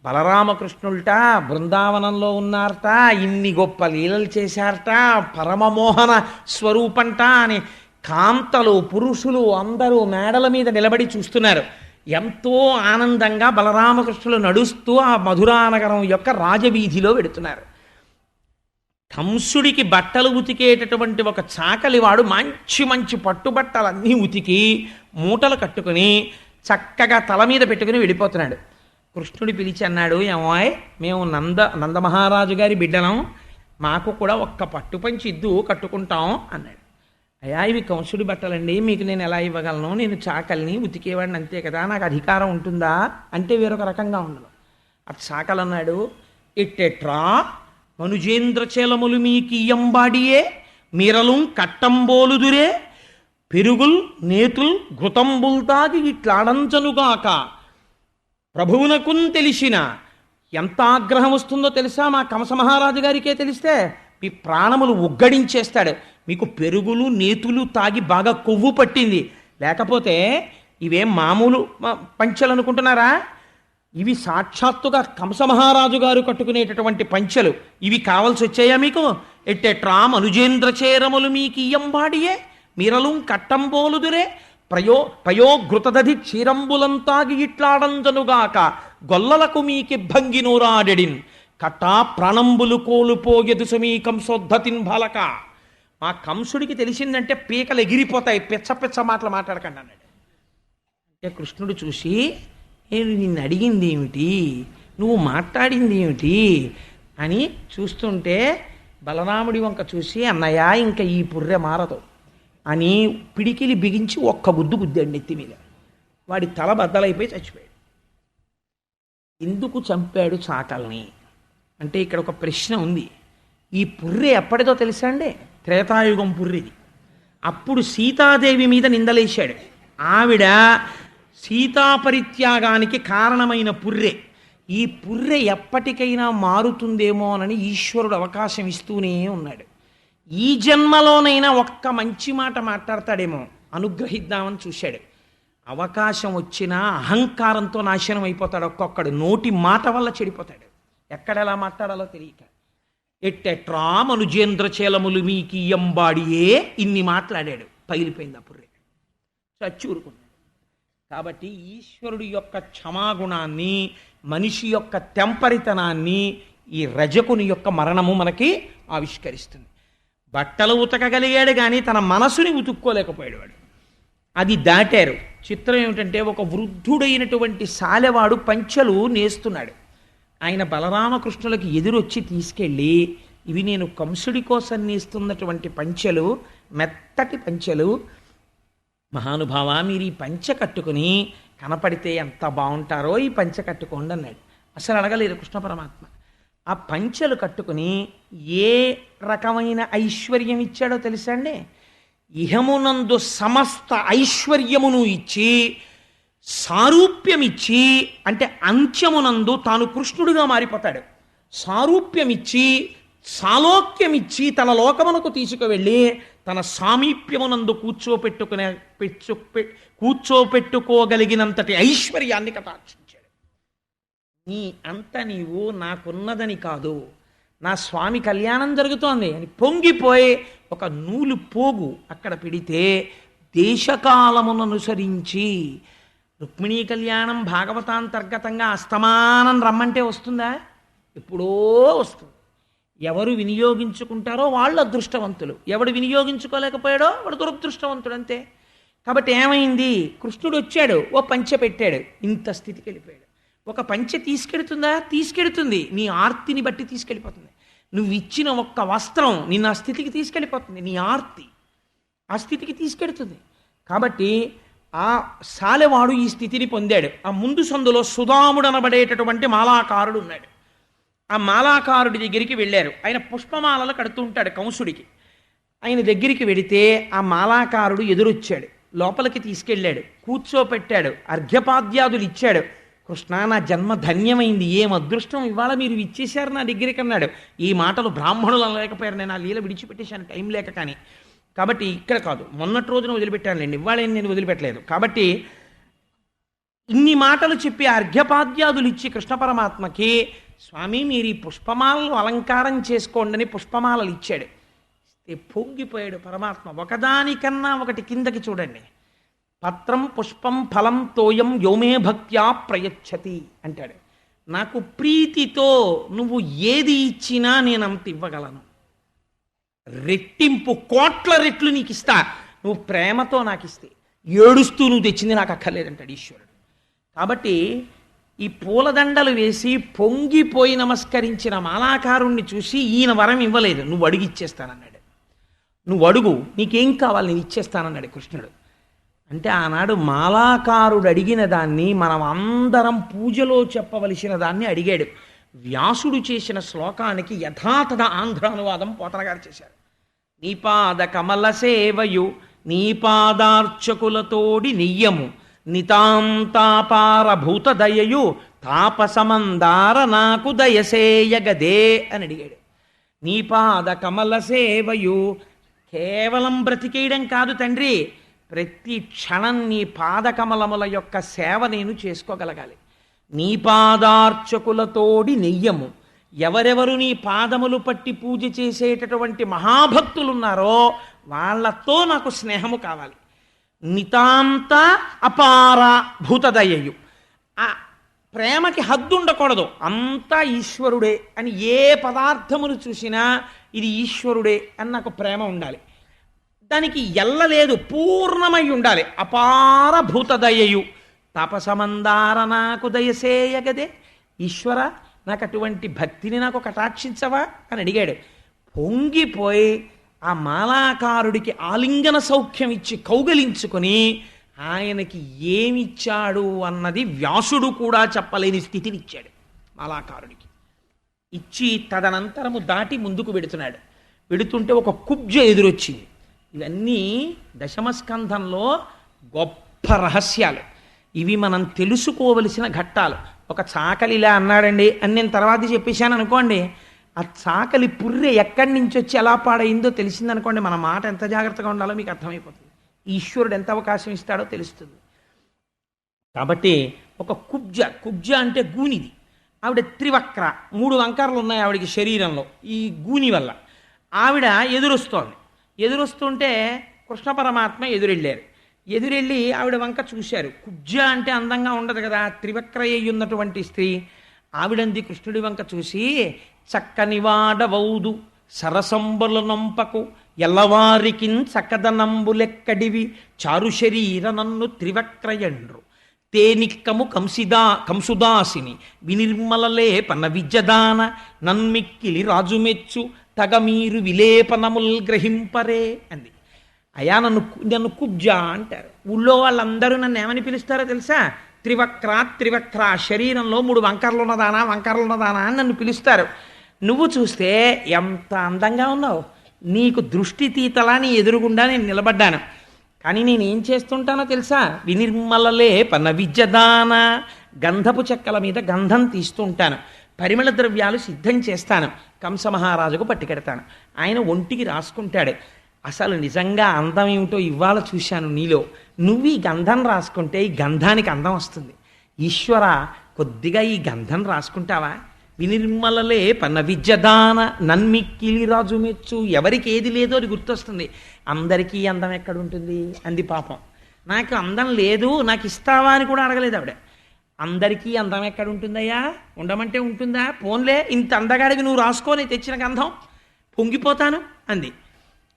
బలరామకృష్ణుల్ట బృందావనంలో ఉన్నారట, ఇన్ని గొప్ప లీలలు చేశారట, పరమమోహన స్వరూపంట అని కాంతలు పురుషులు అందరూ మేడల మీద నిలబడి చూస్తున్నారు. ఎంతో ఆనందంగా బలరామకృష్ణులు నడుస్తూ ఆ మధురానగరం యొక్క రాజవీధిలో వెడుతున్నారు. కంసుడికి బట్టలు ఉతికేటటువంటి ఒక చాకలివాడు మంచి మంచి పట్టుబట్టలన్నీ ఉతికి మూటలు కట్టుకుని చక్కగా తల మీద పెట్టుకుని వెళ్ళిపోతున్నాడు. కృష్ణుడి పిలిచి అన్నాడు, ఏమోయ్ మేము నందమహారాజు గారి బిడ్డలం, మాకు కూడా ఒక్క పట్టుపంచి ఇద్దు కట్టుకుంటాం అన్నాడు. అయ్యా ఇవి కంసుడి బట్టలండి, మీకు నేను ఎలా ఇవ్వగలను, నేను చాకల్ని ఉతికేవాడిని అంతే కదా, నాకు అధికారం ఉంటుందా అంటే వేరొక రకంగా ఉండదు. అటు చాకలు అన్నాడు, ఇట్టెట్రా మనుజేంద్రచేలములు మీకియ్యంబాడియే మీరలు కట్టంబోలుదురే పెరుగుల్ నేతుల్ ఘృతంబుల్ తాగి ఇట్లాడంచనుగాక ప్రభువునకున్ తెలిసిన. ఎంత ఆగ్రహం వస్తుందో తెలుసా మా కంసమహారాజు గారికే తెలిస్తే, మీ ప్రాణములు ఉగ్గడించేస్తాడు. మీకు పెరుగులు నేతులు తాగి బాగా కొవ్వు పట్టింది, లేకపోతే ఇవేం మామూలు పంచెలు అనుకుంటున్నారా, ఇవి సాక్షాత్తుగా కంసమహారాజు గారు కట్టుకునేటటువంటి పంచెలు, ఇవి కావలసి వచ్చాయా మీకు? ఎట్టెట్రా మనుజేంద్ర చేరములు మీకు ఇయ్యంబాడియే మీరలు కట్టంబోలుదురే పయోఘృతదధి క్షీరంబులంతాగి ఇట్లాడంజనుగాక గొల్లలకు మీకిబ్బంగి నూరాడెడిన్ కట్టా ప్రాణంబులు కోలుపోయెదు సమీకంసోద్ధతిన్ బలక. మా కంసుడికి తెలిసిందంటే పీకలు ఎగిరిపోతాయి, పిచ్చ పిచ్చ మాటలు మాట్లాడకండి అన్నాడు. అంటే కృష్ణుడు చూసి, నేను నిన్ను అడిగింది ఏమిటి, నువ్వు మాట్లాడింది ఏమిటి అని చూస్తుంటే బలరాముడి వంక చూసి, అన్నయ్య ఇంకా ఈ పుర్రె మారదు అని పిడికిలి బిగించి ఒక్క గుద్దాడు నెత్తి మీద. వాడి తల బద్దలైపోయి చచ్చిపోయాడు. ఎందుకు చంపాడు చాకల్ని అంటే ఇక్కడ ఒక ప్రశ్న ఉంది. ఈ పుర్రె ఎప్పటిదో తెలుసా అండి? త్రేతాయుగం పుర్రెది. అప్పుడు సీతాదేవి మీద నిందలేశాడు. ఆవిడ సీతాపరిత్యాగానికి కారణమైన పుర్రె. ఈ పుర్రె ఎప్పటికైనా మారుతుందేమోనని ఈశ్వరుడు అవకాశం ఇస్తూనే ఉన్నాడు. ఈ జన్మలోనైనా ఒక్క మంచి మాట మాట్లాడతాడేమో అనుగ్రహిద్దామని చూశాడు. అవకాశం వచ్చినా అహంకారంతో నాశనం అయిపోతాడు. ఒక్కొక్కడు నోటి మాట వల్ల చెడిపోతాడు, ఎక్కడెలా మాట్లాడాలో తెలియక. ఎట్టెట్రా మనుజేంద్ర చేలములు మీకు ఇయ్యంబాడియే ఇన్ని మాట్లాడాడు, పగిలిపోయింది ఆ పుర్రె, చచ్చి ఊరుకున్నాడు. కాబట్టి ఈశ్వరుడి యొక్క క్షమాగుణాన్ని, మనిషి యొక్క తెంపరితనాన్ని ఈ రజకుని యొక్క మరణము మనకి ఆవిష్కరిస్తుంది. బట్టలు ఉతకగలిగాడు కానీ తన మనసుని ఉతుక్కోలేకపోయాడు వాడు. అది దాటారు. చిత్రం ఏమిటంటే, ఒక వృద్ధుడైనటువంటి సాలెవాడు పంచెలు నేస్తున్నాడు. ఆయన బలరామకృష్ణులకి ఎదురొచ్చి తీసుకెళ్ళి, ఇవి నేను కంసుడి కోసం నేస్తున్నటువంటి పంచెలు, మెత్తటి పంచెలు, మహానుభావ మీరు ఈ పంచె కట్టుకుని కనపడితే ఎంత బాగుంటారో ఈ పంచె కట్టుకోండి అన్నాడు. అసలు అడగలేదు కృష్ణ పరమాత్మ. ఆ పంచెలు కట్టుకుని ఏ రకమైన ఐశ్వర్యం ఇచ్చాడో తెలుసా అండి? ఇహమునందు సమస్త ఐశ్వర్యమును ఇచ్చి, సారూప్యమిచ్చి, అంటే అంత్యమునందు తాను కృష్ణుడిగా మారిపోతాడు. సారూప్యమిచ్చి, సాలోక్యమిచ్చి తన లోకమునకు తీసుకువెళ్ళి తన సామీప్యమునందు కూర్చోపెట్టుకోగలిగినంతటి ఐశ్వర్యాన్ని కటాక్షించాడు. నీ అంత నీవు నాకున్నదని కాదు, నా స్వామి కళ్యాణం జరుగుతోంది అని పొంగిపోయి ఒక నూలు పోగు అక్కడ పెడితే దేశకాలముననుసరించి రుక్మిణీ కళ్యాణం భాగవతాంతర్గతంగా అస్తమానం రమ్మంటే వస్తుందా? ఎప్పుడో వస్తుంది. ఎవరు వినియోగించుకుంటారో వాళ్ళు అదృష్టవంతులు, ఎవడు వినియోగించుకోలేకపోయాడో వాడు దురదృష్టవంతుడు అంతే. కాబట్టి ఏమైంది? కృష్ణుడు వచ్చాడు, ఓ పంచె పెట్టాడు, ఇంత స్థితికి వెళ్ళిపోయాడు. ఒక పంచె తీసుకెడుతుందా? తీసుకెడుతుంది. నీ ఆర్తిని బట్టి తీసుకెళ్ళిపోతుంది. నువ్వు ఇచ్చిన ఒక్క వస్త్రం నిన్ను ఆ స్థితికి తీసుకెళ్ళిపోతుంది. నీ ఆర్తి ఆ స్థితికి తీసుకెడుతుంది. కాబట్టి ఆ సాలెవాడు ఈ స్థితిని పొందాడు. ఆ ముందు సందులో సుధాముడు అనబడేటటువంటి మాలాకారుడు ఉన్నాడు. ఆ మాలాకారుడి దగ్గరికి వెళ్ళారు. ఆయన పుష్పమాలలు కడుతూ ఉంటాడు కంసుడికి. ఆయన దగ్గరికి వెడితే ఆ మాలాకారుడు ఎదురొచ్చాడు, లోపలికి తీసుకెళ్ళాడు, కూర్చోపెట్టాడు, అర్ఘ్యపాద్యాదులు ఇచ్చాడు. కృష్ణ, నా జన్మ ధన్యమైంది, ఏం అదృష్టం, ఇవాళ మీరు ఇచ్చేశారు నా దగ్గరికి అన్నాడు. ఈ మాటలు బ్రాహ్మణులు అనలేకపోయారు, నేను ఆ లీల విడిచిపెట్టేశాను టైం లేక. కానీ కాబట్టి ఇక్కడ కాదు, మొన్నటి రోజున వదిలిపెట్టానులేండి, ఇవాళ నేను వదిలిపెట్టలేదు. కాబట్టి ఇన్ని మాటలు చెప్పి అర్ఘ్యపాద్యాదులు ఇచ్చి కృష్ణ పరమాత్మకి, స్వామి మీరు ఈ పుష్పమాలలు అలంకారం చేసుకోండి అని పుష్పమాలలు ఇచ్చాడు. పొంగిపోయాడు పరమాత్మ. ఒకదానికన్నా ఒకటి కిందకి చూడండి. పత్రం పుష్పం ఫలం తోయం యోమే భక్త్యా ప్రయచ్చతి అంటాడు. నాకు ప్రీతితో నువ్వు ఏది ఇచ్చినా నేను అంత ఇవ్వగలను, రెట్టింపు కోట్ల రెట్లు నీకు ఇస్తా, నువ్వు ప్రేమతో నాకు ఇస్తే. ఏడుస్తూ నువ్వు తెచ్చింది నాకు అక్కర్లేదంటాడు ఈశ్వరుడు. కాబట్టి ఈ పూలదండలు వేసి పొంగిపోయి నమస్కరించిన మాలాకారుణ్ణి చూసి ఈయన వరం ఇవ్వలేదు, నువ్వు అడిగి ఇచ్చేస్తానన్నాడు. నువ్వు అడుగు, నీకేం కావాలి నేను ఇచ్చేస్తానన్నాడు కృష్ణుడు. అంటే ఆనాడు మాలాకారుడు అడిగిన దాన్ని మనం అందరం పూజలో చెప్పవలసిన దాన్ని అడిగాడు. వ్యాసుడు చేసిన శ్లోకానికి యథాతథ ఆంధ్ర అనువాదం పోతన గారు చేశారు. నీపాద కమల సేవయు నీపాదార్చకులతోడి నెయ్యము నితాంతాపారభూత దయయు తాపసమందార నాకు దయసేయగదే అని అడిగాడు. నీపాద కమల సేవయు కేవలం బ్రతికేయడం కాదు తండ్రి, ప్రతి క్షణం నీ పాదకమలముల యొక్క సేవ నేను చేసుకోగలగాలి. నీ పాదార్చకులతోడి నెయ్యము, ఎవరెవరు నీ పాదములు పట్టి పూజ చేసేటటువంటి మహాభక్తులున్నారో వాళ్ళతో నాకు స్నేహము కావాలి. నితాంత అపార భూతదయయు, ఆ ప్రేమకి హద్దు ఉండకూడదు, అంతా ఈశ్వరుడే అని. ఏ పదార్థమును చూసినా ఇది ఈశ్వరుడే అని నాకు ప్రేమ ఉండాలి. దానికి ఎల్లలేదు, పూర్ణమై ఉండాలి. అపార భూతదయయు తపసమందార నాకు దయసేయగదే. ఈశ్వర, నాకు అటువంటి భక్తిని నాకు కటాక్షించవా అని అడిగాడు. పొంగిపోయి ఆ మాలాకారుడికి ఆలింగన సౌఖ్యం ఇచ్చి కౌగలించుకొని ఆయనకి ఏమిచ్చాడు అన్నది వ్యాసుడు కూడా చెప్పలేని స్థితిని ఇచ్చాడు మాలాకారుడికి. ఇచ్చి తదనంతరము దాటి ముందుకు వెడుతున్నాడు. వెడుతుంటే ఒక కుబ్జ ఎదురొచ్చింది. ఇవన్నీ దశమస్కంధంలో గొప్ప రహస్యాలు. ఇవి మనం తెలుసుకోవలసిన ఘట్టాలు. ఒక చాకలి ఇలా అన్నాడండి అని నేను తర్వాత చెప్పేశాను అనుకోండి, ఆ చాకలి పుర్రె ఎక్కడి నుంచి వచ్చి ఎలా పాడైందో తెలిసిందనుకోండి, మన మాట ఎంత జాగ్రత్తగా ఉండాలో మీకు అర్థమైపోతుంది. ఈశ్వరుడు ఎంత అవకాశం ఇస్తాడో తెలుస్తుంది. కాబట్టి ఒక కుబ్జ అంటే గూనిది. ఆవిడ త్రివక్ర, 3 వంకరలు ఉన్నాయి ఆవిడికి శరీరంలో ఈ గూని వల్ల. ఆవిడ ఎదురొస్తుంటే కృష్ణ పరమాత్మ ఎదురెళ్ళి ఆవిడ వంక చూశారు. కుబ్జ అంటే అందంగా ఉండదు కదా, త్రివక్ర అయ్యున్నటువంటి స్త్రీ. ఆవిడంది కృష్ణుడి వంక చూసి, చక్కనివాడవౌదు సరసంబుల నొంపకు ఎల్లవారికిన్ చక్కదనంబులెక్కడివి చారు శరీర నన్ను త్రివక్రయండ్రు తేనిక్కము కంసుదాసిని వినిర్మలలే పన విద్యదాన నన్మిక్కిలి రాజుమెచ్చు తగమీరు విలేపనముల్ గ్రహింపరే అంది. అయా నన్ను కుబ్జ అంటారు. ఊళ్ళో వాళ్ళందరూ నన్ను ఏమని పిలుస్తారో తెలుసా? త్రివక్ర, శరీరంలో 3 వంకరలు ఉన్నదానా అని నన్ను పిలుస్తారు. నువ్వు చూస్తే ఎంత అందంగా ఉన్నావు, నీకు దృష్టి తీతలా నీ ఎదురుగుండా నేను నిలబడ్డాను. కానీ నేనేం చేస్తుంటానో తెలుసా? వినిర్మలలే పన విద్యదాన, గంధపు చెక్కల మీద గంధం తీస్తూ ఉంటాను, పరిమళ ద్రవ్యాలు సిద్ధం చేస్తాను, కంస మహారాజుకు పట్టుకెడతాను, ఆయన ఒంటికి రాసుకుంటాడు. అసలు నిజంగా అందం ఏమిటో ఇవాళ చూశాను నీలో. నువ్వు ఈ గంధం రాసుకుంటే ఈ గంధానికి అందం వస్తుంది. ఈశ్వర, కొద్దిగా ఈ గంధం రాసుకుంటావా? వినిర్మలలే పన్న విద్యదాన నన్మిక్కిలి రాజు మెచ్చు. ఎవరికి ఏది లేదో అది గుర్తొస్తుంది. అందరికీ అందం ఎక్కడుంటుంది అంది పాపం. నాకు అందం లేదు, నాకు ఇస్తావా అని కూడా అడగలేదు ఆవిడ. అందరికీ అందం ఎక్కడుంటుందయ్యా? ఉండమంటే ఉంటుందా? పోన్లే, ఇంత అందగాడికి నువ్వు రాసుకొని తెచ్చిన గంధం పొంగిపోతాను అంది.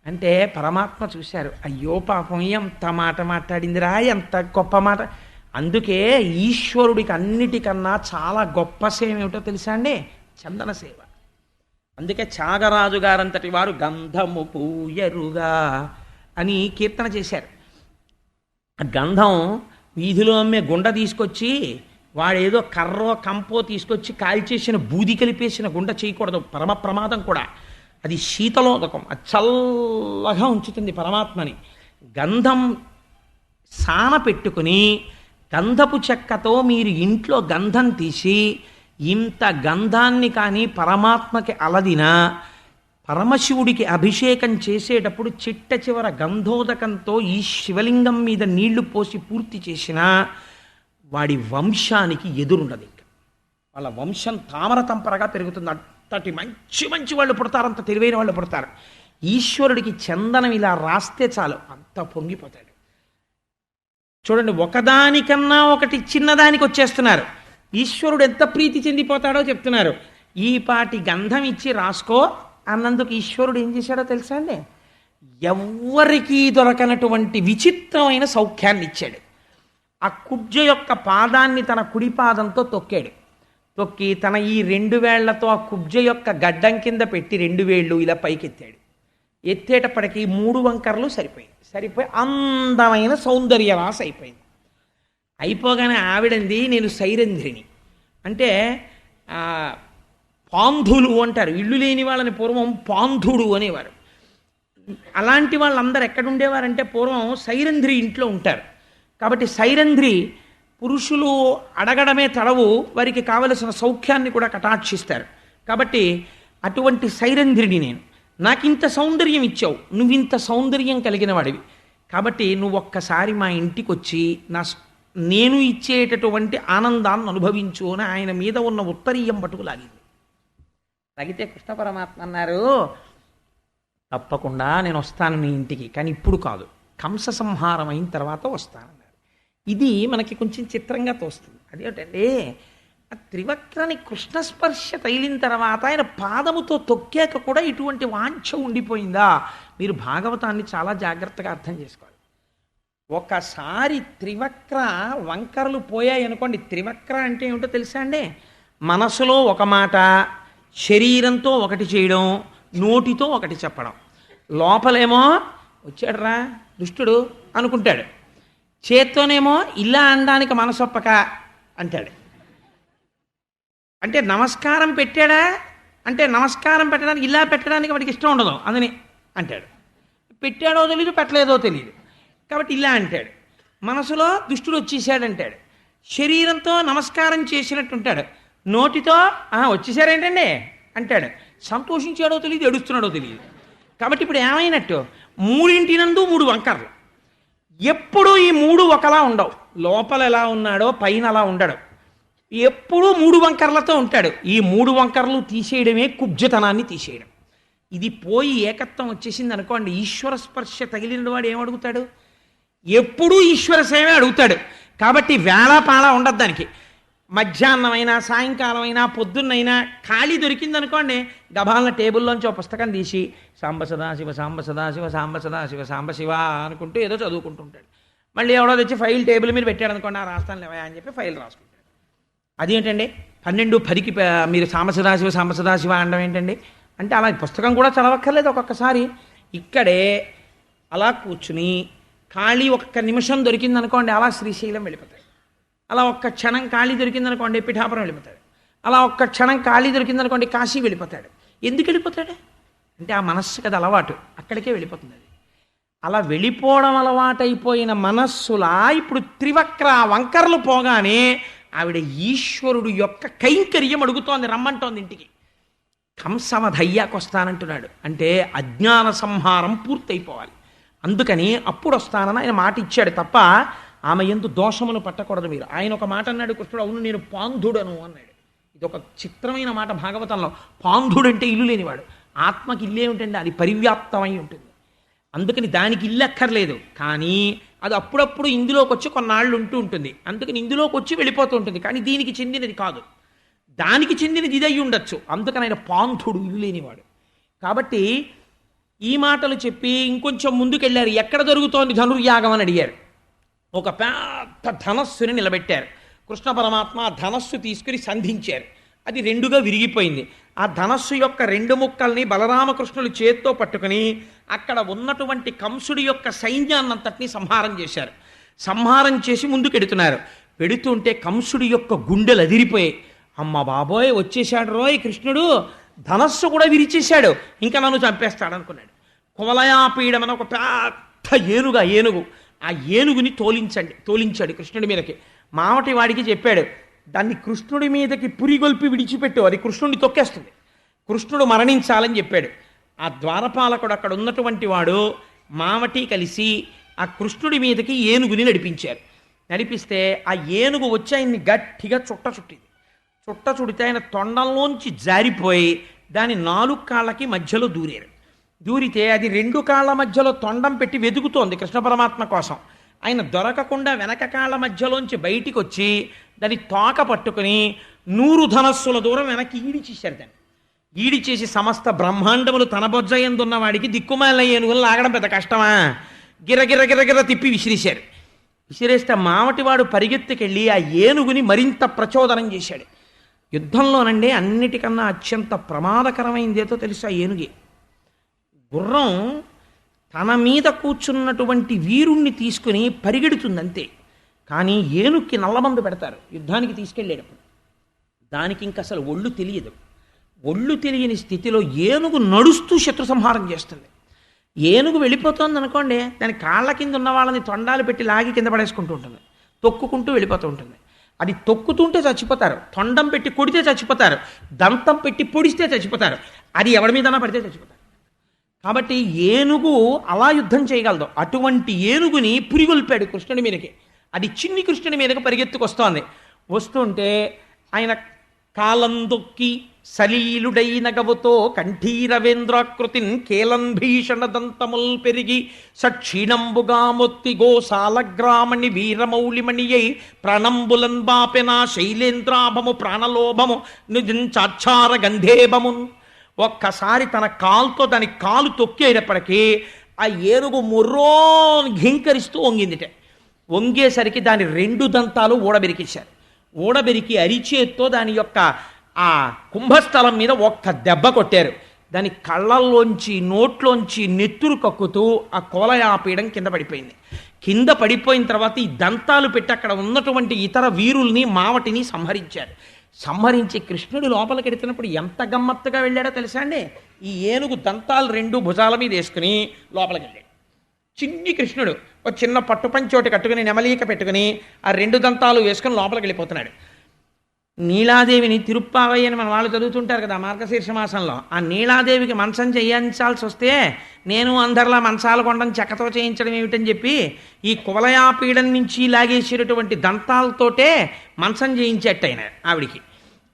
అంటే పరమాత్మ చూశారు, అయ్యో పాపం ఎంత మాట మాట్లాడిందిరా, ఎంత గొప్ప మాట. అందుకే ఈశ్వరుడికి అన్నిటికన్నా చాలా గొప్ప సేవ ఏమిటో తెలుసా అండి? చందన సేవ. అందుకే త్యాగరాజు గారంతటి వారు గంధము పూయరుగా అని కీర్తన చేశారు. ఆ గంధం వీధిలో అమ్మే గుండ తీసుకొచ్చి వాడేదో కర్రో కంపో తీసుకొచ్చి కాల్చేసిన బూది కలిపేసిన గుండ చేయకూడదు, పరమ ప్రమాదం కూడా. అది శీతలోదకం, అది చల్లగా ఉంచుతుంది పరమాత్మని. గంధం సాన పెట్టుకుని గంధపు చెక్కతో మీరు ఇంట్లో గంధం తీసి ఇంత గంధాన్ని కానీ పరమాత్మకి అలదినా పరమశివుడికి అభిషేకం చేసేటప్పుడు చిట్ట చివర గంధోదకంతో ఈ శివలింగం మీద నీళ్లు పోసి పూర్తి చేసినా వాడి వంశానికి ఎదురుండదు. ఇంకా వాళ్ళ వంశం తామర తంపరగా పెరుగుతుంది. అంతటి మంచి మంచి వాళ్ళు పుడతారు, అంత తెలివైన వాళ్ళు పుడతారు. ఈశ్వరుడికి చందనం ఇలా రాస్తే చాలు అంత పొంగిపోతాడు. చూడండి, ఒకదానికన్నా ఒకటి చిన్నదానికి వచ్చేస్తున్నారు. ఈశ్వరుడు ఎంత ప్రీతి చెందిపోతాడో చెప్తున్నారు. ఈ పాటి గంధం ఇచ్చి రాసుకో అన్నందుకు ఈశ్వరుడు ఏం చేశాడో తెలుసా అండి? ఎవ్వరికీ దొరకనటువంటి విచిత్రమైన సౌఖ్యాన్ని ఇచ్చాడు. ఆ కుబ్జ యొక్క పాదాన్ని తన కుడి పాదంతో తొక్కాడు. తొక్కి తన ఈ 2 వేళ్లతో ఆ కుబ్జ యొక్క గడ్డం కింద పెట్టి 2 వేళ్ళు ఇలా పైకెత్తాడు. ఎత్తేటప్పటికి 3 వంకర్లు సరిపోయి అందమైన సౌందర్యరాశ అయిపోయింది. అయిపోగానే ఆవిడంది, నేను సైరంధ్రిని. అంటే పాంధులు అంటారు, ఇల్లు లేని వాళ్ళని పూర్వం పాంధుడు అనేవారు. అలాంటి వాళ్ళందరూ ఎక్కడుండేవారంటే పూర్వం సైరంధ్రి ఇంట్లో ఉంటారు. కాబట్టి సైరంధ్రి పురుషులు అడగడమే తడవు, వారికి కావలసిన సౌఖ్యాన్ని కూడా కటాక్షిస్తారు. కాబట్టి అటువంటి సైరంధ్రిని నేను. నాకింత సౌందర్యం ఇచ్చావు, నువ్వింత సౌందర్యం కలిగిన వాడివి, కాబట్టి నువ్వు ఒక్కసారి మా ఇంటికి వచ్చి నేను ఇచ్చేటటువంటి ఆనందాన్ని అనుభవించు అని ఆయన మీద ఉన్న ఉత్తరీయం పట్టుకు లాగింది. లాగితే కృష్ణ పరమాత్మ అన్నారు, తప్పకుండా నేను వస్తాను నీ ఇంటికి, కానీ ఇప్పుడు కాదు, కంస సంహారం అయిన తర్వాత వస్తానన్నారు. ఇది మనకి కొంచెం చిత్రంగా తోస్తుంది. అదేంటంటే ఆ త్రివక్రని కృష్ణస్పర్శ తగిలిన తర్వాత ఆయన పాదముతో తొక్కాక కూడా ఇటువంటి వాంఛ ఉండిపోయిందా? మీరు భాగవతాన్ని చాలా జాగ్రత్తగా అర్థం చేసుకోవాలి. ఒకసారి త్రివక్ర వంకరలు పోయాయి అనుకోండి. త్రివక్ర అంటే ఏమిటో తెలుసా అండి? మనసులో ఒక మాట, శరీరంతో ఒకటి చేయడం, నోటితో ఒకటి చెప్పడం. లోపలేమో వచ్చాడురా దుష్టుడు అనుకుంటాడు, చేత్తోనేమో ఇలా అనడానికి మనసొప్పక అంటాడు. అంటే నమస్కారం పెట్టాడా అంటే నమస్కారం పెట్టడానికి ఇలా పెట్టడానికి వాడికి ఇష్టం ఉండదు అందుని అంటాడు. పెట్టాడో తెలియదు, పెట్టలేదో తెలియదు, కాబట్టి ఇలా అంటాడు. మనసులో దుష్టుడు వచ్చేసాడంటాడు, శరీరంతో నమస్కారం చేసినట్టుంటాడు, నోటితో వచ్చేసారేంటండి అంటాడు. సంతోషించాడో తెలియదు, ఏడుస్తున్నాడో తెలియదు. కాబట్టి ఇప్పుడు ఏమైనట్టు? 3 వంకర్లు. ఎప్పుడూ ఈ 3 ఒకలా ఉండవు. లోపల ఎలా ఉన్నాడో పైన అలా ఉండడు. ఎప్పుడూ 3 వంకర్లతో ఉంటాడు. ఈ 3 వంకర్లు తీసేయడమే కుబ్జతనాన్ని తీసేయడం. ఇది పోయి ఏకత్వం వచ్చేసింది అనుకోండి, ఈశ్వర స్పర్శ తగిలిన వాడు ఏమడుగుతాడు? ఎప్పుడూ ఈశ్వర సేవే అడుగుతాడు. కాబట్టి వేళాపాళ ఉండదు దానికి. మధ్యాహ్నమైనా సాయంకాలమైనా పొద్దున్నైనా ఖాళీ దొరికిందనుకోండి, గబాలన టేబుల్లోంచి ఒక పుస్తకం తీసి సాంబ సదాశివ సాంబ సదాశివ సాంబ సదాశివ సాంబ శివ అనుకుంటూ ఏదో చదువుకుంటుంటాడు. మళ్ళీ ఎవడో తెచ్చి ఫైల్ టేబుల్ మీద పెట్టాడు అనుకోండి, రాస్తాను లేవా అని చెప్పి ఫైల్ రాసుకుంటాడు. అదేంటండి 12:10కి మీరు సాంబ సదాశివ అనడం ఏంటండి అంటే, అలా పుస్తకం కూడా చదవక్కర్లేదు. ఒక్కొక్కసారి ఇక్కడే అలా కూర్చుని ఖాళీ 1 నిమిషం దొరికిందనుకోండి, అలా శ్రీశైలం వెళ్ళిపోతాడు. అలా 1 క్షణం ఖాళీ దొరికిందనుకోండి, పిఠాపురం వెళ్ళిపోతాడు. అలా 1 క్షణం ఖాళీ దొరికిందనుకోండి, కాశీ వెళ్ళిపోతాడు. ఎందుకు వెళ్ళిపోతాడు అంటే ఆ మనస్సుకి అది అలవాటు, అక్కడికే వెళ్ళిపోతుంది అది. అలా వెళ్ళిపోవడం అలవాటైపోయిన మనస్సులా ఇప్పుడు త్రివక్ర వంకర్లు పోగానే ఆవిడ ఈశ్వరుడు యొక్క కైంకర్యం అడుగుతోంది, రమ్మంటోంది ఇంటికి. కంసమధయ్యాకు వస్తానంటున్నాడు అంటే అజ్ఞాన సంహారం పూర్తయిపోవాలి. అందుకని అప్పుడు వస్తానని ఆయన మాట ఇచ్చాడు తప్ప ఆమె యందు దోషమును పట్టకూడదు మీరు. ఆయన ఒక మాట అన్నాడు కృష్ణుడు, అవును నేను పాంధుడను అన్నాడు. ఇది ఒక చిత్రమైన మాట భాగవతంలో. పాంధుడంటే ఇల్లు లేనివాడు. ఆత్మకి ఇల్లే ఉంటుంది, అది పరివ్యాప్తమై ఉంటుంది. అందుకని దానికి ఇల్లు అక్కర్లేదు, కానీ అది అప్పుడప్పుడు ఇందులోకి వచ్చి కొన్నాళ్ళు ఉంటూ ఉంటుంది. అందుకని ఇందులోకి వచ్చి వెళ్ళిపోతూ ఉంటుంది, కానీ దీనికి చెందినది కాదు. దానికి చెందినది ఇది అయి ఉండొచ్చు. అందుకని ఆయన పాంధుడు, ఇల్లు లేనివాడు. కాబట్టి ఈ మాటలు చెప్పి ఇంకొంచెం ముందుకెళ్ళారు. ఎక్కడ జరుగుతోంది ధనుర్యాగం అని అడిగారు. ఒక పెద్ద ధనస్సుని నిలబెట్టారు. కృష్ణ పరమాత్మ ఆ ధనస్సు తీసుకుని సంధించారు. అది 2గా విరిగిపోయింది. ఆ ధనస్సు యొక్క 2 ముక్కల్ని బలరామకృష్ణులు చేత్తో పట్టుకుని అక్కడ ఉన్నటువంటి కంసుడి యొక్క సైన్యాన్నంతటినీ సంహారం చేశారు. సంహారం చేసి ముందుకెడుతున్నారు. పెడుతుంటే కంసుడి యొక్క గుండెలు అదిరిపోయాయి. అమ్మ బాబోయ్, వచ్చేశాడు రోయ్ కృష్ణుడు, ధనస్సు కూడా విరిచేశాడు, ఇంకా నన్ను చంపేస్తాడు అనుకున్నాడు. కువలయాపీడం అని ఒక పెద్ద ఏనుగు, ఆ ఏనుగుని తోలించాడు కృష్ణుడి మీదకి. మావటి వాడికి చెప్పాడు, దాన్ని కృష్ణుడి మీదకి పురిగొల్పి విడిచిపెట్టు, అది కృష్ణుడిని తొక్కేస్తుంది, కృష్ణుడు మరణించాలని చెప్పాడు. ఆ ద్వారపాలకుడు అక్కడ ఉన్నటువంటి వాడు మావటి కలిసి ఆ కృష్ణుడి మీదకి ఏనుగుని నడిపించారు. నడిపిస్తే ఆ ఏనుగు వచ్చి ఆయన్ని గట్టిగా చుట్టింది. చుడితే ఆయన తొండంలోంచి జారిపోయి దాని 4 కాళ్ళకి మధ్యలో దూరితే అది 2 కాళ్ళ మధ్యలో తొండం పెట్టి వెతుకుతోంది కృష్ణ పరమాత్మ కోసం. ఆయన దొరకకుండా వెనక కాళ్ళ మధ్యలోంచి బయటికి వచ్చి దాని తోక పట్టుకుని 100 ధనస్సుల దూరం వెనక్కి ఈడిచేశారు. దాన్ని ఈడిచేసి సమస్త బ్రహ్మాండములు తన బొజ్జయందున్న వాడికి దిక్కుమాలిన ఏనుగులు లాగడం పెద్ద కష్టమా, గిరగిర తిప్పి విసిరేశారు. విసిరేస్తే మావటివాడు పరిగెత్తుకెళ్ళి ఆ ఏనుగుని మరింత ప్రచోదనం చేశాడు. యుద్ధంలోనండి అన్నిటికన్నా అత్యంత ప్రమాదకరమైందేదో తెలుసా ఏనుగే. గుర్రం తన మీద కూర్చున్నటువంటి వీరుణ్ణి తీసుకుని పరిగెడుతుంది అంతే, కానీ ఏనుగుకి నల్లమందు పెడతారు యుద్ధానికి తీసుకెళ్ళేటప్పుడు. దానికి ఇంక అసలు ఒళ్ళు తెలియదు. ఒళ్ళు తెలియని స్థితిలో ఏనుగు నడుస్తూ శత్రు సంహారం చేస్తుంది. ఏనుగు వెళ్ళిపోతుంది అనుకోండి, దాని కాళ్ళ కింద ఉన్న వాళ్ళని తొండాలు పెట్టి లాగి కింద పడేసుకుంటూ ఉంటుంది, తొక్కుకుంటూ వెళ్ళిపోతూ ఉంటుంది. అది తొక్కుతుంటే చచ్చిపోతారు, తొండం పెట్టి కొడితే చచ్చిపోతారు, దంతం పెట్టి పొడిస్తే చచ్చిపోతారు, అది ఎవరి మీదన్నా పడితే చచ్చిపోతారు. కాబట్టి ఏనుగు అలా యుద్ధం చేయగలదు. అటువంటి ఏనుగుని పురిగొల్పాడు కృష్ణుడి మీదకి. అది చిన్ని కృష్ణుడి మీదకి పరిగెత్తుకొస్తోంది. వస్తుంటే ఆయన కాలందొక్కి సలీలుడైన గవుతో కంఠీరవేంద్రాకృతిన్ కేలన్ భీషణ దంతముల్ పెరిగి సక్షీణంబుగా మొత్తి గోసాలగ్రామణి వీరమౌళిమణియై ప్రణంబులన్ బాపెనా శైలేంద్రాభము ప్రాణలోభము నిజంచాచార గంధేభమున్. ఒక్కసారి తన కాలుతో దాని కాలు తొక్కేటప్పటికీ ఆ ఏనుగు ముర్రోని ఘీంకరిస్తూ వంగిందిట. వంగేసరికి దాని 2 దంతాలు ఊడబెరికేశారు. ఊడబెరికి అరిచేత్తో దాని యొక్క ఆ కుంభస్థలం మీద ఒక్క దెబ్బ కొట్టారు. దాని కళ్ళల్లోంచి నోట్లోంచి నెత్తురు కక్కుతూ ఆ కువలయాపీడం కింద పడిపోయింది. కింద పడిపోయిన తర్వాత ఈ దంతాలు పెట్టి అక్కడ ఉన్నటువంటి ఇతర వీరుల్ని మావటిని సంహరించి కృష్ణుడు లోపలికి ఎడుతున్నప్పుడు ఎంత గమ్మత్తుగా వెళ్ళాడో తెలుసా అండి. ఈ ఏనుగు దంతాలు 2 భుజాల మీద వేసుకుని లోపలికి వెళ్ళాడు. చిన్ని కృష్ణుడు ఒక చిన్న పట్టుపంచోటి కట్టుకుని నెమలీక పెట్టుకుని ఆ 2 దంతాలు వేసుకుని లోపలికి వెళ్ళిపోతున్నాడు. నీలాదేవిని తిరుప్పావయ్య అని మన వాళ్ళు చదువుతుంటారు కదా మార్గశీర్ష మాసంలో. ఆ నీలాదేవికి మంచం చేయించాల్సి వస్తే నేను అందరిలా మంచాలు కొండని చెక్కతో చేయించడం ఏమిటని చెప్పి ఈ కువలయాపీడం నుంచి లాగేసేటటువంటి దంతాలతోటే మంచం చేయించేట ఆయన ఆవిడికి.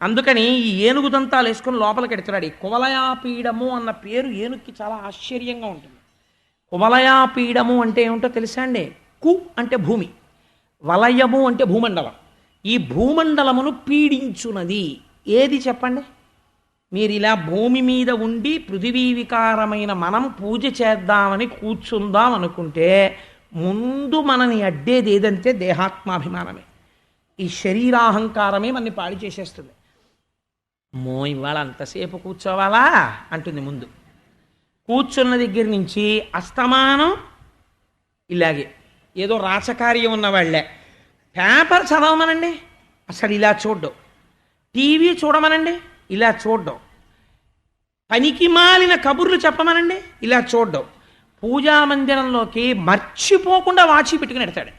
అందుకని ఈ ఏనుగు దంతాలు వేసుకుని లోపలికి ఎడుతున్నాడు. ఈ కువలయాపీడము అన్న పేరు ఏనుగుకి చాలా ఆశ్చర్యంగా ఉంటుంది. కువలయాపీడము అంటే ఏమిటో తెలుసా అండి? కు అంటే భూమి, వలయము అంటే భూమండలం. ఈ భూమండలమును పీడించున్నది ఏది చెప్పండి? మీరు ఇలా భూమి మీద ఉండి పృథివీ వికారమైన మనం పూజ చేద్దామని కూర్చుందాం అనుకుంటే ముందు మనని అడ్డేది ఏదంటే దేహాత్మాభిమానమే. ఈ శరీరాహంకారమే మనని పాడి చేసేస్తుంది. ఇవాళ అంతసేపు కూర్చోవాలా అంటుంది ముందు. కూర్చున్న దగ్గర నుంచి అస్తమానం ఇలాగే ఏదో రాచకార్యం ఉన్నవాళ్లే. పేపర్ చదవమనండి, అసలు ఇలా చూడ్డం. టీవీ చూడమనండి, ఇలా చూడ్డం. పనికి మాలిన కబుర్లు చెప్పమనండి, ఇలా చూడ్డం. పూజా మందిరంలోకి మర్చిపోకుండా వాచి పెట్టుకుని ఎడతాడు.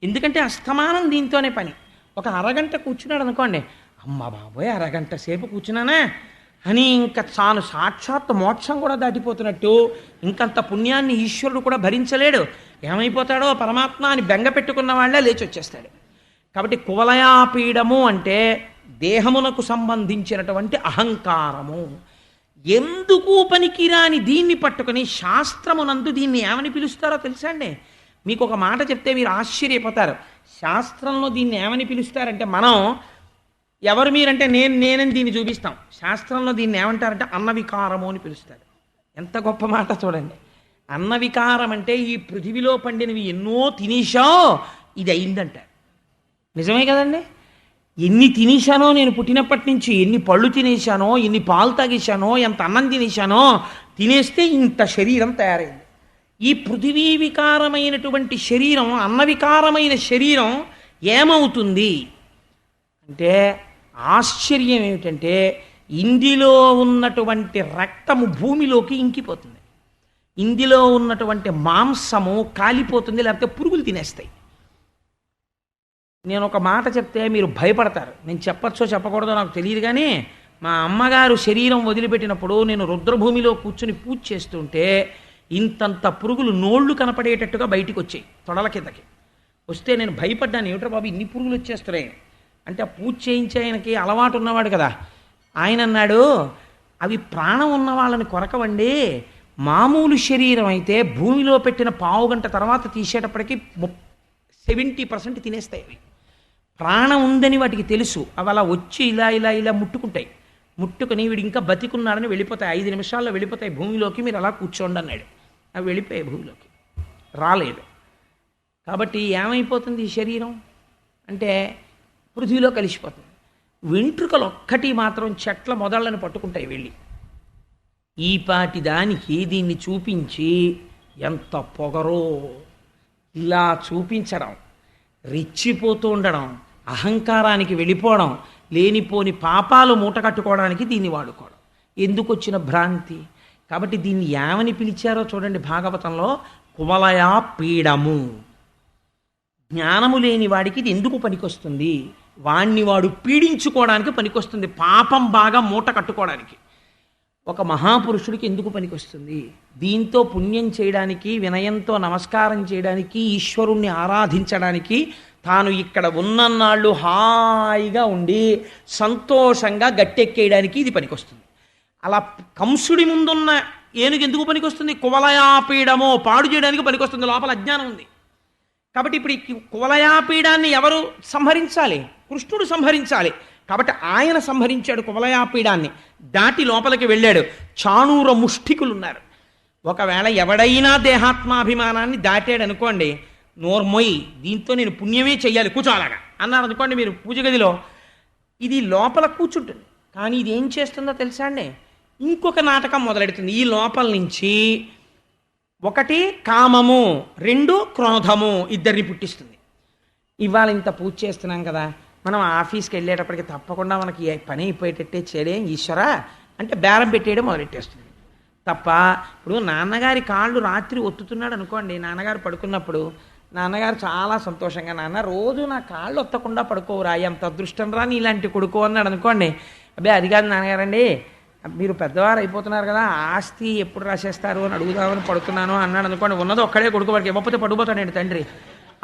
ఎందుకంటే అస్తమానం దీంతోనే పని. ఒక అరగంట కూర్చున్నాడు అనుకోండి, అమ్మ బాబోయ్ అరగంట సేపు కూర్చున్నానా అని ఇంకా తాను సాక్షాత్ మోక్షం కూడా దాటిపోతున్నట్టు, ఇంకంత పుణ్యాన్ని ఈశ్వరుడు కూడా భరించలేడు, ఏమైపోతాడో పరమాత్మ అని బెంగ పెట్టుకున్న వాళ్ళే లేచి వచ్చేస్తాడు. కాబట్టి కువలయాపీడము అంటే దేహమునకు సంబంధించినటువంటి అహంకారము. ఎందుకు పనికిరాని దీన్ని పట్టుకుని శాస్త్రమునందు దీన్ని ఏమని పిలుస్తారో తెలుసా అండి? మీకు ఒక మాట చెప్తే మీరు ఆశ్చర్యపోతారు. శాస్త్రంలో దీన్ని ఏమని పిలుస్తారంటే, మనం ఎవరు మీరంటే నేనని దీన్ని చూపిస్తాం. శాస్త్రంలో దీన్ని ఏమంటారంటే అన్నవికారము అని పిలుస్తారు. ఎంత గొప్ప మాట చూడండి. అన్నవికారం అంటే ఈ పృథివిలో పండినవి ఎన్నో తినేశావు, ఇది అయిందంటారు. నిజమే కదండి. ఎన్ని తినేశానో నేను పుట్టినప్పటి నుంచి, ఎన్ని పళ్ళు తినేశానో, ఎన్ని పాలు తాగేశానో, ఎంత అన్నం తినేశానో, తినేస్తే ఇంత శరీరం తయారైంది. ఈ పృథివీ వికారమైనటువంటి శరీరం, అన్నవికారమైన శరీరం ఏమవుతుంది అంటే ఆశ్చర్యం ఏమిటంటే ఇందులో ఉన్నటువంటి రక్తము భూమిలోకి ఇంకిపోతుంది, ఇందులో ఉన్నటువంటి మాంసము కాలిపోతుంది, లేకపోతే పురుగులు తినేస్తాయి. నేను ఒక మాట చెప్తే మీరు భయపడతారు, నేను చెప్పచ్చో చెప్పకూడదో నాకు తెలియదు. కానీ మా అమ్మగారు శరీరం వదిలిపెట్టినప్పుడు నేను రుద్రభూమిలో కూర్చుని పూజ చేస్తుంటే ఇంతంత పురుగులు నోళ్లు కనపడేటట్టుగా బయటికి వచ్చాయి తొడల కిందకి. వస్తే నేను భయపడ్డాను, ఏమిట్రా బాబు ఇన్ని పురుగులు వచ్చేస్తున్నాయి అంటే. ఆ పూజ చేయించే ఆయనకి అలవాటు ఉన్నవాడు కదా, ఆయన అన్నాడు అవి ప్రాణం ఉన్న వాళ్ళని కొరకవండి, మామూలు శరీరం అయితే భూమిలో పెట్టిన పావు గంట తర్వాత తీసేటప్పటికి 70% తినేస్తాయి. అవి ప్రాణం ఉందని వాటికి తెలుసు, అవి అలా వచ్చి ఇలా ఇలా ఇలా ముట్టుకుంటాయి, ముట్టుకుని వీడు ఇంకా బతికున్నాడని వెళ్ళిపోతాయి, 5 నిమిషాల్లో వెళ్ళిపోతాయి భూమిలోకి, మీరు అలా కూర్చోండి అన్నాడు. అవి వెళ్ళిపోయాయి భూమిలోకి, రాలేదు. కాబట్టి ఏమైపోతుంది ఈ శరీరం అంటే పృథ్వీలో కలిసిపోతుంది. వెంట్రుకలు ఒక్కటి మాత్రం చెట్ల మొదళ్ళని పట్టుకుంటాయి వెళ్ళి. ఈ పాటి దానికి దీన్ని చూపించి ఎంత పొగరో, ఇలా చూపించడం, రెచ్చిపోతూ ఉండడం, అహంకారానికి వెళ్ళిపోవడం, లేనిపోని పాపాలు మూట కట్టుకోవడానికి దీన్ని వాడుకోవడం, ఎందుకు వచ్చిన భ్రాంతి. కాబట్టి దీన్ని ఏమని పిలిచారో చూడండి భాగవతంలో, కువలయా పీడము. జ్ఞానము లేని వాడికి ఇది ఎందుకు పనికొస్తుంది, వాణ్ణి వాడు పీడించుకోవడానికి పనికొస్తుంది, పాపం బాగా మూట కట్టుకోవడానికి. ఒక మహాపురుషుడికి ఎందుకు పనికొస్తుంది, దీంతో పుణ్యం చేయడానికి, వినయంతో నమస్కారం చేయడానికి, ఈశ్వరుణ్ణి ఆరాధించడానికి, తాను ఇక్కడ ఉన్నన్నాళ్ళు హాయిగా ఉండి సంతోషంగా గట్టెక్కేయడానికి ఇది పనికొస్తుంది. అలా కంసుడి ముందున్న ఏనుగు ఎందుకు పనికొస్తుంది, కువలయాపీడమో పాడు చేయడానికి పనికొస్తుంది, లోపల అజ్ఞానం ఉంది. కాబట్టి ఇప్పుడు ఈ కువలయాపీడాన్ని ఎవరు సంహరించాలి, కృష్ణుడు సంహరించాలి. కాబట్టి ఆయన సంహరించాడు కువలయాపీడాన్ని, దాటి లోపలికి వెళ్ళాడు. చాణూర ముష్టికులు ఉన్నారు. ఒకవేళ ఎవడైనా దేహాత్మాభిమానాన్ని దాటాడు అనుకోండి, నోర్మొయ్ దీంతో నేను పుణ్యమే చెయ్యాలి కూర్చోలాగా అన్నారు అనుకోండి, మీరు పూజ గదిలో ఇది లోపల కూర్చుంటుంది. కానీ ఇది ఏం చేస్తుందో తెలుసా అండి, ఇంకొక నాటకం మొదలెడుతుంది. ఈ లోపల నుంచి 1 కామము, 2 క్రోధము, ఇద్దరిని పుట్టిస్తుంది. ఇవాళ ఇంత పూజ చేస్తున్నాం కదా, మనం ఆఫీస్కి వెళ్ళేటప్పటికి తప్పకుండా మనకి పని అయిపోయేటట్టే చేయడే ఈశ్వరా అంటే బేరం పెట్టేయడం మొదలెట్టేస్తుంది తప్ప. ఇప్పుడు నాన్నగారి కాళ్ళు రాత్రి ఒత్తుతున్నాడు అనుకోండి, నాన్నగారు పడుకున్నప్పుడు నాన్నగారు చాలా సంతోషంగా, నాన్న రోజు నా కాళ్ళు ఒత్తకుండా పడుకోవురా, ఎంత అదృష్టం రా ఇలాంటి కొడుకో అన్నాడు అనుకోండి. అబ్బే అది కాదు నాన్నగారండి, మీరు పెద్దవారు అయిపోతున్నారు కదా, ఆస్తి ఎప్పుడు రాసేస్తారు అని అడుగుదామని పడుతున్నాను అన్నాడు అనుకోండి. ఉన్నది ఒక్కడే కొడుకు, వాడికి ఇవ్వకపోతే పడిపోతాడండి తండ్రి.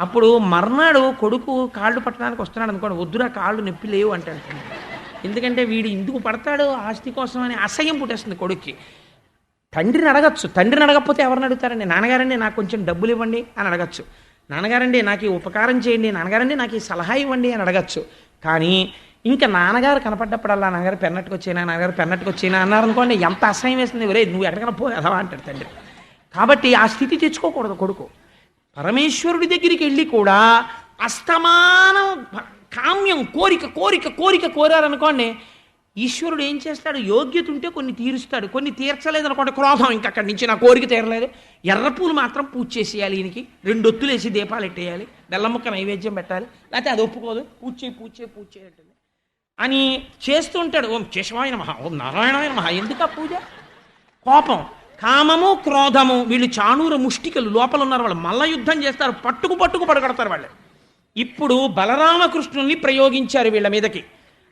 అప్పుడు మర్నాడు కొడుకు కాళ్ళు పట్టడానికి వస్తున్నాడు అనుకోండి, వద్దురా కాళ్ళు నొప్పి లేవు అంటాడు. ఎందుకంటే వీడు ఇందుకు పడతాడు ఆస్తి కోసం అని అసహ్యం పుట్టేస్తుంది కొడుక్కి. తండ్రిని అడగచ్చు, తండ్రిని అడగకపోతే ఎవరిని అడుగుతారండి, నాన్నగారండి నాకు కొంచెం డబ్బులు ఇవ్వండి అని అడగచ్చు, నాన్నగారండి నాకు ఈ ఉపకారం చేయండి, నాన్నగారండి నాకు ఈ సలహా ఇవ్వండి అని అడగచ్చు. కానీ ఇంకా నాన్నగారు కనపడ్డప్పుడల్లా నాన్నగారు పెన్నట్టుకొచ్చేనా, నాన్నగారు పెన్నట్టుకొచ్చేనా అన్నారు అనుకోండి, ఎంత అసహ్యం వేస్తుంది, ఒరే నువ్వు ఎక్కడికైనా పో ఎలా అంటాడు తండ్రి. కాబట్టి ఆ స్థితి తెచ్చుకోకూడదు కొడుకు. పరమేశ్వరుడి దగ్గరికి వెళ్ళి కూడా అస్తమానం కామ్యం, కోరిక కోరిక కోరిక కోరారనుకోండి, ఈశ్వరుడు ఏం చేస్తాడు, యోగ్యత ఉంటే కొన్ని తీరుస్తాడు, కొన్ని తీర్చలేదు అనుకోండి క్రోధం, ఇంకక్కడి నుంచి నా కోరిక తీరలేదు, ఎర్రపూలు మాత్రం పూజ చేసేయాలి, ఈయనకి 2 ఒత్తులు వేసి దీపాలు ఎట్టేయాలి, బెల్లం ముక్క నైవేద్యం పెట్టాలి, లేకపోతే అది ఒప్పుకోదు, పూజ చేయంటుంది అని చేస్తూ ఉంటాడు. ఓం కేశవాయ నమః, ఓం నారాయణాయ నమః. ఎందుకు ఆ పూజ? కోపం, కామము, క్రోధము, వీళ్ళు చాణూర ముష్టికలు లోపల ఉన్నారు, వాళ్ళు మల్ల యుద్ధం చేస్తారు, పట్టుకు పడగడతారు వాళ్ళు. ఇప్పుడు బలరామకృష్ణుల్ని ప్రయోగించారు వీళ్ళ మీదకి.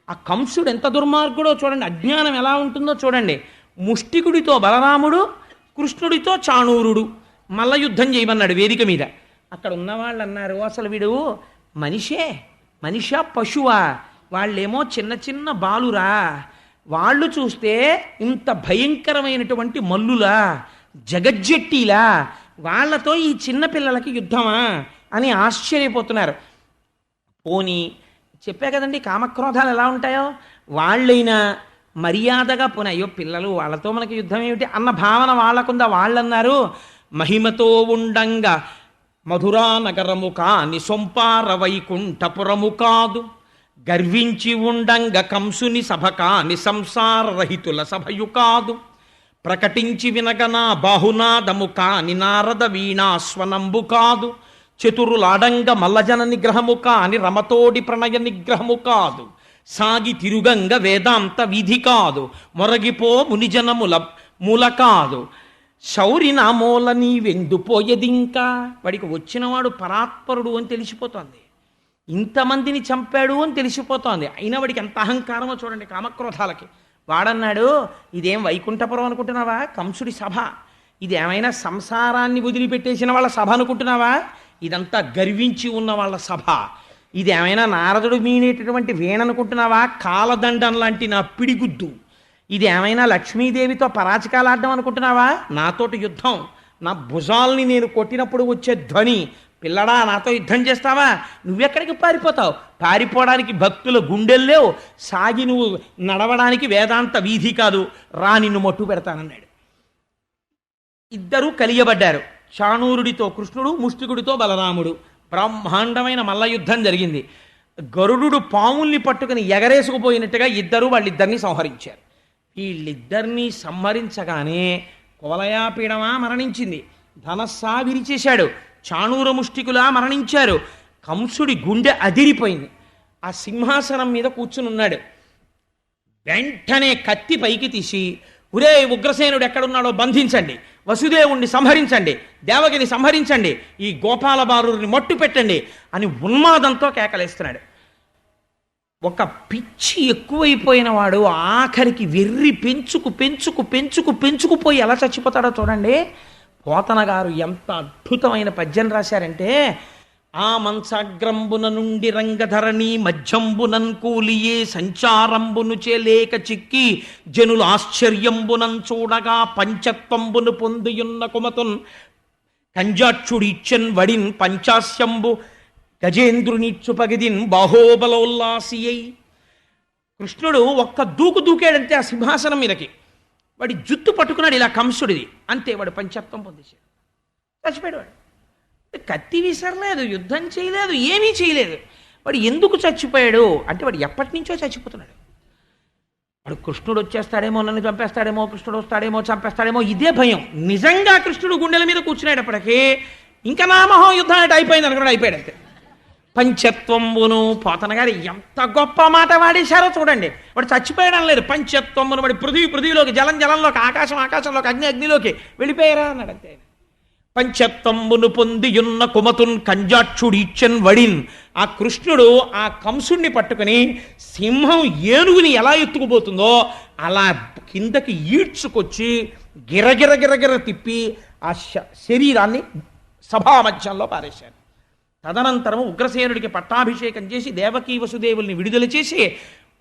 ఆ కంసుడు ఎంత దుర్మార్గుడో చూడండి, అజ్ఞానం ఎలా ఉంటుందో చూడండి. ముష్టికుడితో బలరాముడు, కృష్ణుడితో చాణూరుడు మల్ల యుద్ధం చేయమన్నాడు వేదిక మీద. అక్కడ ఉన్నవాళ్ళు అన్నారు, అసలు వీడు మనిషా పశువా, వాళ్ళేమో చిన్న చిన్న బాలురా, వాళ్ళు చూస్తే ఇంత భయంకరమైనటువంటి మల్లులా, జగజ్జెట్టిలా, వాళ్లతో ఈ చిన్న పిల్లలకి యుద్ధమా అని ఆశ్చర్యపోతున్నారు. పోనీ చెప్పే కదండి కామక్రోధాలు ఎలా ఉంటాయో, వాళ్ళైనా మర్యాదగా పోనీ అయ్యో పిల్లలు వాళ్ళతో మనకి యుద్ధం ఏమిటి అన్న భావన వాళ్ళకుందా. వాళ్ళన్నారు, మహిమతో ఉండంగా మధురా నగరము కాని సొంపార వైకుంఠపురము కాదు, గర్వించి ఉండంగా కంసుని సభ కాని సంసార రహితుల సభయు కాదు, ప్రకటించి వినగనా బాహునాదము కాని నారద వీణాస్వనంబు కాదు, చతురులాడంగ మల్లజన నిగ్రహము కాని రమతోడి ప్రణయ నిగ్రహము కాదు, సాగి తిరుగంగ వేదాంత విధి కాదు, మొరగిపో మునిజనముల మూల కాదు, శౌరి నామూల నీవెందుపోయేదింకా. వాడికి వచ్చినవాడు పరాత్పరుడు అని తెలిసిపోతోంది, ఇంతమందిని చంపాడు అని తెలిసిపోతోంది. అయినా వాడికి ఎంత అహంకారమో చూడండి కామక్రోధాలకి. వాడన్నాడు, ఇదేం వైకుంఠపురం అనుకుంటున్నావా, కంసుడి సభ, ఇది ఏమైనా సంసారాన్ని వదిలిపెట్టేసిన వాళ్ళ సభ అనుకుంటున్నావా, ఇదంతా గర్వించి ఉన్న వాళ్ళ సభ, ఇది ఏమైనా నారదుడు మీనేటటువంటి వీణ అనుకుంటున్నావా, కాలదండం లాంటి నా పిడిగుద్దు, ఇది ఏమైనా లక్ష్మీదేవితో పరాచకాలాడడం అనుకుంటున్నావా, నాతోటి యుద్ధం, నా భుజాల్ని నేను కొట్టినప్పుడు వచ్చే ధ్వని, పిల్లడా నాతో యుద్ధం చేస్తావా, నువ్వెక్కడికి పారిపోతావు, పారిపోవడానికి భక్తుల గుండెల్లేవు, సాగి నువ్వు నడవడానికి వేదాంత వీధి కాదు, రా నిన్ను మట్టు పెడతానన్నాడు. ఇద్దరూ కలియబడ్డారు, చాణూరుడితో కృష్ణుడు, ముష్టికుడితో బలరాముడు. బ్రహ్మాండమైన మల్ల యుద్ధం జరిగింది. గరుడు పాముల్ని పట్టుకుని ఎగరేసుకుపోయినట్టుగా ఇద్దరు వాళ్ళిద్దరిని సంహరించారు. వీళ్ళిద్దరినీ సంహరించగానే కువలయాపీడమా మరణించింది, ధనస్సా విరిచేశాడు, చాణూర ముష్టికులా మరణించారు. కంసుడి గుండె అదిరిపోయింది. ఆ సింహాసనం మీద కూర్చుని ఉన్నాడు. వెంటనే కత్తి పైకి తీసి, ఒరే ఉగ్రసేనుడు ఎక్కడున్నాడో బంధించండి, వసుదేవుణ్ణి సంహరించండి, దేవకిని సంహరించండి, ఈ గోపాల బాలుని మట్టు పెట్టండి అని ఉన్మాదంతో కేకలేస్తున్నాడు. ఒక పిచ్చి ఎక్కువైపోయిన వాడు ఆఖరికి వెర్రి పెంచుకు పెంచుకు పెంచుకు పెంచుకుపోయి ఎలా చచ్చిపోతాడో చూడండి. పోతన గారు ఎంత అద్భుతమైన పద్యం రాశారంటే, ఆ మంచాగ్రంబున నుండి రంగధరణి మధ్యంబునన్ కూలియే సంచారంబును చేలేక చిక్కి జనులు ఆశ్చర్యంబునం చూడగా పంచత్వంబును పొందియున్న కుమతున్ కంజాక్షుడిచ్చన్ వడిన్ పంచాస్యంబు గజేంద్రునిచ్చు పగిదిన్ బాహోబలోల్లాసియై. కృష్ణుడు ఒక్క దూకు దూకాడంతే ఆ సింహాసనం మీదకి, వాడి జుత్తు పట్టుకున్నాడు ఇలా కంసుడిది, అంతే వాడు పంచత్వం పొందేశాడు, చచ్చిపోయాడు. వాడు కత్తి విసరలేదు, యుద్ధం చేయలేదు, ఏమీ చేయలేదు. వాడు ఎందుకు చచ్చిపోయాడు అంటే వాడు ఎప్పటి నుంచో చచ్చిపోతున్నాడు. వాడు కృష్ణుడు వచ్చేస్తాడేమో, నన్ను చంపేస్తాడేమో, కృష్ణుడు వస్తాడేమో చంపేస్తాడేమో, ఇదే భయం. నిజంగా కృష్ణుడు గుండెల మీద కూర్చునేటప్పటికీ ఇంకా నా మహా యుద్ధం అంటే అయిపోయింది అనుకున్నాడు, అయిపోయాడు అంతే. పంచత్వంబును, పోతన గారు ఎంత గొప్ప మాట వాడేశారో చూడండి. వాడు చచ్చిపోయడం లేదు, పంచత్వంబును, వాడి పృథివీలోకి, జలం జలంలోకి, ఆకాశం ఆకాశంలోకి, అగ్ని అగ్నిలోకి వెళ్ళిపోయారా అన్నాడు అంతే. పంచత్వంబును పొందియున్న కుమతున్ కంజాక్షుడిచ్చన్ వడిన్. ఆ కృష్ణుడు ఆ కంసుణ్ణి పట్టుకుని సింహం ఏనుగుని ఎలా ఎత్తుకుపోతుందో అలా కిందకి ఈడ్చుకొచ్చి గిరగిర గిరగిర తిప్పి ఆ శరీరాన్ని సభామధ్యంలో పారేశారు. తదనంతరం ఉగ్రసేనుడికి పట్టాభిషేకం చేసి దేవకీ వసుదేవుల్ని విడుదల చేసి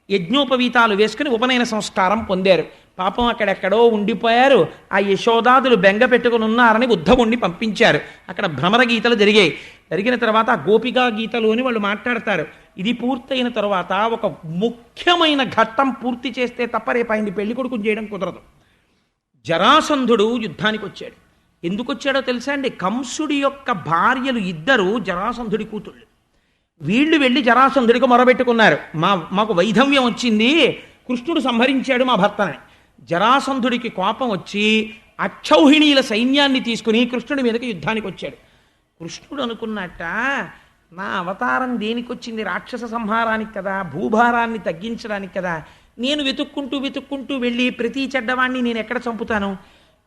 యజ్ఞోపవీతాలు వేసుకుని ఉపనయన సంస్కారం పొందారు. పాపం అక్కడెక్కడో ఉండిపోయారు. ఆ యశోదాదులు బెంగ పెట్టుకుని ఉన్నారని ఉద్ధవుణ్ణి పంపించారు. అక్కడ భ్రమర గీతలు జరిగాయి. జరిగిన తర్వాత గోపికా గీతలు అని వాళ్ళు మాట్లాడతారు. ఇది పూర్తయిన తర్వాత ఒక ముఖ్యమైన ఘట్టం పూర్తి చేస్తే తప్ప రేపు ఆయన్ని పెళ్లి కొడుకుని చేయడం కుదరదు. జరాసంధుడు యుద్ధానికి వచ్చాడు. ఎందుకు వచ్చాడో తెలుసా అండి? కంసుడి యొక్క భార్యలు ఇద్దరు జరాసంధుడి కూతుళ్ళు. వీళ్ళు వెళ్ళి జరాసంధుడికి మొరబెట్టుకున్నారు, మాకు వైధవ్యం వచ్చింది, కృష్ణుడు సంహరించాడు మా భర్తని. జరాసంధుడికి కోపం వచ్చి అక్షౌహిణీల సైన్యాన్ని తీసుకుని కృష్ణుడి మీదకి యుద్ధానికి వచ్చాడు. కృష్ణుడు అనుకున్నట్ట, నా అవతారం దేనికి వచ్చింది? రాక్షస సంహారానికి కదా, భూభారాన్ని తగ్గించడానికి కదా. నేను వెతుక్కుంటూ వెళ్ళి ప్రతి చెడ్డవాణ్ణి నేను ఎక్కడ చంపుతాను?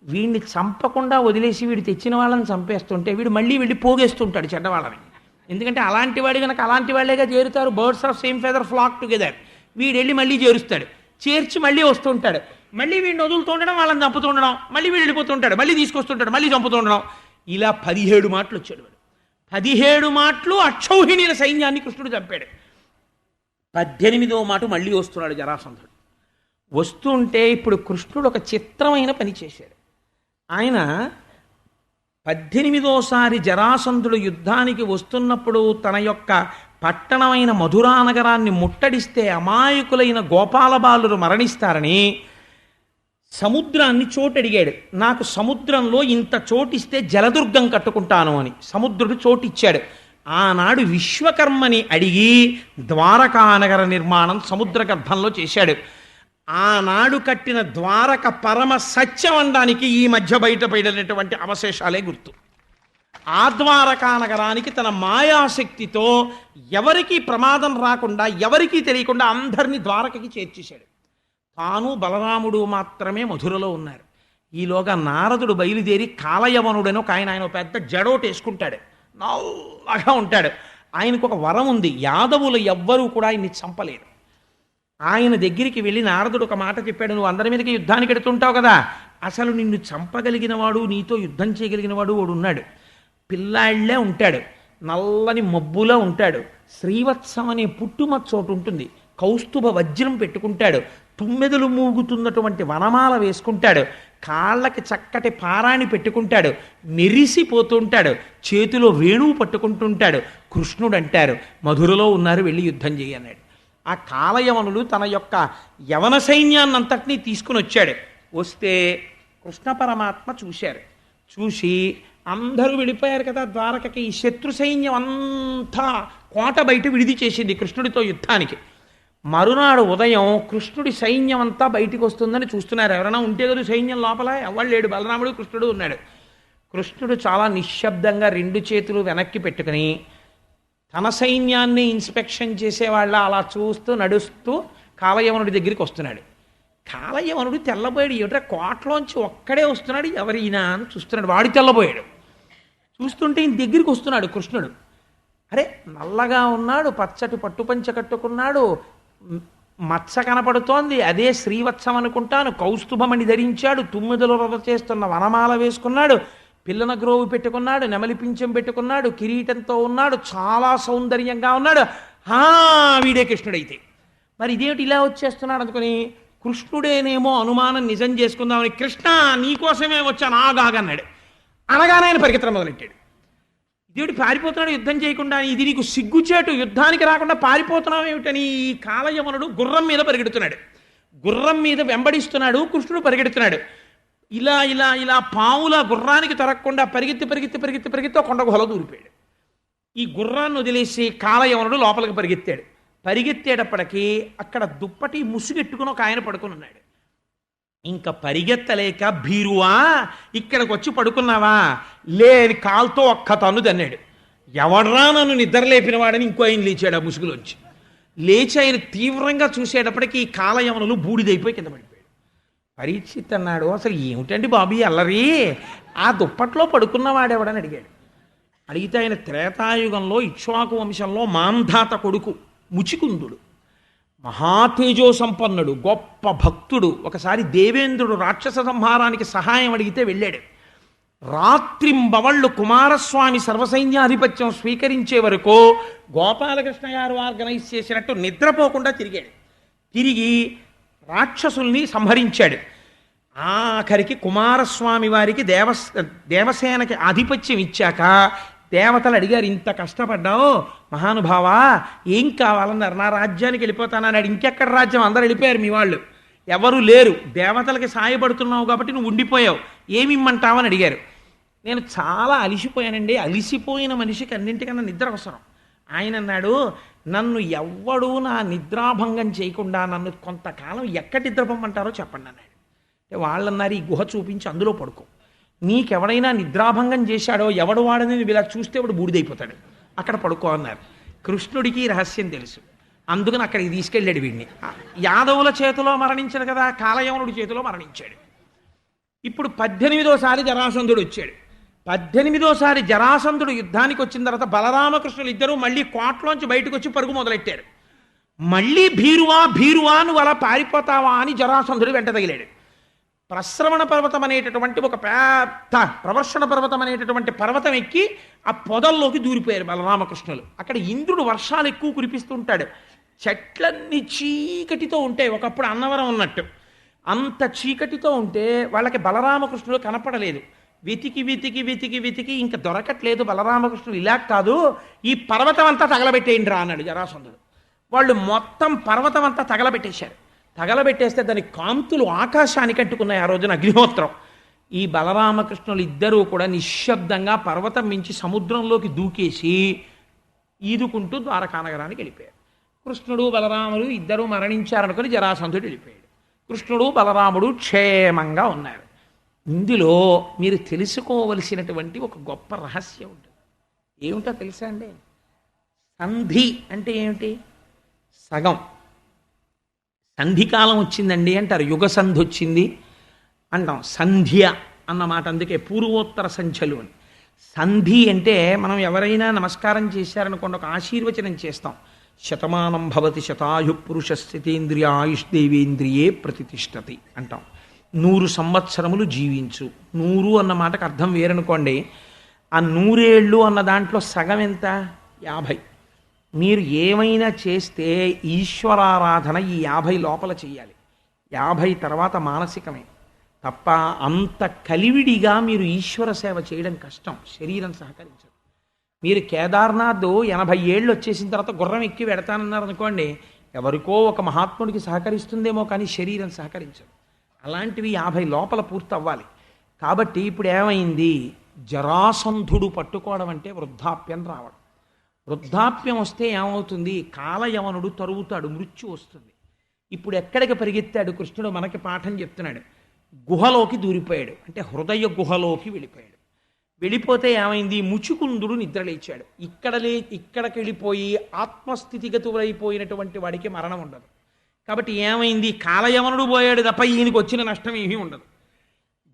వీడిని చంపకుండా వదిలేసి వీడు తెచ్చిన వాళ్ళని చంపేస్తుంటే వీడు మళ్ళీ వెళ్ళి పోగేస్తుంటాడు చెడ్డవాళ్ళని. ఎందుకంటే అలాంటి వాడు కనుక అలాంటి వాళ్ళేగా చేరుతారు. Birds of same feather flock together. వీడు వెళ్ళి మళ్ళీ చేరుస్తాడు, చేర్చి మళ్ళీ వస్తుంటాడు, మళ్ళీ వీడిని వదులుతుండడం, వాళ్ళని చంపుతుండడం, మళ్ళీ వీడు వెళ్ళిపోతుంటాడు, మళ్ళీ తీసుకొస్తుంటాడు, మళ్ళీ చంపుతుండడం. ఇలా 17 మాటలు వచ్చాడు వాడు. 17 మాటలు అక్షౌహిణీల సైన్యాన్ని కృష్ణుడు చంపాడు. 18వ మాట మళ్ళీ వస్తున్నాడు జరాసంధుడు. వస్తుంటే ఇప్పుడు కృష్ణుడు ఒక చిత్రమైన పని చేశాడు. ఆయన 18వసారి జరాసంధుడు యుద్ధానికి వస్తున్నప్పుడు తన యొక్క పట్టణమైన మధురానగరాన్ని ముట్టడిస్తే అమాయకులైన గోపాలబాలురు మరణిస్తారని సముద్రాన్ని చోటడిగాడు. నాకు సముద్రంలో ఇంత చోటిస్తే జలదుర్గం కట్టుకుంటాను అని సముద్రుడు చోటిచ్చాడు. ఆనాడు విశ్వకర్మని అడిగి ద్వారకానగర నిర్మాణం సముద్ర గర్భంలో చేశాడు. ఆనాడు కట్టిన ద్వారక పరమ సత్యం అనడానికి ఈ మధ్య బయటపడినటువంటి అవశేషాలే గుర్తు. ఆ ద్వారకా నగరానికి తన మాయాశక్తితో ఎవరికీ ప్రమాదం రాకుండా, ఎవరికీ తెలియకుండా అందరినీ ద్వారకకి చేర్చేశాడు. తాను బలరాముడు మాత్రమే మధురలో ఉన్నారు. ఈలోగా నారదుడు బయలుదేరి కాలయవనుడని ఒక ఆయన పెద్ద జడోటు వేసుకుంటాడు, నల్లగా ఉంటాడు. ఆయనకు ఒక వరం ఉంది, యాదవులు ఎవ్వరూ కూడా ఆయన్ని చంపలేరు. ఆయన దగ్గరికి వెళ్ళి నారదుడు ఒక మాట చెప్పాడు, నువ్వు అందరి మీదకి యుద్ధానికి ఎడుతుంటావు కదా, అసలు నిన్ను చంపగలిగిన వాడు, నీతో యుద్ధం చేయగలిగిన వాడు వాడు ఉన్నాడు. పిల్లాళ్లే ఉంటాడు, నల్లని మబ్బులా ఉంటాడు, శ్రీవత్సం అనే పుట్టుమచ్చ చోటు ఉంటుంది, కౌస్తుభ వజ్రం పెట్టుకుంటాడు, తుమ్మెదలు మూగుతున్నటువంటి వనమాల వేసుకుంటాడు, కాళ్ళకి చక్కటి పారాణి పెట్టుకుంటాడు, మెరిసిపోతుంటాడు, చేతిలో వేణువు పట్టుకుంటుంటాడు. కృష్ణుడు అంటారు, మధురలో ఉన్నారు, వెళ్ళి యుద్ధం చేయి అన్నాడు. ఆ కాలయవనులు తన యొక్క యవన సైన్యాన్నంతటినీ తీసుకుని వచ్చాడు. వస్తే కృష్ణ పరమాత్మ చూశారు. చూసి అందరూ వెళ్ళిపోయారు కదా ద్వారకకి. ఈ శత్రు సైన్యం అంతా కోట బయట విడిది చేసింది కృష్ణుడితో యుద్ధానికి. మరునాడు ఉదయం కృష్ణుడి సైన్యం అంతా బయటికి వస్తుందని చూస్తున్నారు. ఎవరైనా ఉంటే కదా సైన్యం లోపల, ఎవరు లేడు, బలరాముడు కృష్ణుడు ఉన్నాడు. కృష్ణుడు చాలా నిశ్శబ్దంగా రెండు చేతులు వెనక్కి పెట్టుకుని తన సైన్యాన్ని ఇన్స్పెక్షన్ చేసేవాళ్ళ అలా చూస్తూ నడుస్తూ కాలయవనుడి దగ్గరికి వస్తున్నాడు. కాలయవనుడు తెల్లబోయాడు, ఏమిట్రా కోటలోంచి ఒక్కడే వస్తున్నాడు, ఎవరైనా అని చూస్తున్నాడు. వాడు తెల్లబోయాడు. చూస్తుంటే ఈయన దగ్గరికి వస్తున్నాడు కృష్ణుడు. అరే, నల్లగా ఉన్నాడు, పచ్చటి పట్టుపంచ కట్టుకున్నాడు, మచ్చ కనపడుతోంది, అదే శ్రీవత్సం అనుకుంటాను, కౌస్తుభమణి ధరించాడు, తుమ్మిదలు రొద చేస్తున్న వనమాల వేసుకున్నాడు, పిల్లన గ్రోవు పెట్టుకున్నాడు, నెమలి పింఛం పెట్టుకున్నాడు, కిరీటంతో ఉన్నాడు, చాలా సౌందర్యంగా ఉన్నాడు. వీడే కృష్ణుడైతే మరి ఇదేమిటి ఇలా వచ్చేస్తున్నాడు అనుకుని కృష్ణుడేనేమో అనుమానం నిజం చేసుకుందామని, కృష్ణ నీకోసమే వచ్చాను ఆగాగన్నాడు. అనగానే ఆయన పరిగెత్తడం మొదలెట్టాడు. ఇదేమిటి పారిపోతున్నాడు యుద్ధం చేయకుండా, ఇది నీకు సిగ్గుచేటు, యుద్ధానికి రాకుండా పారిపోతున్నావు ఏమిటని ఈ కాలయవనుడు గుర్రం మీద పరిగెడుతున్నాడు. గుర్రం మీద వెంబడిస్తున్నాడు, కృష్ణుడు పరిగెడుతున్నాడు. ఇలా ఇలా ఇలా పావుల గుర్రానికి తొరగకుండా పరిగెత్తి పరిగెత్తి పరిగెత్తి పరిగెత్తి కొండ గుహలో దూరిపోయాడు. ఈ గుర్రాన్ని వదిలేసి కాలయవనుడు లోపలికి పరిగెత్తాడు. పరిగెత్తేటప్పటికీ అక్కడ దుప్పటి ముసుగెట్టుకుని ఒక ఆయన పడుకుని ఉన్నాడు. ఇంకా పరిగెత్తలేక, భీరువా ఇక్కడికి వచ్చి పడుకున్నావా, లేని కాలుతో ఒక్క తన్ను తన్నాడు. ఎవడ్రా నన్ను నిద్రలేపిన వాడని ఇంకో ఆయన లేచాడు ఆ ముసుగులోంచి. లేచి ఆయన తీవ్రంగా చూసేటప్పటికి ఈ కాలయవనులు బూడిదైపోయి కింద పడిపోయాడు. పరీక్షిత్ అన్నాడు, అసలు ఏమిటండి బాబీ అల్లరి, ఆ దుప్పట్లో పడుకున్నవాడెవడని అడిగాడు. అడిగితే ఆయన త్రేతాయుగంలో ఇక్ష్వాకు వంశంలో మాంధాత కొడుకు ముచికుందుడు, మహాతేజో సంపన్నుడు, గొప్ప భక్తుడు. ఒకసారి దేవేంద్రుడు రాక్షస సంహారానికి సహాయం అడిగితే వెళ్ళాడు. రాత్రింబవళ్ళు కుమారస్వామి సర్వసైన్యాధిపత్యం స్వీకరించే వరకు గోపాలకృష్ణ గారు ఆర్గనైజ్ చేసినట్టు నిద్రపోకుండా తిరిగాడు. తిరిగి రాక్షసుల్ని సంహరించాడు. ఆఖరికి కుమారస్వామి వారికి దేవసేనకి ఆధిపత్యం ఇచ్చాక దేవతలు అడిగారు, ఇంత కష్టపడ్డావు మహానుభావా, ఏం కావాలన్నారు. నా రాజ్యానికి వెళ్ళిపోతానన్నాడు. ఇంకెక్కడ రాజ్యం, అందరు వెళ్ళిపోయారు, మీ వాళ్ళు ఎవరు లేరు, దేవతలకి సాయపడుతున్నావు కాబట్టి నువ్వు ఉండిపోయావు, ఏమి ఇమ్మంటావని అడిగారు. నేను చాలా అలిసిపోయానండి, అలిసిపోయిన మనిషికి అన్నింటికన్నా నిద్ర అవసరం. ఆయన అన్నాడు, నన్ను ఎవ్వడూ నా నిద్రాభంగం చేయకుండా నన్ను కొంతకాలం ఎక్కడ నిద్రపోమంటారో చెప్పండి అన్నాడు. అంటే వాళ్ళన్నారు, ఈ గుహ చూపించి అందులో పడుకో, నీకెవడైనా నిద్రాభంగం చేశాడో ఎవడు వాడని నువ్వు ఇలా చూస్తే వాడు బూడిదైపోతాడు, అక్కడ పడుకో అన్నారు. కృష్ణుడికి రహస్యం తెలుసు, అందుకని అక్కడికి తీసుకెళ్ళాడు వీడిని. యాదవుల చేతిలో మరణించాడు కదా, కాలయవనుడి చేతిలో మరణించాడు. ఇప్పుడు 18వసారి జరాసంధుడు వచ్చాడు. 18వసారి జరాసంధుడు యుద్ధానికి వచ్చిన తర్వాత బలరామకృష్ణులు ఇద్దరూ మళ్ళీ కోటలోంచి బయటకు వచ్చి పరుగు మొదలెట్టారు. మళ్ళీ భీరువా భీరువా నువ్వు అలా పారిపోతావా అని జరాసంధుడు వెంట తగిలాడు. ప్రశ్రవణ పర్వతం అనేటటువంటి ఒక పెద్ద ప్రవర్షణ పర్వతం అనేటటువంటి పర్వతం ఎక్కి ఆ పొదల్లోకి దూరిపోయారు బలరామకృష్ణులు. అక్కడ ఇంద్రుడు వర్షాలు ఎక్కువ కురిపిస్తుంటాడు. చెట్లన్నీ చీకటితో ఉంటాయి, ఒకప్పుడు అన్నవరం ఉన్నట్టు. అంత చీకటితో ఉంటే వాళ్ళకి బలరామకృష్ణుడు కనపడలేదు. వెతికి వెతికి వెతికి వెతికి ఇంకా దొరకట్లేదు. బలరామకృష్ణుడు ఇలా కాదు, ఈ పర్వతం అంతా తగలబెట్టేయండి రా అన్నాడు జరాసంధుడు. వాళ్ళు మొత్తం పర్వతం అంతా తగలబెట్టేశారు. తగలబెట్టేస్తే దాని కాంతులు ఆకాశానికి అంటుకున్నాయి. ఆ రోజున అగ్నిహోత్రం. ఈ బలరామకృష్ణులు ఇద్దరూ కూడా నిశ్శబ్దంగా పర్వతం మించి సముద్రంలోకి దూకేసి ఈదుకుంటూ ద్వారకా నగరానికి వెళ్ళిపోయారు. కృష్ణుడు బలరాములు ఇద్దరూ మరణించారనుకుని జరాసంధుడు వెళ్ళిపోయాడు. కృష్ణుడు బలరాముడు క్షేమంగా ఉన్నారు. ఇందులో మీరు తెలుసుకోవలసినటువంటి ఒక గొప్ప రహస్యం ఉంటుంది. ఏమిటో తెలుసా అండి? సంధి అంటే ఏమిటి? సగం. సంధికాలం వచ్చిందండి అంటారు. యుగ సంధి వచ్చింది అంటాం. సంధ్య అన్నమాట అందుకే పూర్వోత్తర సంధ్యలు అని. సంధి అంటే మనం ఎవరైనా నమస్కారం చేశారనుకోండి, ఒక ఆశీర్వచనం చేస్తాం. శతమానం భవతి శతాయు పురుష స్థితేంద్రియ ఆయుష్దేవేంద్రియే ప్రతిష్టతి అంటాం. 100 సంవత్సరములు జీవించు. 100 అన్న మాటకు అర్థం వేరనుకోండి. ఆ 100 ఏళ్ళు అన్న దాంట్లో సగం ఎంత? 50. మీరు ఏమైనా చేస్తే ఈశ్వరారాధన ఈ 50 లోపల చేయాలి. 50 తర్వాత మానసికమే తప్ప అంత కలివిడిగా మీరు ఈశ్వర సేవ చేయడం కష్టం. శరీరం సహకరించదు. మీరు కేదార్నాథ్ 80 ఏళ్ళు వచ్చేసిన తర్వాత గుర్రం ఎక్కి వెడతానన్నారు అనుకోండి, ఎవరికో ఒక మహాత్ముడికి సహకరిస్తుందేమో కానీ శరీరం సహకరించదు. అలాంటివి 50 లోపల పూర్తి అవ్వాలి. కాబట్టి ఇప్పుడు ఏమైంది? జరాసంధుడు పట్టుకోవడం అంటే వృద్ధాప్యం రావడం. వృద్ధాప్యం వస్తే ఏమవుతుంది? కాలయవనుడు తరుగుతాడు, మృత్యు వస్తుంది. ఇప్పుడు ఎక్కడికి పరిగెత్తాడు కృష్ణుడు? మనకి పాఠం చెప్తున్నాడు. గుహలోకి దూరిపోయాడు, అంటే హృదయ గుహలోకి వెళ్ళిపోయాడు. వెళ్ళిపోతే ఏమైంది? ముచుకుందుడు నిద్రలేచాడు. ఇక్కడికి వెళ్ళిపోయి ఆత్మస్థితిగతులైపోయినటువంటి వాడికి మరణం ఉండదు. కాబట్టి ఏమైంది? కాలయవనుడు పోయాడు తప్ప ఈయనకి వచ్చిన నష్టం ఏమీ ఉండదు.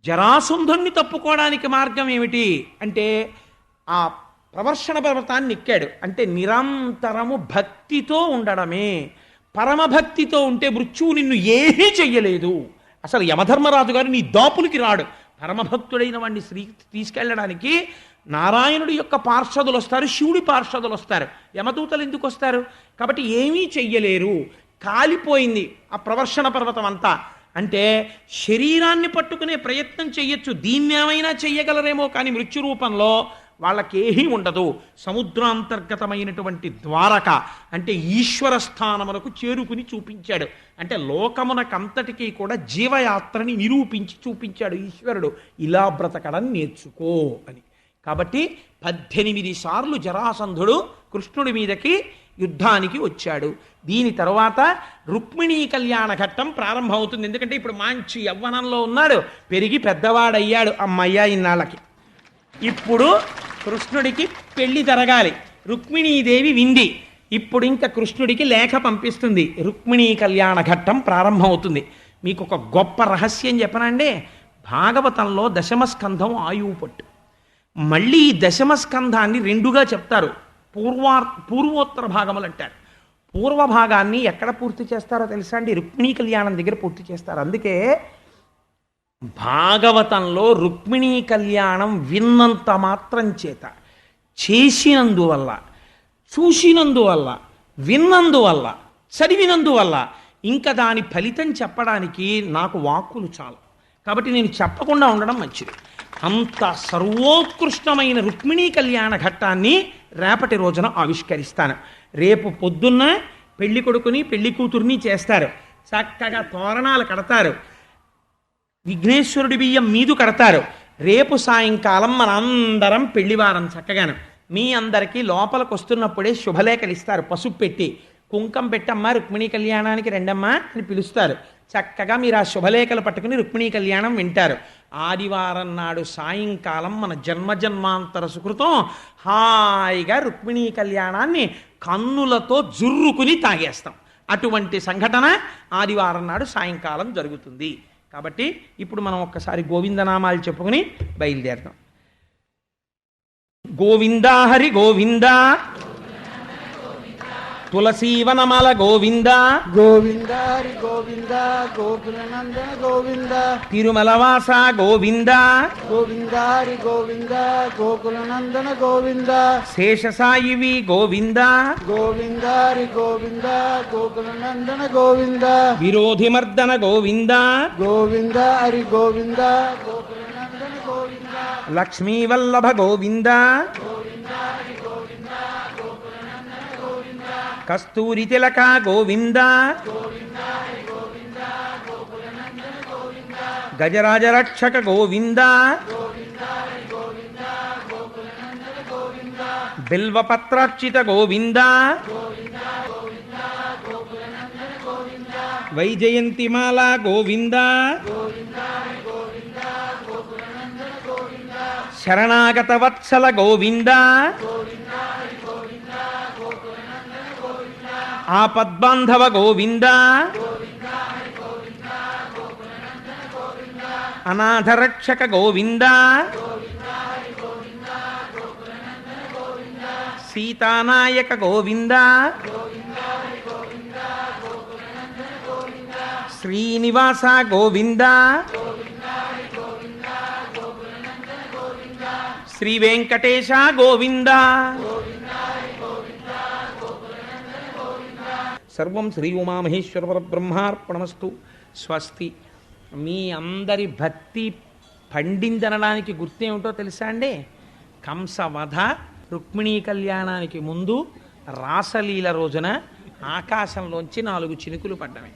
జరాసంధుణ్ణి తప్పుకోవడానికి మార్గం ఏమిటి అంటే ఆ ప్రవర్షణ పర్వతాన్ని ఎక్కాడు. అంటే నిరంతరము భక్తితో ఉండడమే. పరమభక్తితో ఉంటే మృత్యువు నిన్ను ఏమీ చెయ్యలేదు. అసలు యమధర్మరాజు గారు నీ దాపులకి రాడు. పరమభక్తుడైన వాడిని తీసుకెళ్ళడానికి నారాయణుడి యొక్క పార్షదులు వస్తారు, శివుడి పార్షదులు వస్తారు. యమదూతలు ఎందుకు వస్తారు? కాబట్టి ఏమీ చెయ్యలేరు. కాలిపోయింది ఆ ప్రవర్షణ పర్వతం అంతా. అంటే శరీరాన్ని పట్టుకునే ప్రయత్నం చెయ్యొచ్చు, దీన్నేమైనా చెయ్యగలరేమో, కానీ మృత్యు రూపంలో వాళ్ళకేమీ ఉండదు. సముద్రాంతర్గతమైనటువంటి ద్వారక అంటే ఈశ్వర స్థానమునకు చేరుకుని చూపించాడు. అంటే లోకమునకంతటికీ కూడా జీవయాత్రని నిరూపించి చూపించాడు ఈశ్వరుడు. ఇలా బ్రతకడం నేర్చుకో అని. కాబట్టి 18 సార్లు జరాసంధుడు కృష్ణుడి మీదకి యుద్ధానికి వచ్చాడు. దీని తర్వాత రుక్మిణీ కళ్యాణ ఘట్టం ప్రారంభమవుతుంది. ఎందుకంటే ఇప్పుడు మంచి యవ్వనంలో ఉన్నాడు, పెరిగి పెద్దవాడయ్యాడు అమ్మయ్య ఇన్నాళ్ళకి. ఇప్పుడు కృష్ణుడికి పెళ్లి జరగాలి. రుక్మిణీదేవి వింది. ఇప్పుడు ఇంకా కృష్ణుడికి లేఖ పంపిస్తుంది. రుక్మిణీ కళ్యాణ ఘట్టం ప్రారంభమవుతుంది. మీకు ఒక గొప్ప రహస్యం చెప్పనండి. భాగవతంలో దశమస్కంధం ఆయువు పట్టు. మళ్ళీ ఈ దశమస్కంధాన్ని 2గా చెప్తారు. పూర్వోత్తర భాగములు అంటారు. పూర్వ భాగాన్ని ఎక్కడ పూర్తి చేస్తారో తెలుసా అండి? రుక్మిణీ కళ్యాణం దగ్గర పూర్తి చేస్తారు. అందుకే భాగవతంలో రుక్మిణీ కళ్యాణం విన్నంత మాత్రం చేత, చేసినందువల్ల, చూసినందువల్ల, విన్నందువల్ల, చదివినందువల్ల ఇంకా దాని ఫలితం చెప్పడానికి నాకు వాక్కులు చాలు. కాబట్టి నేను చెప్పకుండా ఉండడం మంచిది. అంత సర్వోత్కృష్టమైన రుక్మిణీ కళ్యాణ ఘట్టాన్ని రేపటి రోజున ఆవిష్కరిస్తాను. రేపు పొద్దున్న పెళ్లి కొడుకుని పెళ్లి కూతుర్ని చేస్తారు. చక్కగా తోరణాలు కడతారు, విఘ్నేశ్వరుడి బియ్యం మీదు కడతారు. రేపు సాయంకాలం మనందరం పెళ్లివారం చక్కగాను మీ అందరికీ లోపలికి వస్తున్నప్పుడే శుభలేఖలు ఇస్తారు. పసుపు పెట్టి కుంకం పెట్టమ్మా రుక్మిణీ కళ్యాణానికి రెండమ్మా అని పిలుస్తారు. చక్కగా మీరు ఆ శుభలేఖలు పట్టుకుని రుక్మిణీ కళ్యాణం వింటారు. ఆదివారం నాడు సాయంకాలం మన జన్మజన్మాంతర సుకృతం హాయిగా రుక్మిణీ కళ్యాణాన్ని కన్నులతో జుర్రుకుని తాగేస్తాం. అటువంటి సంఘటన ఆదివారం నాడు సాయంకాలం జరుగుతుంది. కాబట్టి ఇప్పుడు మనం ఒక్కసారి గోవిందనామాలు చెప్పుకుని బయలుదేరుతాం. గోవిందా హరి గోవిందా, తులసీవనమల గోవింద గోవింద హరి గోవింద, గోకులనందన గోవింద, తిరుమలవాస గోవింద గోవింద హరి గోవింద, గోకులనందన గోవింద, శేషసాయివి గోవింద గోవింద హరి గోవింద, గోకులనందన గోవింద, విరోధిమర్దన గోవింద గోవింద హరి గోవింద, గోకులనందన గోవింద, లక్ష్మీవల్లభ గోవింద కస్తూరి తిలక గోవింద గజరాజరక్షక గోవింద బిల్వపత్రార్చిత గోవింద వైజయంతిమాల గోవింద శరణాగత వత్సల గోవింద ఆపద్బాంధవ గోవింద అనాథరక్షక గోవింద సీతానాయక గోవింద శ్రీనివాస గోవింద శ్రీ వెంకటేశ గోవింద. సర్వం శ్రీ ఉమామహేశ్వర పరబ్రహ్మార్పణమస్తు. స్వస్తి. మీ అందరి భక్తి పండిందనడానికి గుర్తేమిటో తెలుసా అండి? కంసవధ, రుక్మిణీ కళ్యాణానికి ముందు రాసలీల రోజున ఆకాశంలోంచి 4 చినుకులు పడ్డమే.